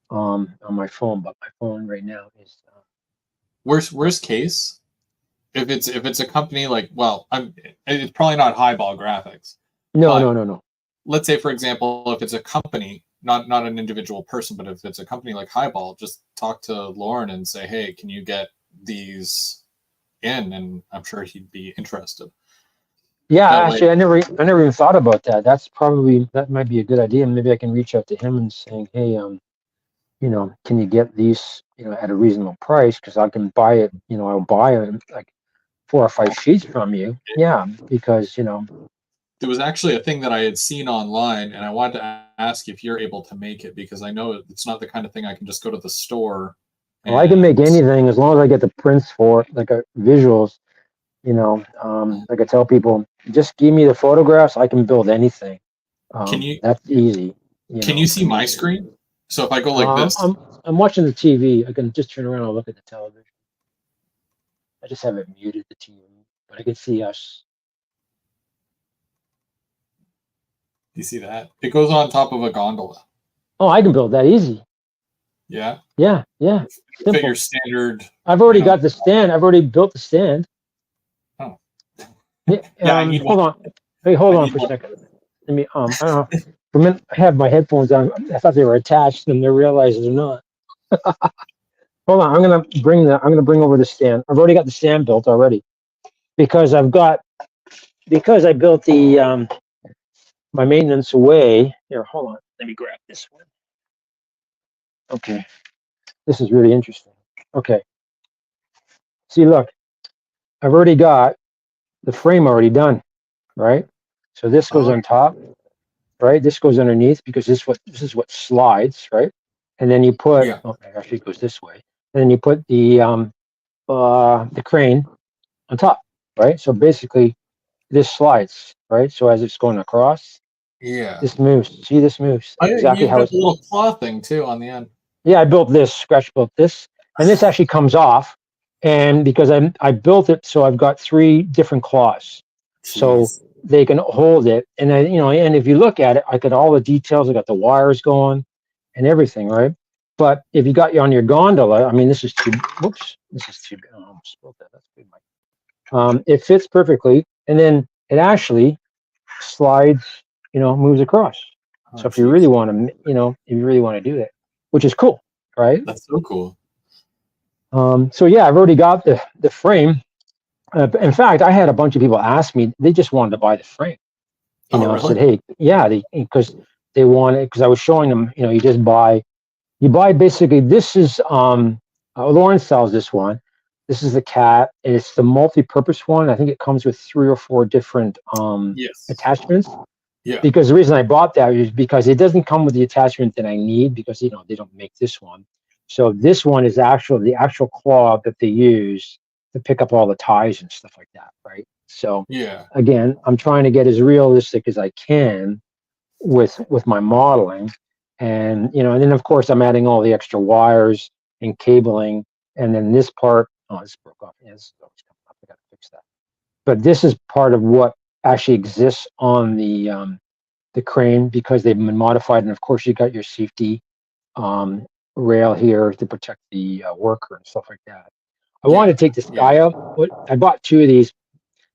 S2: on my phone, but my phone right now is.
S1: Worst case, if it's a company like, well, it's probably not Highball Graphics,
S2: No,
S1: but
S2: no, no, no.
S1: let's say, for example, if it's a company, not an individual person, but if it's a company like Highball, just talk to Lauren and say, hey, can you get these in? And I'm sure he'd be interested.
S2: Yeah,
S1: That way,
S2: actually, I never even thought about that. That might be a good idea. Maybe I can reach out to him and saying, hey, can you get these, at a reasonable price? Because I can buy it, I'll buy like 4 or 5 sheets from you. Yeah, because
S1: there was actually a thing that I had seen online, and I wanted to ask if you're able to make it, because I know it's not the kind of thing I can just go to the store
S2: well, I can make
S1: and
S2: anything as long as I get the prints for it, like visuals. Like I tell people, just give me the photographs. I can build anything.
S1: can you
S2: That's easy,
S1: can you
S2: for
S1: see my
S2: me.
S1: screen? So if I go like this,
S2: I'm watching the TV. I can just turn around and look at the television. I just haven't muted the TV, but I can see us.
S1: you see that? It goes on top of a gondola.
S2: Oh, I can build that easy.
S1: Yeah.
S2: Yeah, yeah,
S1: Fit your
S2: simple.
S1: standard,
S2: I've already got the stand. I've already built the stand.
S1: oh,
S2: Yeah,
S1: yeah, I need one.
S2: hold on. Hey, hold
S1: I
S2: on
S1: need
S2: for a
S1: one.
S2: second. Let me. I don't know. For a minute, I have my headphones on. I thought they were attached, and I realized they're not. Hold on. I'm gonna bring over the stand. I've already got the stand built already because because I built the my maintenance away. Here, hold on. Let me grab this one. Okay, this is really interesting. Okay, see, look, I've already got the frame already done, right? So this goes
S1: Oh,
S2: on top, right? This goes underneath because this is what slides, right? And then you put,
S1: yeah.
S2: oh, actually it goes this way. And then you put the crane on top, right? So basically this slides, right? So as it's going across,
S1: Yeah.
S2: this moves. See, this moves exactly
S1: You've
S2: how
S1: got
S2: it's.
S1: the little claw thing too on the end.
S2: Yeah, I built this, scratch built this, and this actually comes off. And because I built it, so I've got 3 different claws, so
S1: Jeez.
S2: they can hold it. And and if you look at it, I got all the details. I got the wires going, and everything, right? But if you got you on your gondola, I mean, this is too. Whoops, this is too. Oh, I almost spilled that. That's good, Mike. It fits perfectly, and then it actually slides, moves across.
S1: Oh,
S2: So if you really
S1: jeez.
S2: want to, if you really want to do it, which is cool, right?
S1: That's so cool.
S2: So yeah, I've already got the frame. In fact, I had a bunch of people ask me; they just wanted to buy the frame.
S1: Oh,
S2: Said,
S1: really?
S2: hey, yeah, because they wanted because I was showing them. You buy basically. This is Lauren sells this one. This is the cat, and it's the multi-purpose one. I think it comes with 3 or 4 different
S1: Yes.
S2: attachments.
S1: Yeah.
S2: because the reason I bought that is because it doesn't come with the attachment that I need because they don't make this one. So this one is the actual claw that they use to pick up all the ties and stuff like that, right? So
S1: Yeah.
S2: again, I'm trying to get as realistic as I can with my modeling, and then of course I'm adding all the extra wires and cabling, and then this part. Oh, this broke off. Yeah, this is always coming up. I got to fix that. But this is part of what actually exists on the crane because they've been modified. And of course, you got your safety um, rail here to protect the worker and stuff like that. I wanted
S1: Yeah.
S2: to take this
S1: Yeah.
S2: guy out, but I bought two of these,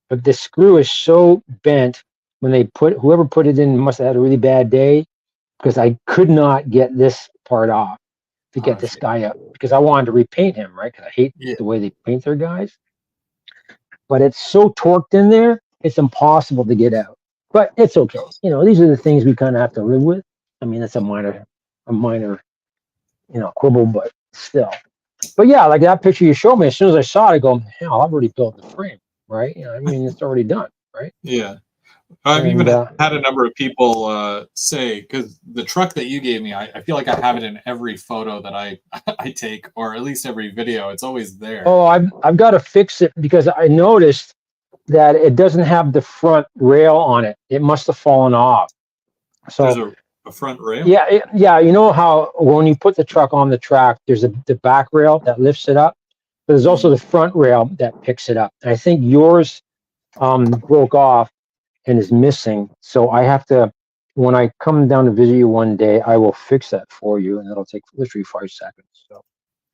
S2: but the screw is so bent when whoever put it in must have had a really bad day because I could not get this part off to get
S1: Oh,
S2: this
S1: shit.
S2: guy up because I wanted to repaint him, right? Because I hate
S1: Yeah.
S2: the way they paint their guys. But it's so torqued in there, it's impossible to get out. But it's okay. These are the things we kind of have to live with. I mean, it's a minor, quibble, but still. But yeah, like that picture you showed me, as soon as I saw it, I go, hell, I've already built the frame, right? I mean, it's already done, right?
S1: Yeah. I've even
S2: And
S1: had a number of people say, because the truck that you gave me, I feel like I have it in every photo that I I take, or at least every video. It's always there.
S2: oh, I've got to fix it because I noticed that it doesn't have the front rail on it. It must have fallen off.
S1: There's
S2: So
S1: a front rail.
S2: yeah, yeah. You know how when you put the truck on the track, there's the back rail that lifts it up, but there's also the front rail that picks it up. And I think yours broke off and is missing. So I have to, when I come down to visit you one day, I will fix that for you, and it'll take literally 5 seconds. So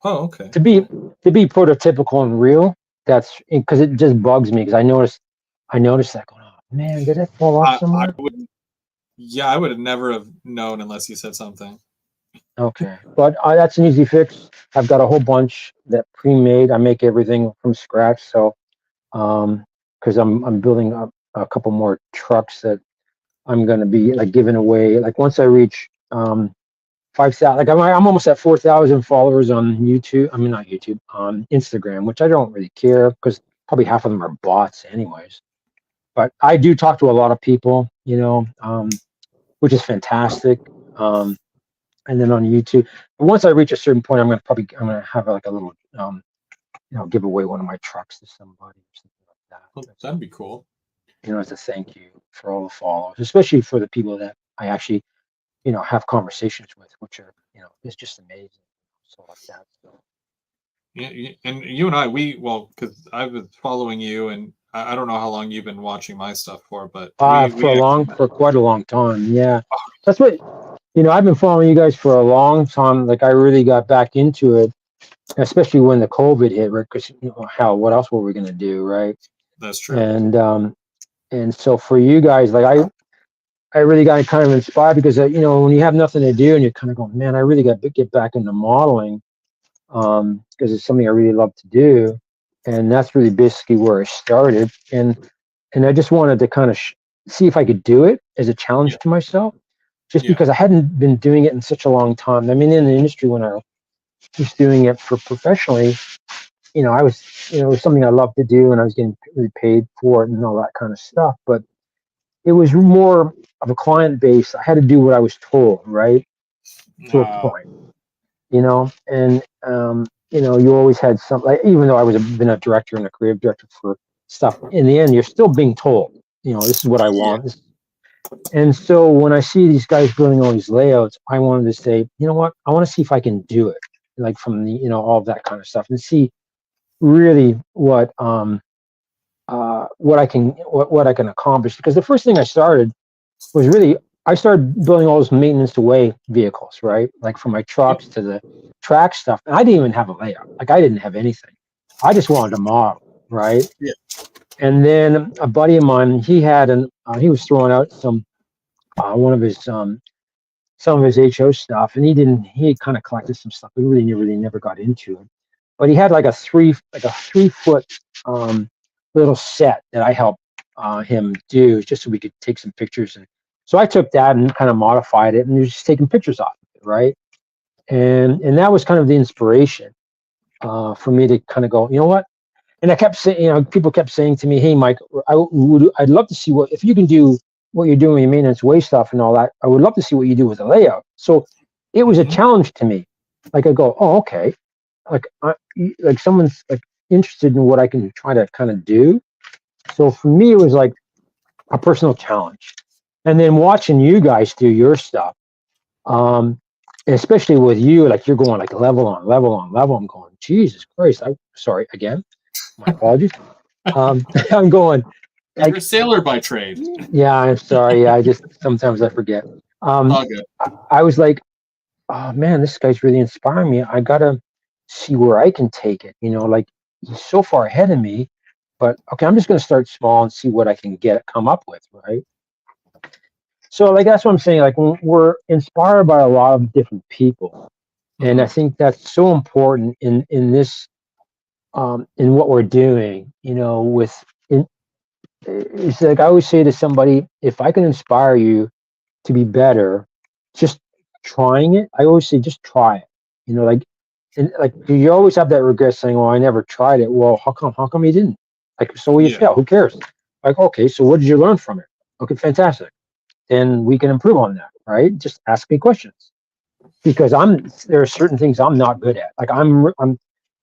S1: Oh, okay.
S2: to be to be prototypical and real, that's because it just bugs me because I noticed that going, oh man, did it fall off
S1: I
S2: somewhere?
S1: would, yeah, I would have never have known unless you said something.
S2: Okay, but that's an easy fix. I've got a whole bunch that pre-made. I make everything from scratch. So, because I'm building up a couple more trucks that I'm gonna be like giving away. Like once I reach 5,000, like I'm almost at 4,000 followers on YouTube. I mean not YouTube, on Instagram, which I don't really care because probably half of them are bots, anyways. But I do talk to a lot of people, which is fantastic. Um, and then on YouTube. But once I reach a certain point, I'm gonna have like a little give away one of my trucks to somebody or something like that.
S1: Well, that'd be cool.
S2: As a thank you for all the followers, especially for the people that I actually have conversations with, which are it's just amazing. So like that. So.
S1: Yeah, and you and I, because I've been following you, and I don't know how long you've been watching my stuff for, but we actually met.
S2: For quite a long time. Yeah, that's what I've been following you guys for a long time. Like I really got back into it, especially when the COVID hit, right? Because hell, what else were we gonna do, right?
S1: That's true.
S2: And so for you guys, like I really got kind of inspired because when you have nothing to do and you're kind of going, man, I really got to get back into modeling because it's something I really love to do, and that's really basically where I started. And I just wanted to kind of see if I could do it as a challenge
S1: Yeah.
S2: to myself, just
S1: Yeah.
S2: because I hadn't been doing it in such a long time. I mean, in the industry when I was doing it for professionally, I was, it was something I loved to do, and I was getting really paid for it and all that kind of stuff. But it was more of a client base. I had to do what I was told, right? To a
S1: Uh,
S2: point, and you always had some, like, even though been a director and a creative director for stuff, in the end, you're still being told, this is what I
S1: yeah.
S2: want. And so when I see these guys building all these layouts, I wanted to say, you know what? I want to see if I can do it, like from the, all of that kind of stuff, and see really what I can accomplish. Because the first thing I started was really, I started building all those maintenance away vehicles, right? Like from my trucks to the track stuff. And I didn't even have a layout. Like I didn't have anything. I just wanted to model, right?
S1: Yeah.
S2: And then a buddy of mine, he was throwing out one of his some of his HO stuff, and he kind of collected some stuff. We really never got into it. But he had like a 3 foot little set that I helped him do just so we could take some pictures. And so I took that and kind of modified it and was just taking pictures off of it, right? And that was kind of the inspiration for me to kind of go, you know what? And I kept saying, people kept saying to me, "Hey, Mike, I'd love to see if you can do what you're doing with your maintenance way stuff and all that. I would love to see what you do with the layout. So it was a challenge to me. Like I go, oh, okay. Like, like someone's like interested in what I can try to kind of do. So for me, it was like a personal challenge. And then watching you guys do your stuff, um, especially with you, like you're going like level on level on level. I'm going, Jesus Christ. I'm sorry again. My apologies. I'm going
S1: You're
S2: like,
S1: a sailor by trade.
S2: yeah, I'm sorry. I just sometimes I forget.
S1: All good.
S2: I was like, oh man, this guy's really inspiring me. I gotta see where I can take it. Like he's so far ahead of me, but okay, I'm just gonna start small and see what I can come up with, right? So like that's what I'm saying. Like we're inspired by a lot of different people, and I think that's so important in this in what we're doing. It's like I always say to somebody, if I can inspire you to be better, just trying it. I always say, just try it. Like, and like you always have that regret saying, "Well, I never tried it." Well, how come? How come you didn't? Like, so you fail. Who cares? Like, okay, so what did you learn from it? Okay, fantastic. Then we can improve on that, right? Just ask me questions because there are certain things I'm not good at. Like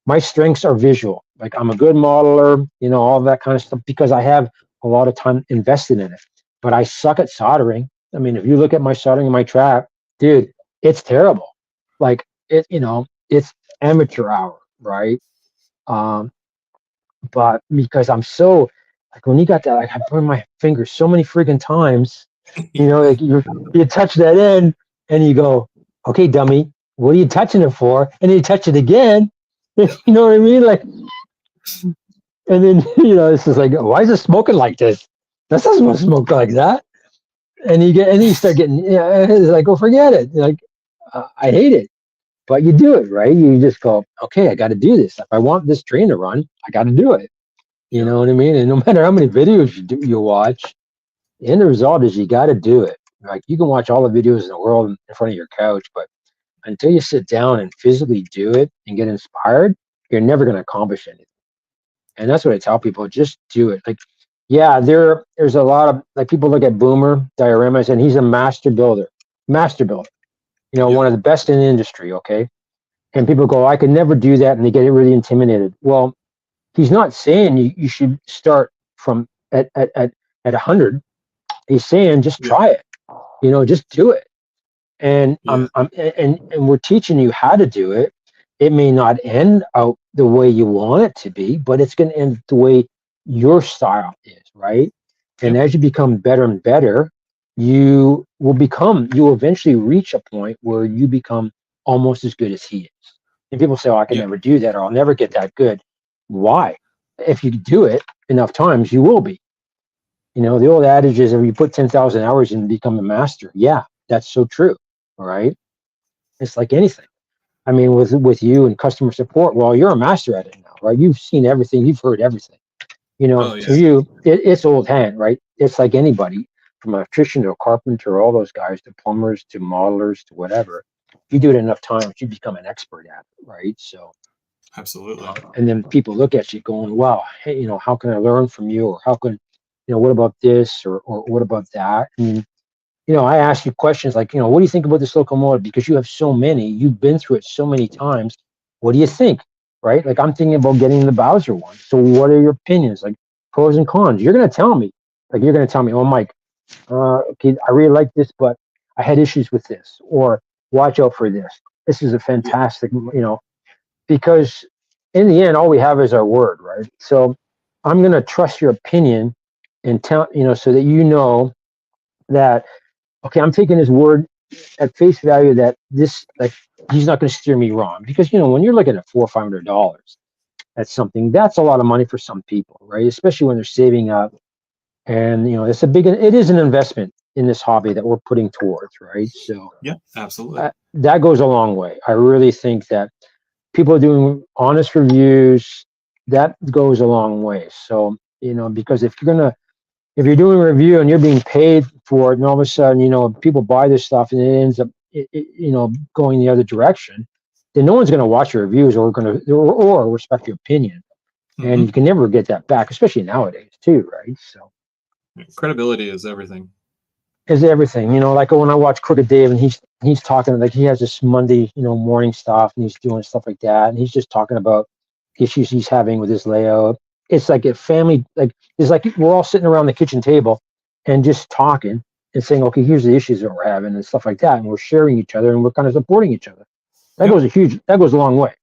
S2: my strengths are visual. Like I'm a good modeler, all that kind of stuff because I have a lot of time invested in it. But I suck at soldering. I mean, if you look at my soldering in my trap, dude, it's terrible. Like it's amateur hour, right? Um, but because I'm so like when you got that, like I burned my fingers so many freaking times, like you touch that end and you go, okay, dummy, what are you touching it for? And then you touch it again. You know what I mean? Like, and then it's just like, why is it smoking like this? That's not supposed to smoke like that. And then you start getting, it's like, oh, forget it. Like, I hate it, but you do it, right? You just go, okay, I got to do this. If I want this train to run, I got to do it. You know what I mean? And no matter how many videos you watch, the end result is you got to do it. Like you can watch all the videos in the world in front of your couch, but until you sit down and physically do it and get inspired, you're never going to accomplish anything. And that's what I tell people: just do it. Like, yeah, there's a lot of like people look at Boomer dioramas, and he's a master builder, one of the best in the industry. Okay, and people go, I could never do that, and they get really intimidated. Well, he's not saying you should start from at 100. He's saying just try it. Just do it. And and we're teaching you how to do it. It may not end out the way you want it to be, but it's going to end the way your style is, right? And as you become better and better, you will eventually reach a point where you become almost as good as he is. And people say, oh, I can never do that, or I'll never get that good. Why? If you do it enough times, you will be. The old adage is if you put 10,000 hours in and become a master. Yeah, that's so true. All right. It's like anything. I mean, with you and customer support, well, you're a master at it now, right? You've seen everything. You've heard everything. To you, it's old hand, right? It's like anybody, from an electrician to a carpenter, all those guys, to plumbers, to modelers, to whatever. You do it enough times, you become an expert at it, right? So,
S1: absolutely.
S2: And then people look at you going, wow, hey, how can I learn from you? Or how can, what about this? Or what about that? I mean, I ask you questions like, what do you think about this locomotive? Because you have so many, you've been through it so many times. What do you think? Right? Like I'm thinking about getting the Bowser one. So what are your opinions? Like pros and cons. You're going to tell me. Like you're going to tell me, oh, Mike, okay, I really like this, but I had issues with this. Or watch out for this. This is a fantastic, because in the end, all we have is our word, right? So I'm going to trust your opinion and tell, so that that, okay, I'm taking his word at face value that this, like, he's not going to steer me wrong. Because, when you're looking at $400 or $500, that's something, that's a lot of money for some people, right? Especially when they're saving up. And, it is an investment in this hobby that we're putting towards, right? So,
S1: yeah, absolutely.
S2: That goes a long way. I really think that people are doing honest reviews, that goes a long way. So, because if you're doing a review and you're being paid for it, and all of a sudden, people buy this stuff and it ends up, going the other direction, then no one's going to watch your reviews or respect your opinion. And you can never get that back, especially nowadays too, right? So
S1: credibility is everything.
S2: is everything. Like when I watch Crooked Dave and he's talking, like he has this Monday, morning stuff and he's doing stuff like that. And he's just talking about issues he's having with his layout. It's like a family, like it's like we're all sitting around the kitchen table and just talking and saying, okay, here's the issues that we're having and stuff like that. And we're sharing each other and we're kind of supporting each other.
S1: Yep,
S2: That goes a long way,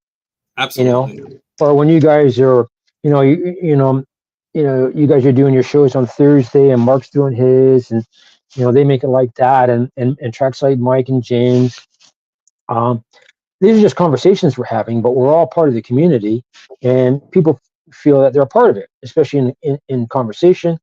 S2: you know,
S1: absolutely.
S2: or when you guys are, you guys are doing your shows on Thursday and Mark's doing his and, they make it like that. And Trackside Mike and James, um, these are just conversations we're having, but we're all part of the community and people feel that they're a part of it, especially in conversation,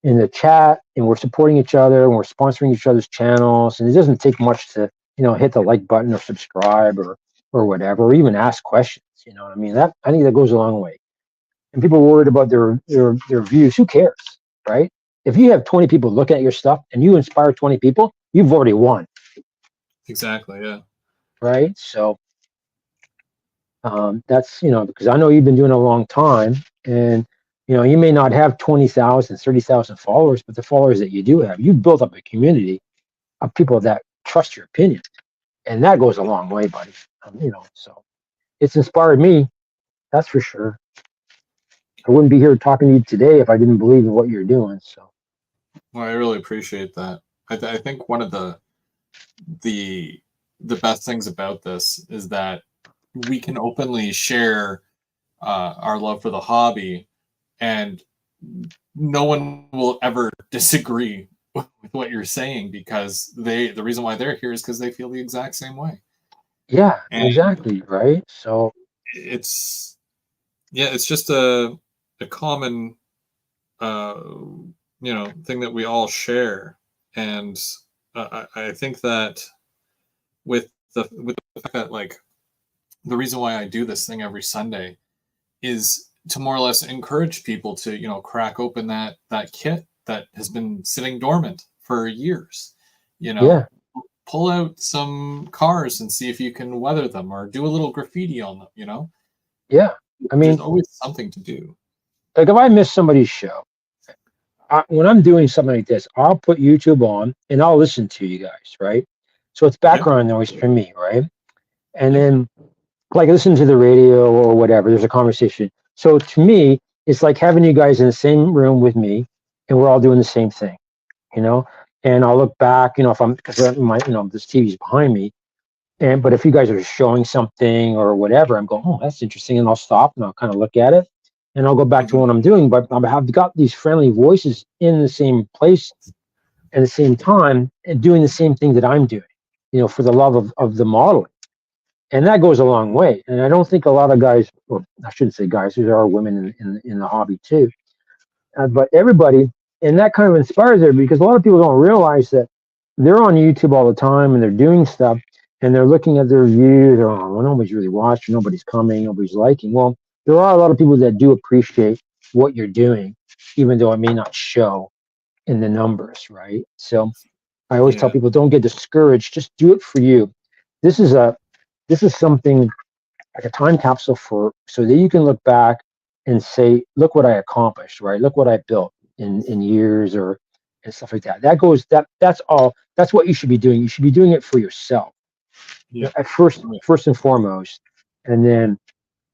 S2: in the chat, and we're supporting each other and we're sponsoring each other's channels. And it doesn't take much to, hit the like button or subscribe or whatever, or even ask questions. You know what I mean? I think that goes a long way. And people are worried about their views. Who cares, right? If you have 20 people looking at your stuff and you inspire 20 people, you've already won,
S1: Exactly. Yeah.
S2: right? So that's, because I know you've been doing it a long time and, you may not have 20,000, 30,000 followers, but the followers that you do have, you've built up a community of people that trust your opinion. And that goes a long way, buddy. So it's inspired me. That's for sure. I wouldn't be here talking to you today if I didn't believe in what you're doing. So
S1: Well, I really appreciate that. I think one of the the best things about this is that we can openly share our love for the hobby, and no one will ever disagree with what you're saying because the reason why they're here is because they feel the exact same way.
S2: yeah,
S1: And
S2: exactly. Right. So
S1: it's yeah, it's just a common uh, thing that we all share, and I think that with the fact that like the reason why I do this thing every Sunday is to more or less encourage people to crack open that kit that has been sitting dormant for years. You know,
S2: yeah,
S1: pull out some cars and see if you can weather them, or do a little graffiti on them.
S2: yeah. I
S1: There's
S2: mean,
S1: always something to do.
S2: like if I miss somebody's show, when I'm doing something like this, I'll put YouTube on and I'll listen to you guys, right? So it's
S1: Yeah,
S2: background noise for me, right? And
S1: yeah,
S2: then like listen to the radio or whatever. There's a conversation. So to me, it's like having you guys in the same room with me, and we're all doing the same thing, you know. And I'll look back, if I'm because my, this TV's behind me, but if you guys are showing something or whatever, I'm going, oh, that's interesting, and I'll stop and I'll kind of look at it, and I'll go back to
S1: mhm,
S2: what I'm doing. But I've got these friendly voices in the same place at the same time and doing the same thing that I'm doing, for the love of the modeling. And that goes a long way. And I don't think a lot of guys, or I shouldn't say guys, there are women in the hobby too, but everybody, and that kind of inspires everybody because a lot of people don't realize that they're on YouTube all the time and they're doing stuff and they're looking at their views. They're, oh, well, nobody's really watching, nobody's coming, nobody's liking. Well, there are a lot of people that do appreciate what you're doing, even though it may not show in the numbers, right? So I always tell
S1: yeah,
S2: people, don't get discouraged. Just do it for you. This is a this is something like a time capsule so that you can look back and say, look what I accomplished, right? Look what I built in years or and stuff like that. That's all. That's what you should be doing. You should be doing it for yourself
S1: yeah,
S2: at first and foremost, and then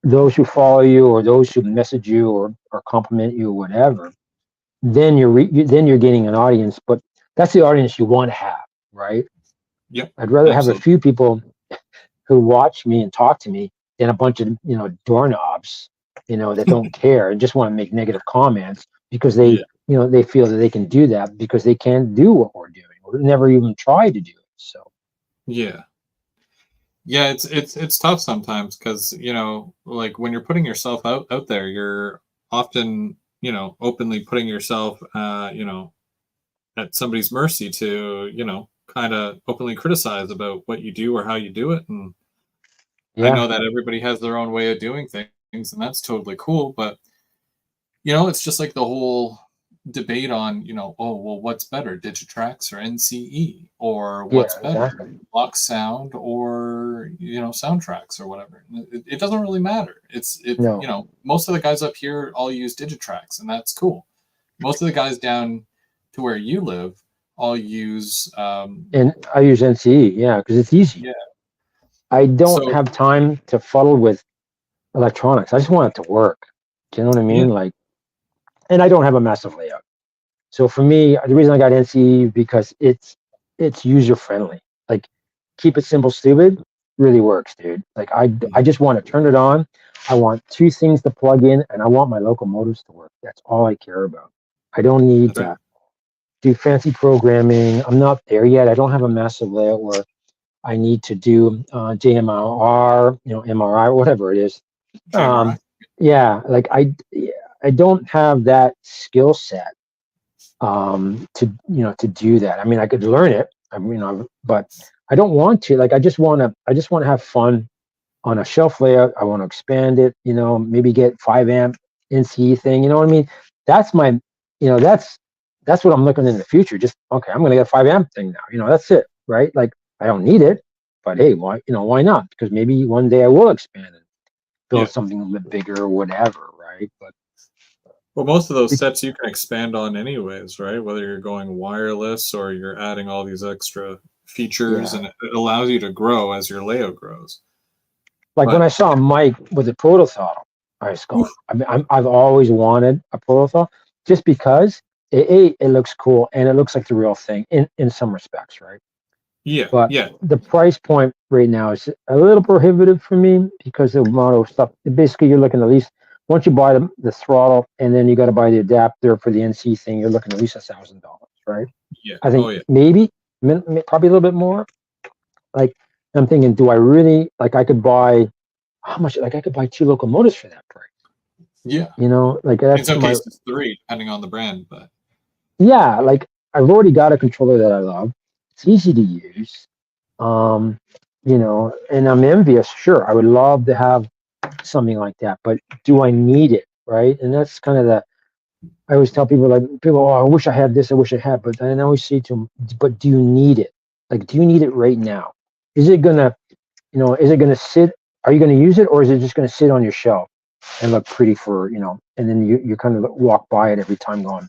S2: those who follow you or those who message you or compliment you or whatever. Then you're gaining an audience, but that's the audience you want to have, right?
S1: yep,
S2: I'd rather have a
S1: absolutely,
S2: few people who watch me and talk to me than a bunch of doorknobs that don't care and just want to make negative comments because
S1: yeah,
S2: they feel that they can do that because they can't do what we're doing or never even try to do it. So
S1: yeah. Yeah, it's tough sometimes because like when you're putting yourself out there, you're often openly putting yourself at somebody's mercy to kind of openly criticize about what you do or how you do it. And I
S2: yeah,
S1: know that everybody has their own way of doing things, and that's totally cool. But it's just like the whole debate on, oh, well, what's better, Digitrax or NCE, or
S2: yeah,
S1: what's better,
S2: exactly.
S1: Box Sound or Soundtracks or whatever. It doesn't really matter.
S2: No,
S1: Most of the guys up here all use Digitrax, and that's cool. Most of the guys down to where you live I'll use
S2: And I use NCE, yeah, because it's easy.
S1: yeah.
S2: I don't
S1: So
S2: have time to fuddle with electronics. I just want it to work. Do you know what I
S1: yeah,
S2: mean? Like, and I don't have a massive layout. So for me, the reason I got NCE because it's user friendly. Like, keep it simple, stupid really works, dude. Like I just want to turn it on. I want two things to plug in, and I want my locomotives to work. That's all I care about. I don't need
S1: that's right.
S2: to do fancy programming. I'm not there yet. I don't have a massive layout where I need to do JMR, MRI, whatever it is.
S1: JMRI.
S2: Yeah, like I don't have that skill set to to do that. I mean, I could learn it. But I don't want to. Like, I just want to have fun on a shelf layout. I want to expand it. Maybe get 5 amp NCE thing. You know what I mean? That's my, that's what I'm looking in the future. Just okay, I'm gonna get a 5 amp thing now. That's it, right? Like, I don't need it, but hey, why not? Because maybe one day I will expand and build
S1: Yeah.
S2: something a little bit bigger or whatever, right? But
S1: Well, most of those sets you can expand on anyways, right? Whether you're going wireless or you're adding all these extra features,
S2: yeah,
S1: and it allows you to grow as your layout grows.
S2: like when
S1: But
S2: I saw Mike with the protothrottle, I was going.
S1: oof,
S2: I mean, I've always wanted a protothrottle just because it looks cool and it looks like the real thing in some respects, right?
S1: yeah,
S2: But
S1: yeah,
S2: the price point right now is a little prohibitive for me because of the amount of stuff. Basically, you're looking at least once you buy the throttle and then you got to buy the adapter for the NC thing. You're looking at least $1,000, right?
S1: yeah.
S2: I
S1: Oh
S2: think
S1: yeah.
S2: maybe probably a little bit more. Like, I'm thinking, do I really like? I could buy how much? Like, I could buy two locomotives for that price.
S1: Yeah.
S2: Like
S1: In
S2: that's
S1: some
S2: my
S1: cases, three, depending on the brand. But
S2: yeah. Like, I've already got a controller that I love. It's easy to use. Um, and I'm envious. Sure, I would love to have something like that, but do I need it? Right? And that's kind of the. I always tell people, oh, I wish I had this. I wish I had, but then I always say to them, but do you need it? Like, do you need it right now? Is it gonna, is it gonna sit? Are you gonna use it, or is it just gonna sit on your shelf and look pretty for, and then you kind of walk by it every time going,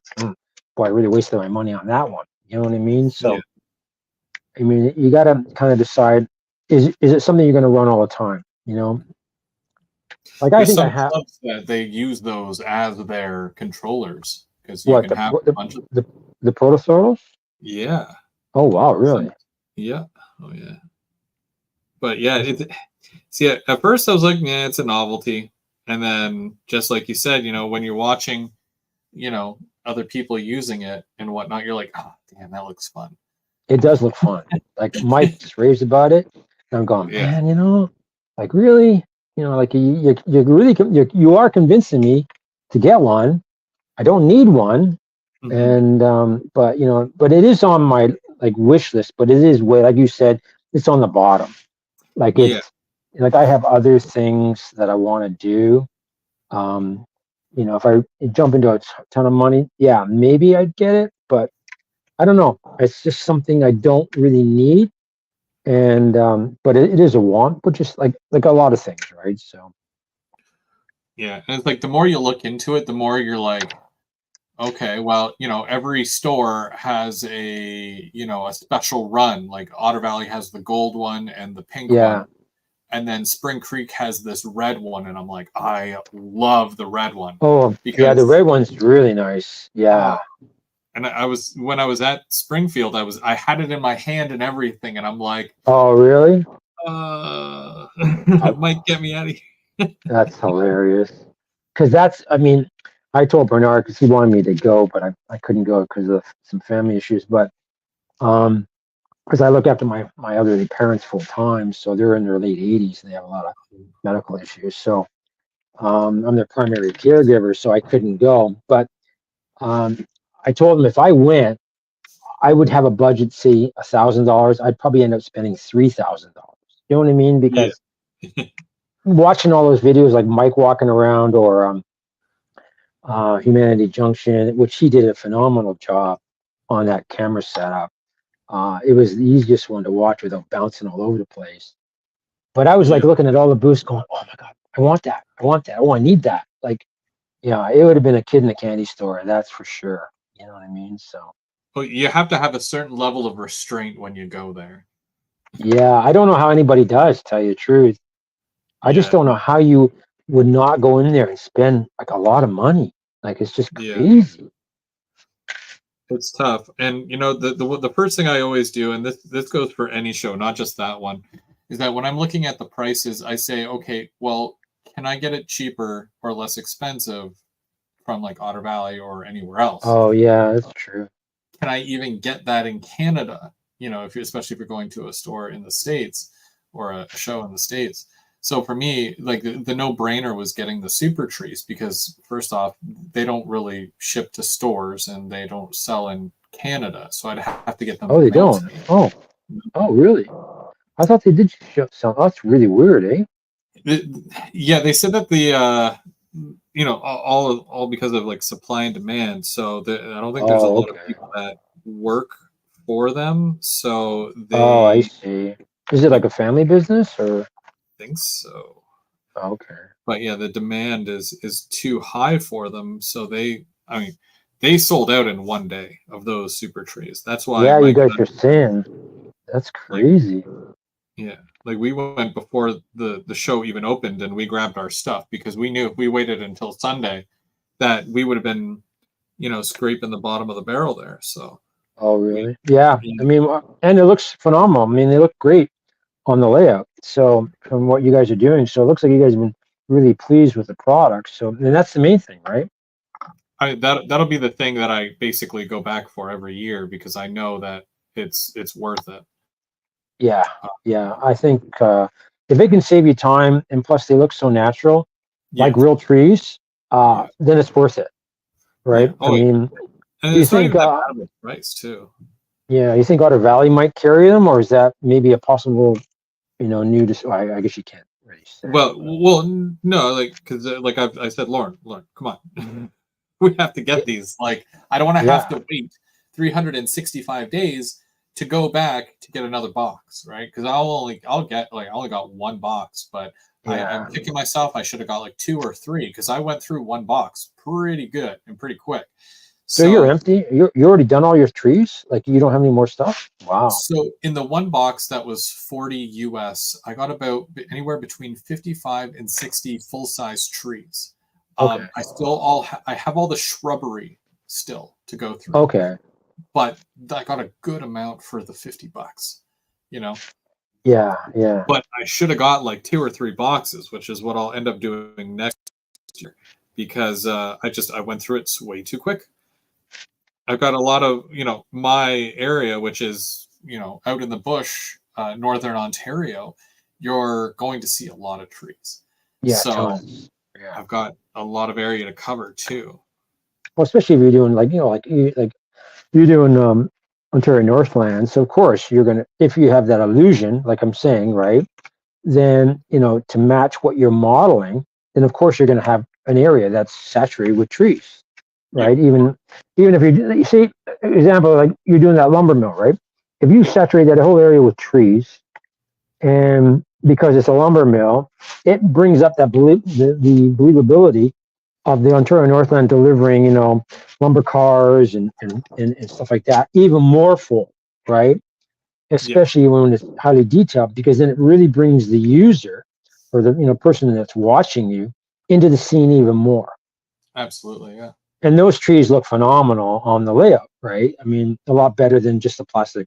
S2: boy, I really wasted my money on that one. You know what I mean?
S1: yeah,
S2: So, I mean, you got to kind of decide, is it something you're going to run all the time? Like, I
S1: there's
S2: think I
S1: some
S2: have
S1: clubs that they use those as their controllers because you
S2: what
S1: can have a bunch of.
S2: the protothrotles.
S1: Yeah.
S2: Oh wow, really?
S1: Some. Yeah. Oh yeah. But yeah, see, at first I was like, yeah, it's a novelty. And then just like you said, when you're watching, other people using it and whatnot, you're like, oh, damn, that looks fun.
S2: It does look fun. Like, Mike just raves about it, and I'm going,
S1: Yeah.
S2: man, like, really, like, you really you are convincing me to get one. I don't need one,
S1: Hmm.
S2: and but it is on my like wish list. But it is way, like you said, it's on the bottom. Like,
S1: Yeah.
S2: it's like I have other things that I want to do. Um, if I jump into a ton of money, yeah, maybe I'd get it, but I don't know. It's just something I don't really need, and but it is a want, but just like a lot of things, right? So
S1: Yeah. And it's like the more you look into it, the more you're like, okay, well, every store has a special run. Like Otter Valley has the gold one and the pink
S2: yeah.
S1: one. And then Spring Creek has this red one. And I'm like, I love the red one
S2: Oh yeah, the
S1: because
S2: red one's really nice.
S1: oh,
S2: Yeah.
S1: and I was when I was at Springfield, I had it in my hand and everything, and I'm like,
S2: Oh really?
S1: it might get me out of here.
S2: That's hilarious. Because I mean, I told Bernard because he wanted me to go, but I couldn't go because of some family issues. But um, because I look after my elderly parents full time, so they're in their late 80s and they have a lot of medical issues. So I'm their primary caregiver, so I couldn't go. But um, I told them if I went, I would have a budget, say $1,000. I'd probably end up spending $3,000. You know what I mean?
S1: Yeah,
S2: Because watching all those videos, like Mike walking around or Humanity Junction, which he did a phenomenal job on that camera setup. It was the easiest one to watch without bouncing all over the place. But I was like
S1: yeah,
S2: looking at all the booths going, oh my God, I want that. I want that. Oh, I need that. Like, yeah, it would have been a kid in a candy store. That's for sure. You know what I mean? So,
S1: But you have to have a certain level of restraint when you go there.
S2: Yeah, I don't know how anybody does, to tell you the truth. I just
S1: Yeah,
S2: don't know how you would not go in there and spend like a lot of money. Like it's just
S1: yeah.
S2: crazy.
S1: It's tough. And the first thing I always do, and this goes for any show, not just that one, is that when I'm looking at the prices, I say, okay, well, can I get it cheaper or less expensive from like Otter Valley or anywhere else?
S2: Oh yeah, that's true.
S1: Can I even get that in Canada? If you especially if you're going to a store in the States or a show in the States. So for me, like the no-brainer was getting the super trees because first off, they don't really ship to stores and they don't sell in Canada. So I'd have to get
S2: Oh,
S1: them
S2: they
S1: mailed
S2: don't.
S1: to me.
S2: Oh, oh, really? I thought they did show some. That's really weird, eh?
S1: Yeah, they said that all because of like supply and demand. So I don't think there's a
S2: Oh,
S1: lot of
S2: okay.
S1: people that work for them. So
S2: Oh, I
S1: they
S2: see. Is it like
S1: like
S2: a family business or?
S1: think so.
S2: Okay.
S1: But yeah, the demand is too high for them. So I mean, they sold out in one day of those super trees. That's why
S2: Yeah, you
S1: my
S2: guys are saying that's
S1: like
S2: crazy.
S1: yeah, like we went before the show even opened and we grabbed our stuff because we knew if we waited until Sunday that we would have been scraping the bottom of the barrel there. So
S2: Oh,
S1: we
S2: really? Yeah. I
S1: yeah,
S2: mean, and it looks phenomenal. I mean, they look great on the layout. So from what you guys are doing, so it looks like you guys have been really pleased with the product. So, and that's the main thing, right?
S1: that'll be the thing that I basically go back for every year because I know that it's worth it.
S2: Yeah. Yeah. I think if they can save you time and plus they look so natural,
S1: Yeah,
S2: like real trees,
S1: yeah,
S2: then it's worth it, right?
S1: yeah.
S2: I
S1: Oh yeah,
S2: mean,
S1: and
S2: do you
S1: it's not
S2: think,
S1: even that bad of a price too.
S2: yeah, you think Otter Valley might carry them, or is that maybe a possible, new? I guess you can't really say, but
S1: No, like because like I said, Lauren, come on, we have to get these. Like I don't want to have
S2: yeah,
S1: to wait 365 days to go back to get another box, right? Because I'll get like I only got one box, but I'm
S2: yeah.
S1: kicking myself. I should have got like two or three because I went through one box pretty good and pretty quick.
S2: So you're
S1: So
S2: empty. You already done all your trees. Like you don't have any more stuff. Wow.
S1: So in the one box that was 40 US, I got about anywhere between 55 and 60 full-size trees.
S2: Okay.
S1: I have all the shrubbery still to go through,
S2: Okay.
S1: but I got a good amount for the $50, you know.
S2: Yeah. Yeah.
S1: But I should have got like two or three boxes, which is what I'll end up doing next year because I went through it way too quick. I've got a lot of my area, which is out in the bush, northern Ontario. You're going to see a lot of trees,
S2: Yeah.
S1: so
S2: Tons. Yeah.
S1: I've got a lot of area to cover too.
S2: Well, especially if you're doing like you're doing Ontario Northland. So of course you're gonna, if you have that illusion, like I'm saying, right? Then to match what you're modeling, then of course you're going to have an area that's saturated with trees,
S1: Yeah,
S2: right? Even if you see, example, like you're doing that lumber mill, right? If you
S1: yeah,
S2: saturate that whole area with trees, and because it's a lumber mill, it brings up the believability of the Ontario Northland delivering, lumber cars and stuff like that, even more full, right?
S1: yeah,
S2: Especially when it's highly detailed, because then it really brings the user or the person that's watching you into the scene even more.
S1: absolutely, yeah,
S2: And those trees look phenomenal on the layout, right? I mean, a lot better than just the plastic,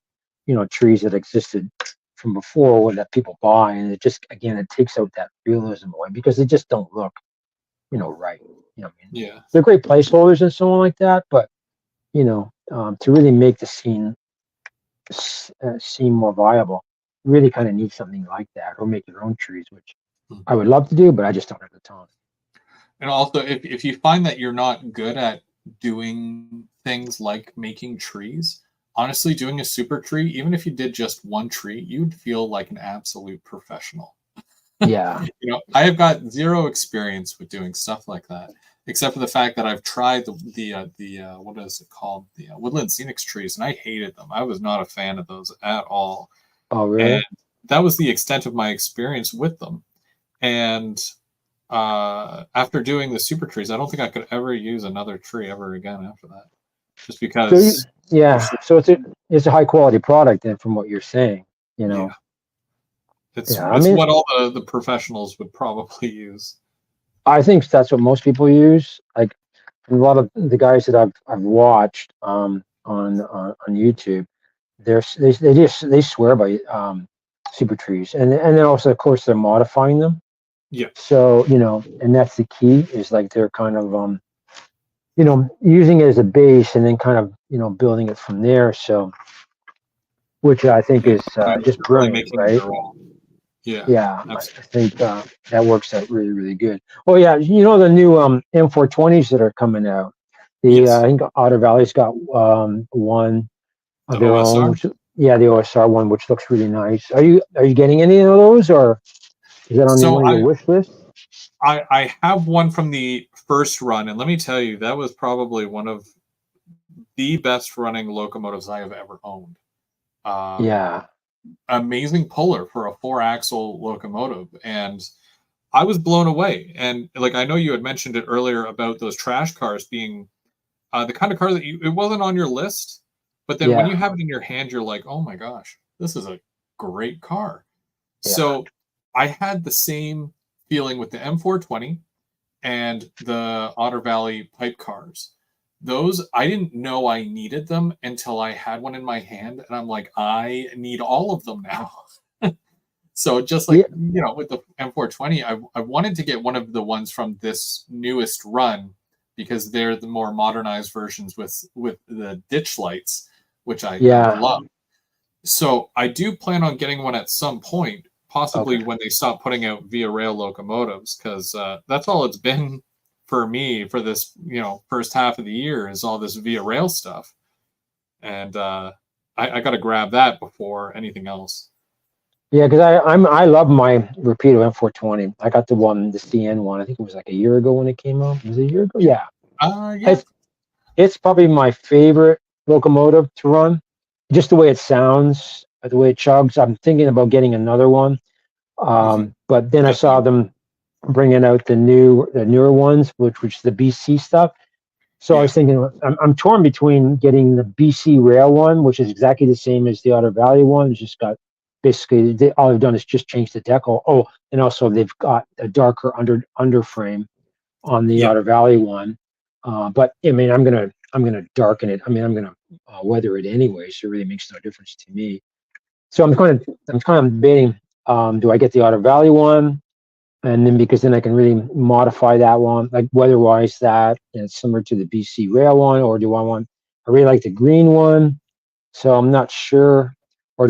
S2: trees that existed from before that people buy, and it just again it takes out that realism away because they just don't look, right. I mean,
S1: yeah,
S2: they're great placeholders and so on like that, but to really make the scene seem more viable. Really kind of need something like that, or make your own trees, which
S1: Mhm.
S2: I would love to do, but I just don't have the time.
S1: And also if you find that you're not good at doing things like making trees, honestly, doing a super tree, even if you did just one tree, you'd feel like an absolute professional.
S2: Yeah.
S1: I have got zero experience with doing stuff like that, except for the fact that I've tried the what is it called, the woodland scenics trees, and I hated them. I was not a fan of those at all,
S2: Oh,
S1: and
S2: really?
S1: that was the extent of my experience with them. And after doing the super trees, I don't think I could ever use another tree ever again after that. just
S2: So you,
S1: because
S2: yeah,
S1: there's
S2: so it's a high quality product then from what you're saying, you know.
S1: yeah, it's
S2: Yeah, I
S1: it's
S2: mean,
S1: what all the professionals would probably use.
S2: I think that's what most people use. Like a lot of the guys that I've watched on YouTube, they swear by super trees, and then also of course they're modifying them.
S1: Yeah,
S2: So you know, and that's the key is like they're kind of you know using it as a base and then kind of you know building it from there. So which I think
S1: yeah,
S2: is just
S1: you're really
S2: brilliant,
S1: making it
S2: right?
S1: your own. Yeah,
S2: Yeah, I
S1: absolutely.
S2: think that works out really, really good. Oh yeah, you know the new M420s that are coming out. The I
S1: Yes,
S2: think Otter Valley's got one of
S1: the
S2: their own,
S1: OSR.
S2: which yeah, the OSR one, which looks really nice. Are you getting any of those, or is that on
S1: So
S2: one of your wish lists?
S1: I have one from the first run, and let me tell you, that was probably one of the best running locomotives I have ever owned. Um,
S2: Yeah,
S1: Amazing puller for a four axle locomotive, and I was blown away. And like I know you had mentioned it earlier about those trash cars being the kind of car that it wasn't on your list, but then when you
S2: yeah,
S1: have it in your hand, you're like, oh my gosh, this is a great car.
S2: yeah,
S1: So I had the same feeling with the M420 and the Otter Valley pipe cars. Those I didn't know I needed them until I had one in my hand, and I'm like, I need all of them now. So just like
S2: yeah,
S1: with the M420, I wanted to get one of the ones from this newest run because they're the more modernized versions with the ditch lights, which I
S2: yeah.
S1: love. So I do plan on getting one at some point,
S2: Okay.
S1: possibly when they stop putting out via rail locomotives, because that's all it's been for me for this first half of the year is all this via rail stuff, and I got to grab that before anything else.
S2: Yeah, because I love my Rapido M420. I got the one, the CN one. I think it was like a year ago when it came out. Was it a year ago? Yeah.
S1: Yeah,
S2: It's it's probably my favorite locomotive to run. Just the way it sounds, the way it chugs. I'm thinking about getting another one.
S1: hmm
S2: But then I saw
S1: definitely.
S2: them bringing out the newer ones, which the BC stuff. So I
S1: Yeah,
S2: was thinking, I'm torn between getting the BC Rail one, which is exactly the same as the Otter Valley one. It's just got basically all they've done is just change the decal. Oh, and also they've got a darker underframe on the
S1: yeah,
S2: Otter Valley one. But I mean, I'm gonna darken it. I mean, I'm gonna weather it anyway, so it really makes no difference to me. So I'm kind of debating. Do I get the Otter Valley one, and then because then I can really modify that one, like weather-wise, that and it's similar to the BC Rail one, or do I want? I really like the green one, so I'm not sure. Or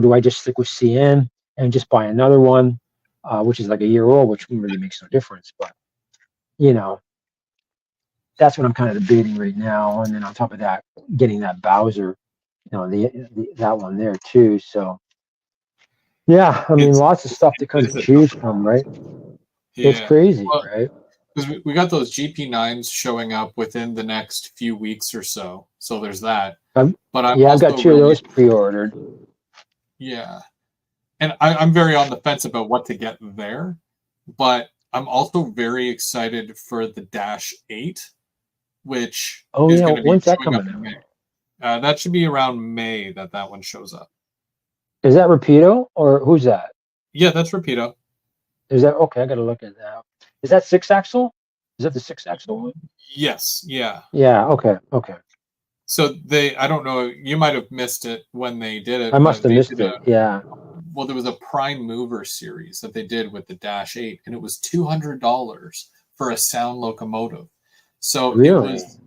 S2: do I just stick with CN and just buy another one, which is like a year old, which really makes no difference. But you know, that's what I'm kind of debating right now. And then on top of that, getting that Bowser, that one there too. So yeah, I mean,
S1: it's
S2: lots of stuff to kind
S1: it
S2: of
S1: is a tough
S2: choose
S1: one.
S2: from, right? It's
S1: Yeah,
S2: crazy,
S1: well,
S2: right?
S1: because we got those GP9s showing up within the next few weeks or so. So there's that.
S2: Um,
S1: But I'm
S2: yeah, I've got
S1: also
S2: two of
S1: really
S2: those pre-ordered.
S1: yeah, and I'm very on the fence about what to get there. But I'm also very excited for the Dash 8, which
S2: Oh
S1: is
S2: yeah,
S1: going to be
S2: when's that
S1: showing up
S2: coming
S1: in
S2: out?
S1: May. That should be around May that one shows up.
S2: Is that Rapido or who's that?
S1: Yeah, that's Rapido.
S2: Is that okay? I got to look at that. Is that six axle? Is that the six axle one?
S1: Yes, yeah.
S2: Yeah. Okay. Okay.
S1: So I don't know, you might have missed it when they did
S2: I
S1: it,
S2: must
S1: but
S2: have
S1: they
S2: missed
S1: did
S2: it. Yeah.
S1: there was a Prime Mover series that they did with the Dash 8, and it was $200 for a sound locomotive. So it
S2: Really?
S1: was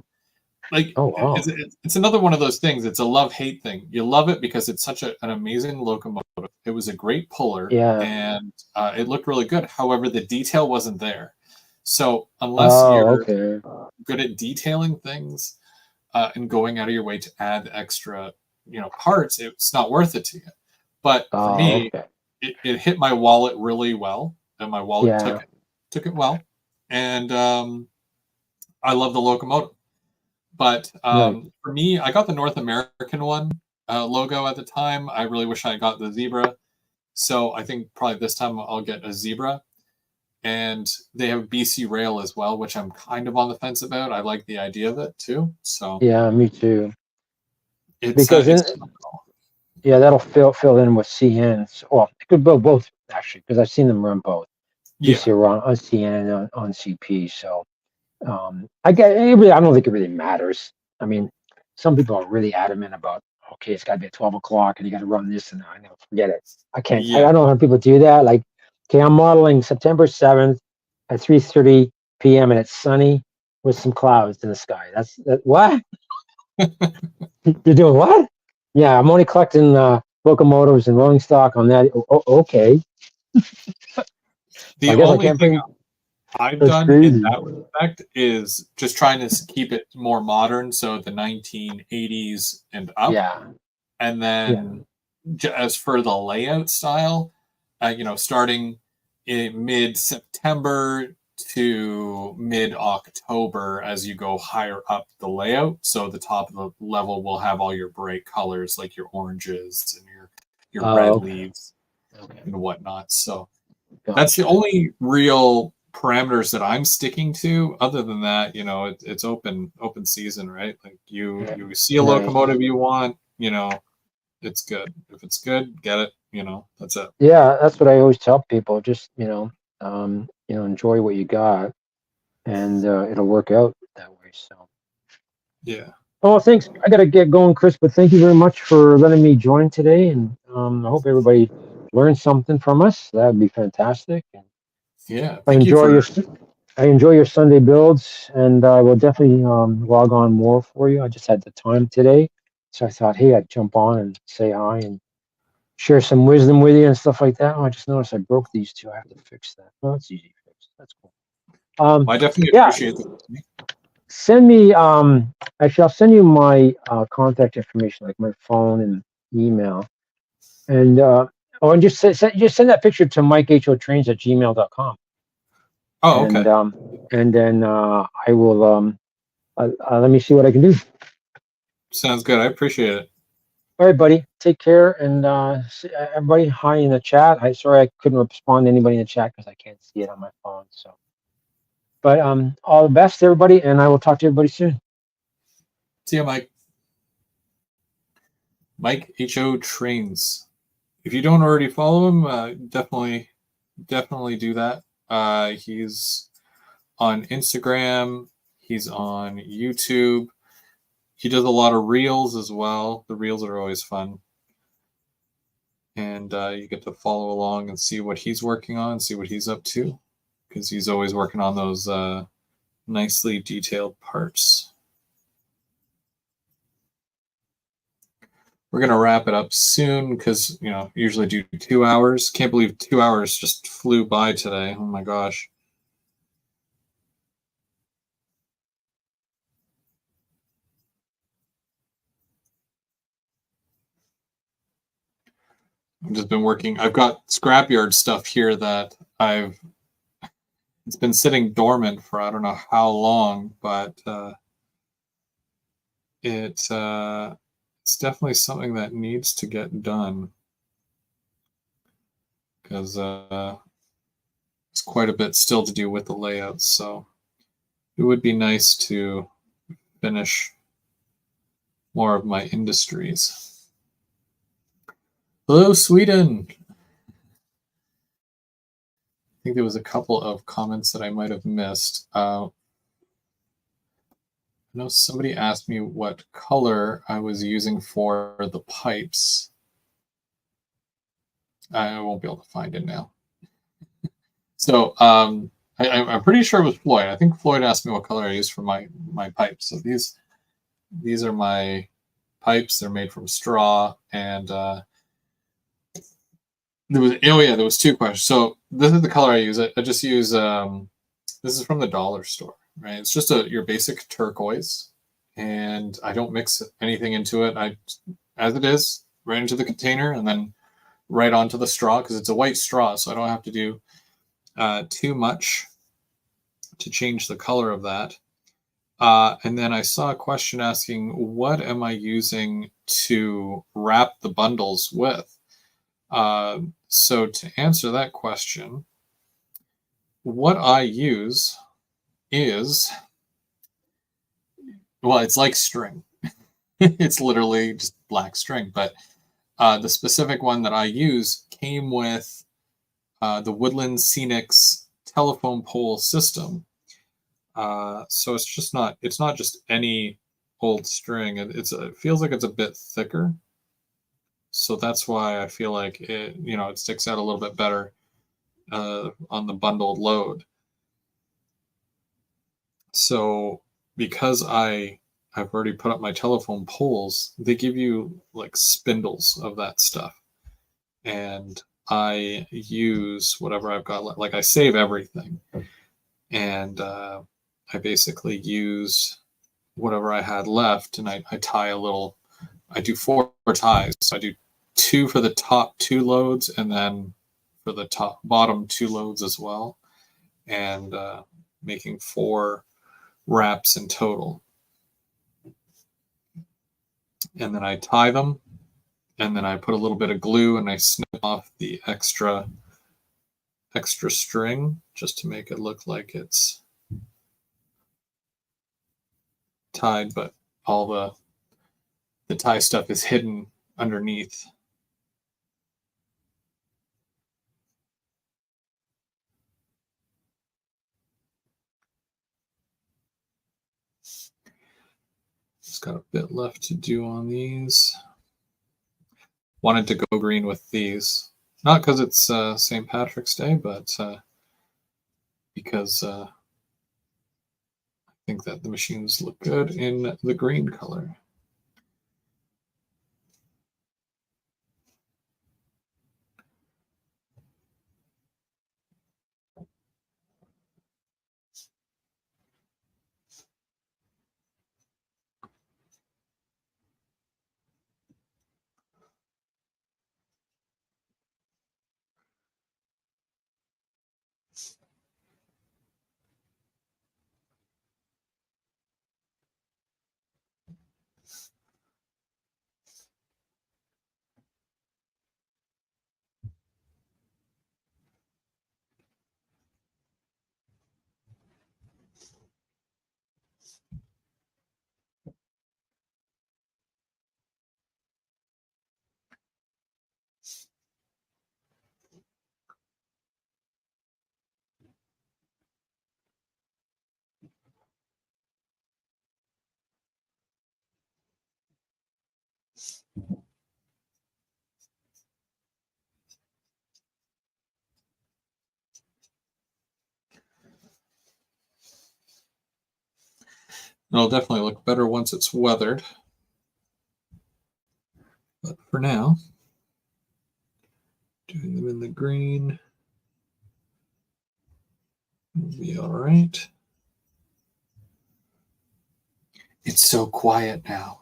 S1: like
S2: Oh wow.
S1: it's another one of those things. It's a love hate thing. You love it because it's such an amazing locomotive. It was a great puller,
S2: Yeah.
S1: and it looked really good. However, the detail wasn't there. So unless
S2: Oh,
S1: you're
S2: okay.
S1: good at detailing things and going out of your way to add extra, parts, it's not worth it to you. But for
S2: Oh,
S1: me,
S2: okay.
S1: it hit my wallet really well, and my wallet
S2: Yeah.
S1: took it well, and I love the locomotive. But
S2: Nice.
S1: for me, I got the North American one logo at the time. I really wish I got the zebra, so I think probably this time I'll get a zebra. and they have BC Rail as well, which I'm kind of on the fence about. I like the idea of it too. So
S2: Yeah, me too.
S1: it's
S2: Because in, yeah, that'll fill in with CNs. Well, it could build both actually, because I've seen them run both.
S1: yeah,
S2: BC on CN and on CP. So I get it really, I don't think it really matters. I mean, some people are really adamant about okay, it's got to be at 12 o'clock and you got to run this and I know, forget it. I can't. I
S1: yeah.
S2: don't know how people do that. Like, okay, I'm modeling September 7th at 3:30 p.m. and it's sunny with some clouds in the sky. That's that. What you're doing? What? Yeah, I'm only collecting locomotives and rolling stock on that. Okay,
S1: The
S2: I guess I
S1: only
S2: can't
S1: thing
S2: bring.
S1: I've
S2: That's
S1: done in
S2: crazy.
S1: that respect is just trying to keep it more modern, so the 1980s and up.
S2: Yeah,
S1: And
S2: yeah.
S1: then as for the layout style, starting in mid September to mid October as you go higher up the layout. So the top of the level will have all your bright colors like your oranges and your red
S2: Okay.
S1: leaves
S2: Okay.
S1: and whatnot. So that's the
S2: Gotcha.
S1: only real parameters that I'm sticking to. Other than that, it's open season, right? Like
S2: Yeah.
S1: you see a
S2: Nice.
S1: locomotive you want, it's good. If it's good, get it. That's it.
S2: Yeah, that's what I always tell people. Just enjoy what you got, and it'll work out that way. So,
S1: Yeah.
S2: oh, thanks. I gotta get going, Chris. But thank you very much for letting me join today, and I hope everybody learned something from us. That'd be fantastic. And
S1: Yeah.
S2: I
S1: Thank you
S2: enjoy
S1: for.
S2: I enjoy your Sunday builds, and I will definitely log on more for you. I just had the time today, so I thought, hey, I'd jump on and say hi and share some wisdom with you and stuff like that. Oh, I just noticed I broke these two. I have to fix that. Oh, that's easy to fix. That's cool.
S1: I definitely
S2: Yeah,
S1: appreciate the.
S2: send me. Actually, I'll send you my contact information, like my phone and email, and and just send that picture to mikehotrains@gmail.com,
S1: Oh,
S2: and
S1: okay.
S2: then I will let me see what I can do.
S1: Sounds good. I appreciate it.
S2: All right, buddy. Take care, and everybody, hi in the chat. I sorry I couldn't respond to anybody in the chat because I can't see it on my phone. So, but all the best, everybody, and I will talk to everybody soon.
S1: See you, Mike. Mike HO Trains. If you don't already follow him, definitely do that. He's on Instagram. He's on YouTube. He does a lot of reels as well. The reels are always fun. And you get to follow along and see what he's working on, see what he's up to, because he's always working on those nicely detailed parts. We're going to wrap it up soon because, usually do 2 hours. Can't believe 2 hours just flew by today. Oh my gosh. I've just been working. I've got scrapyard stuff here that it's been sitting dormant for I don't know how long, but it's definitely something that needs to get done because it's quite a bit still to do with the layouts. So it would be nice to finish more of my industries. Hello, Sweden. I think there was a couple of comments that I might have missed. I know somebody asked me what color I was using for the pipes. I won't be able to find it now. So I'm pretty sure it was Floyd. I think Floyd asked me what color I used for my pipes. So these are my pipes. They're made from straw, and there was two questions. So this is the color I use. I just use this is from the dollar store, right? It's just your basic turquoise, and I don't mix anything into it. I as it is right into the container, and then right onto the straw because it's a white straw, so I don't have to do too much to change the color of that. And then I saw a question asking, what am I using to wrap the bundles with? So to answer that question, what I use is, well, it's like string. It's literally just black string, but the specific one that I use came with the Woodland Scenics telephone pole system. So it's not just any old string. It feels like it's a bit thicker. So that's why I feel like it sticks out a little bit better on the bundled load. So because I've already put up my telephone poles, they give you like spindles of that stuff. And I use whatever I've got. Like I save everything. And I basically use whatever I had left, and I tie a little. I do 4 ties. So I do 2 for the top 2 loads, and then for the bottom 2 loads as well, and making 4 wraps in total. And then I tie them, and then I put a little bit of glue, and I snip off the extra string just to make it look like it's tied, but all the tie stuff is hidden underneath. Just got a bit left to do on these. Wanted to go green with these, not because it's St. Patrick's Day, but because I think that the machines look good in the green color. It'll definitely look better once it's weathered. But for now, doing them in the green will be all right. It's so quiet now.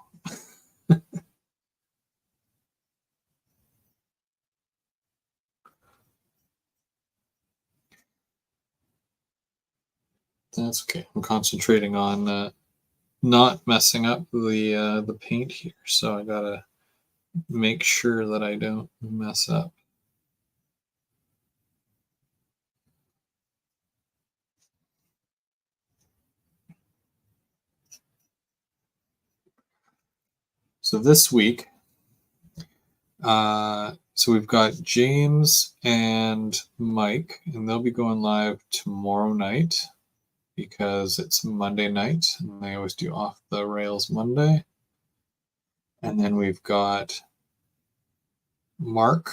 S1: That's okay. I'm concentrating on not messing up the paint here, so I gotta make sure that I don't mess up. So this week, so we've got James and Mike, and they'll be going live tomorrow night because it's Monday night, and they always do Off the Rails Monday. And then we've got Mark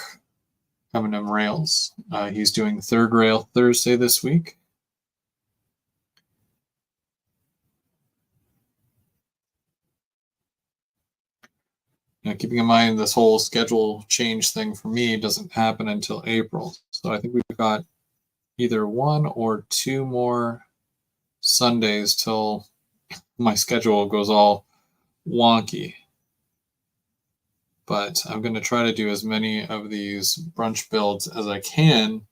S1: coming in Rails. He's doing Third Rail Thursday this week. Keeping in mind this whole schedule change thing for me doesn't happen until April. So I think we've got either 1 or 2 more Sundays till my schedule goes all wonky. But I'm going to try to do as many of these brunch builds as I can,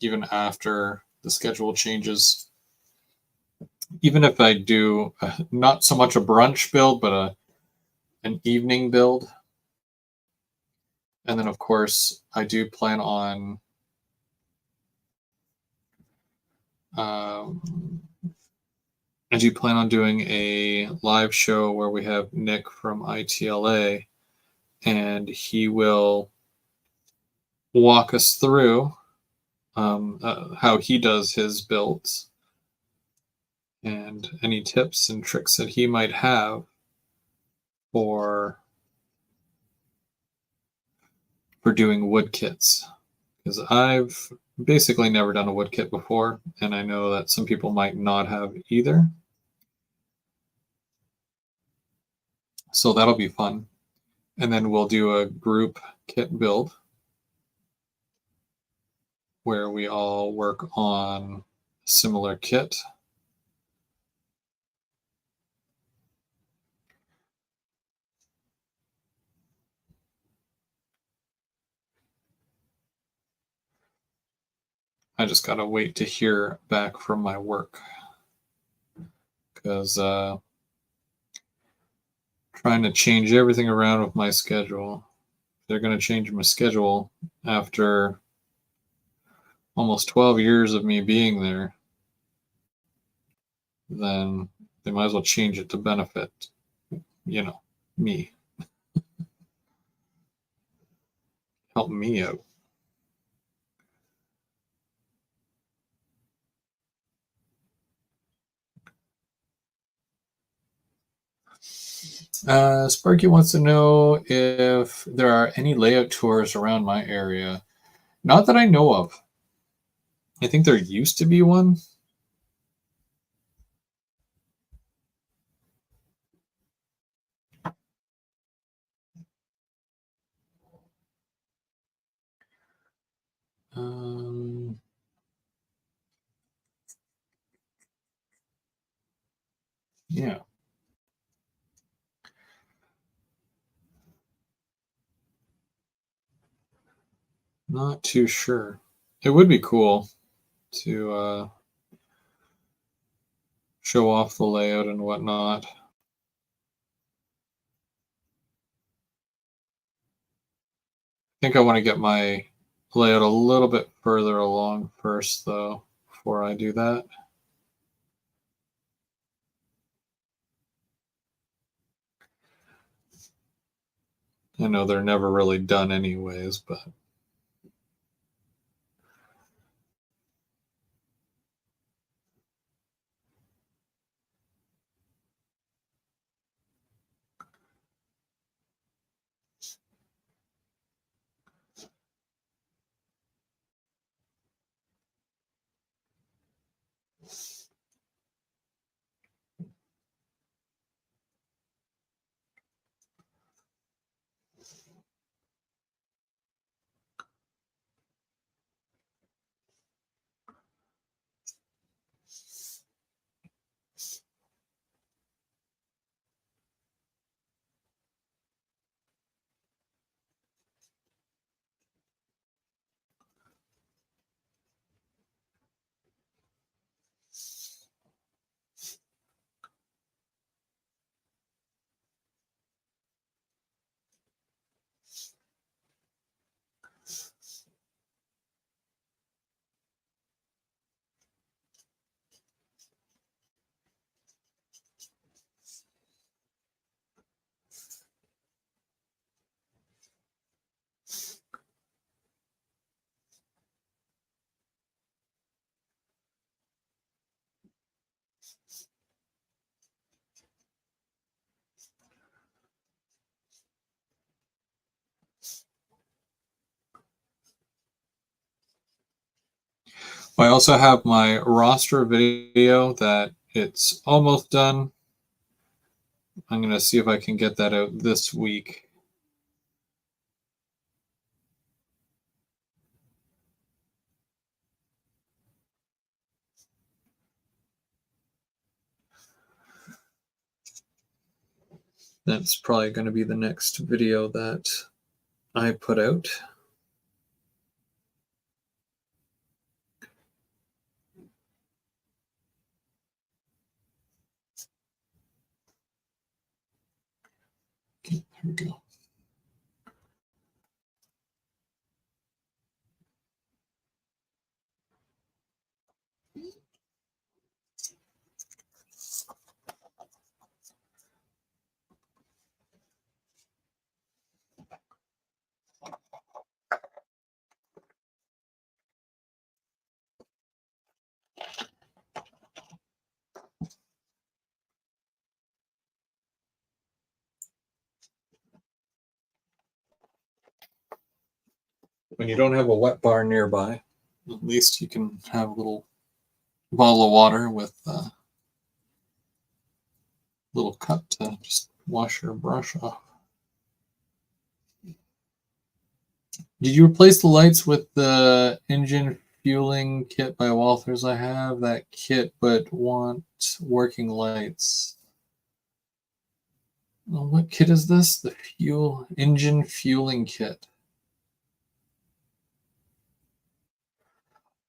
S1: even after the schedule changes. Even if I do not so much a brunch build, but an evening build. And then, of course, I do plan on I do plan on doing a live show where we have Nick from ITLA, and he will walk us through how he does his builds and any tips and tricks that he might have for doing wood kits, because I've basically never done a wood kit before, and I know that some people might not have either. So that'll be fun. And then we'll do a group kit build where we all work on a similar kit. I just gotta wait to hear back from my work, because trying to change everything around with my schedule. They're going to change my schedule after almost 12 years of me being there. Then they might as well change it to benefit, me. Help me out. Sparky wants to know if there are any layout tours around my area. Not that I know of. I think there used to be one. Yeah. Not too sure. It would be cool to show off the layout and whatnot. I think I want to get my layout a little bit further along first, though, before I do that. I know they're never really done anyways, but I also have my roster video that it's almost done. I'm going to see if I can get that out this week. That's probably going to be the next video that I put out. Okay, here we go. when you don't have a wet bar nearby, at least you can have a little bottle of water with a little cup to just wash your brush off. Did you replace the lights with the engine fueling kit by Walthers? I have that kit, but want working lights. Well, what kit is this? The engine fueling kit.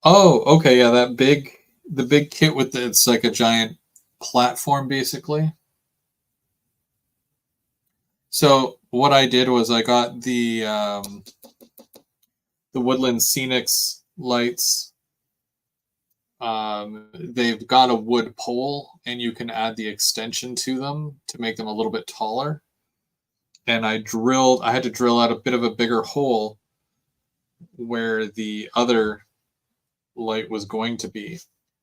S1: Oh, okay, yeah, the big kit with it's like a giant platform basically. So what I did was I got the Woodland Scenics lights. They've got a wood pole, and you can add the extension to them to make them a little bit taller. And I had to drill out a bit of a bigger hole where the other light was going to be.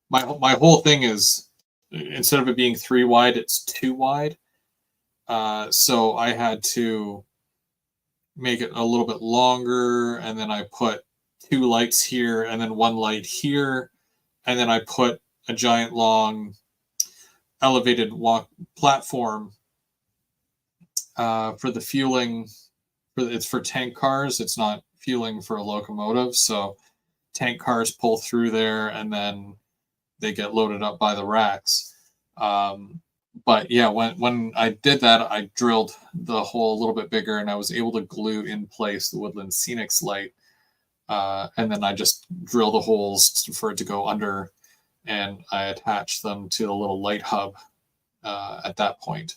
S1: My whole thing is, instead of it being 3 wide, it's 2 wide. So I had to make it a little bit longer, and then I put 2 lights here and then 1 light here, and then I put a giant long elevated walk platform for the fueling. It's for tank cars. It's not fueling for a locomotive. So tank cars pull through there, and then they get loaded up by the racks. But yeah, when I did that, I drilled the hole a little bit bigger, and I was able to glue in place the Woodland Scenics light. And then I just drill the holes for it to go under, and I attach them to the little light hub at that point.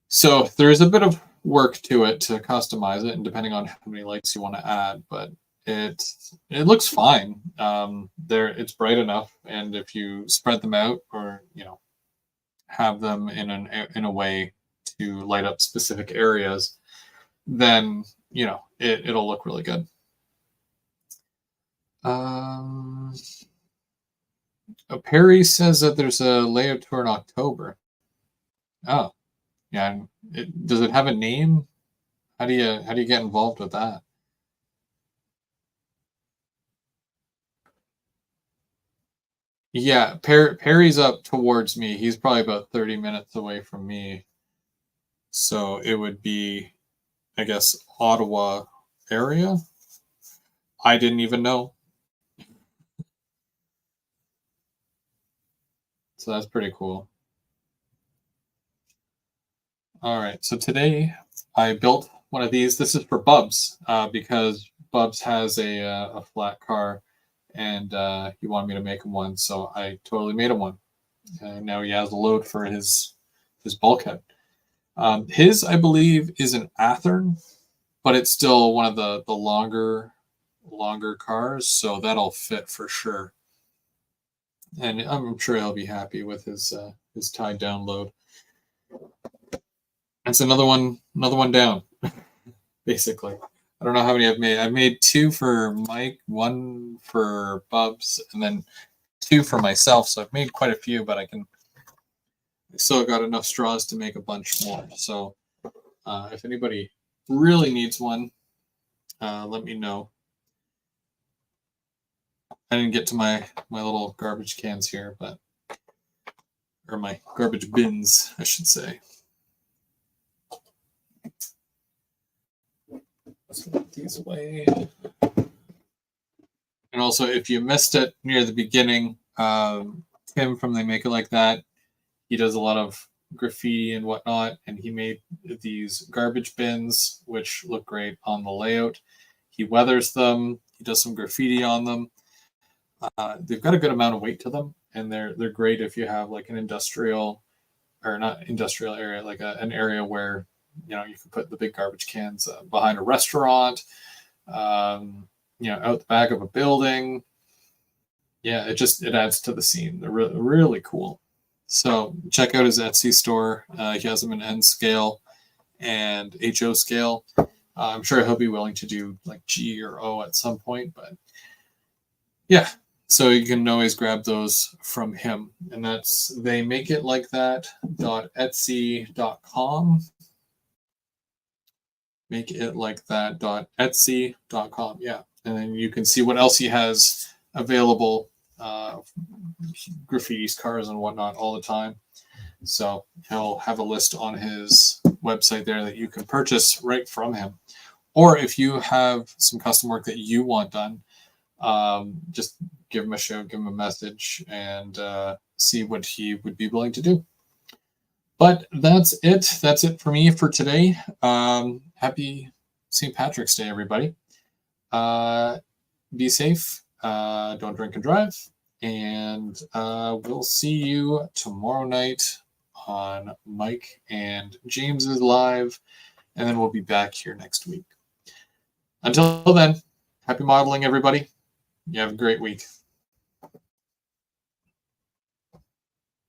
S1: So there is a bit of work to it to customize it, and depending on how many lights you want to add, but it looks fine. It's bright enough, and if you spread them out, or have them in a way to light up specific areas, then it'll look really good. Perry says that there's a layout tour in October. Oh, yeah. Does it have a name? How do you get involved with that? Yeah, Perry's up towards me. He's probably about 30 minutes away from me. So it would be, I guess, Ottawa area. I didn't even know. So that's pretty cool. All right, so today I built one of these. This is for Bubs, because Bubs has a flat car, and he wanted me to make him one, so I totally made him one. And now he has a load for his bulkhead. His, I believe, is an Athearn, but it's still one of the longer cars, so that'll fit for sure. And I'm sure he'll be happy with his tied down load. It's another one down, basically. I don't know how many I've made. I've made 2 for Mike, 1 for Bubs, and then 2 for myself. So I've made quite a few, but I still got enough straws to make a bunch more. So if anybody really needs one, let me know. I didn't get to my little garbage cans here, or my garbage bins, I should say. Let's put these away. And also, if you missed it near the beginning, Tim from They Make It Like That, he does a lot of graffiti and whatnot, and he made these garbage bins, which look great on the layout. He weathers them. He does some graffiti on them. They've got a good amount of weight to them, and they're great if you have like an industrial, or not industrial area, like an area where you can put the big garbage cans behind a restaurant, out the back of a building. Yeah, it adds to the scene. They're really cool. So check out his Etsy store. He has them in N scale and HO scale. I'm sure he'll be willing to do like G or O at some point, but yeah. So you can always grab those from him, and that's theymakeitlikethat.etsy.com. Make it like that .etsy.com. Yeah. And then you can see what else he has available, graffitis, cars, and whatnot all the time. So he'll have a list on his website there that you can purchase right from him. Or if you have some custom work that you want done, just give him a shout, give him a message, and see what he would be willing to do. But that's it. That's it for me for today. Happy St. Patrick's Day, everybody. Be safe. Don't drink and drive. And we'll see you tomorrow night on Mike and James's live. And then we'll be back here next week. Until then, happy modeling, everybody. You have a great week.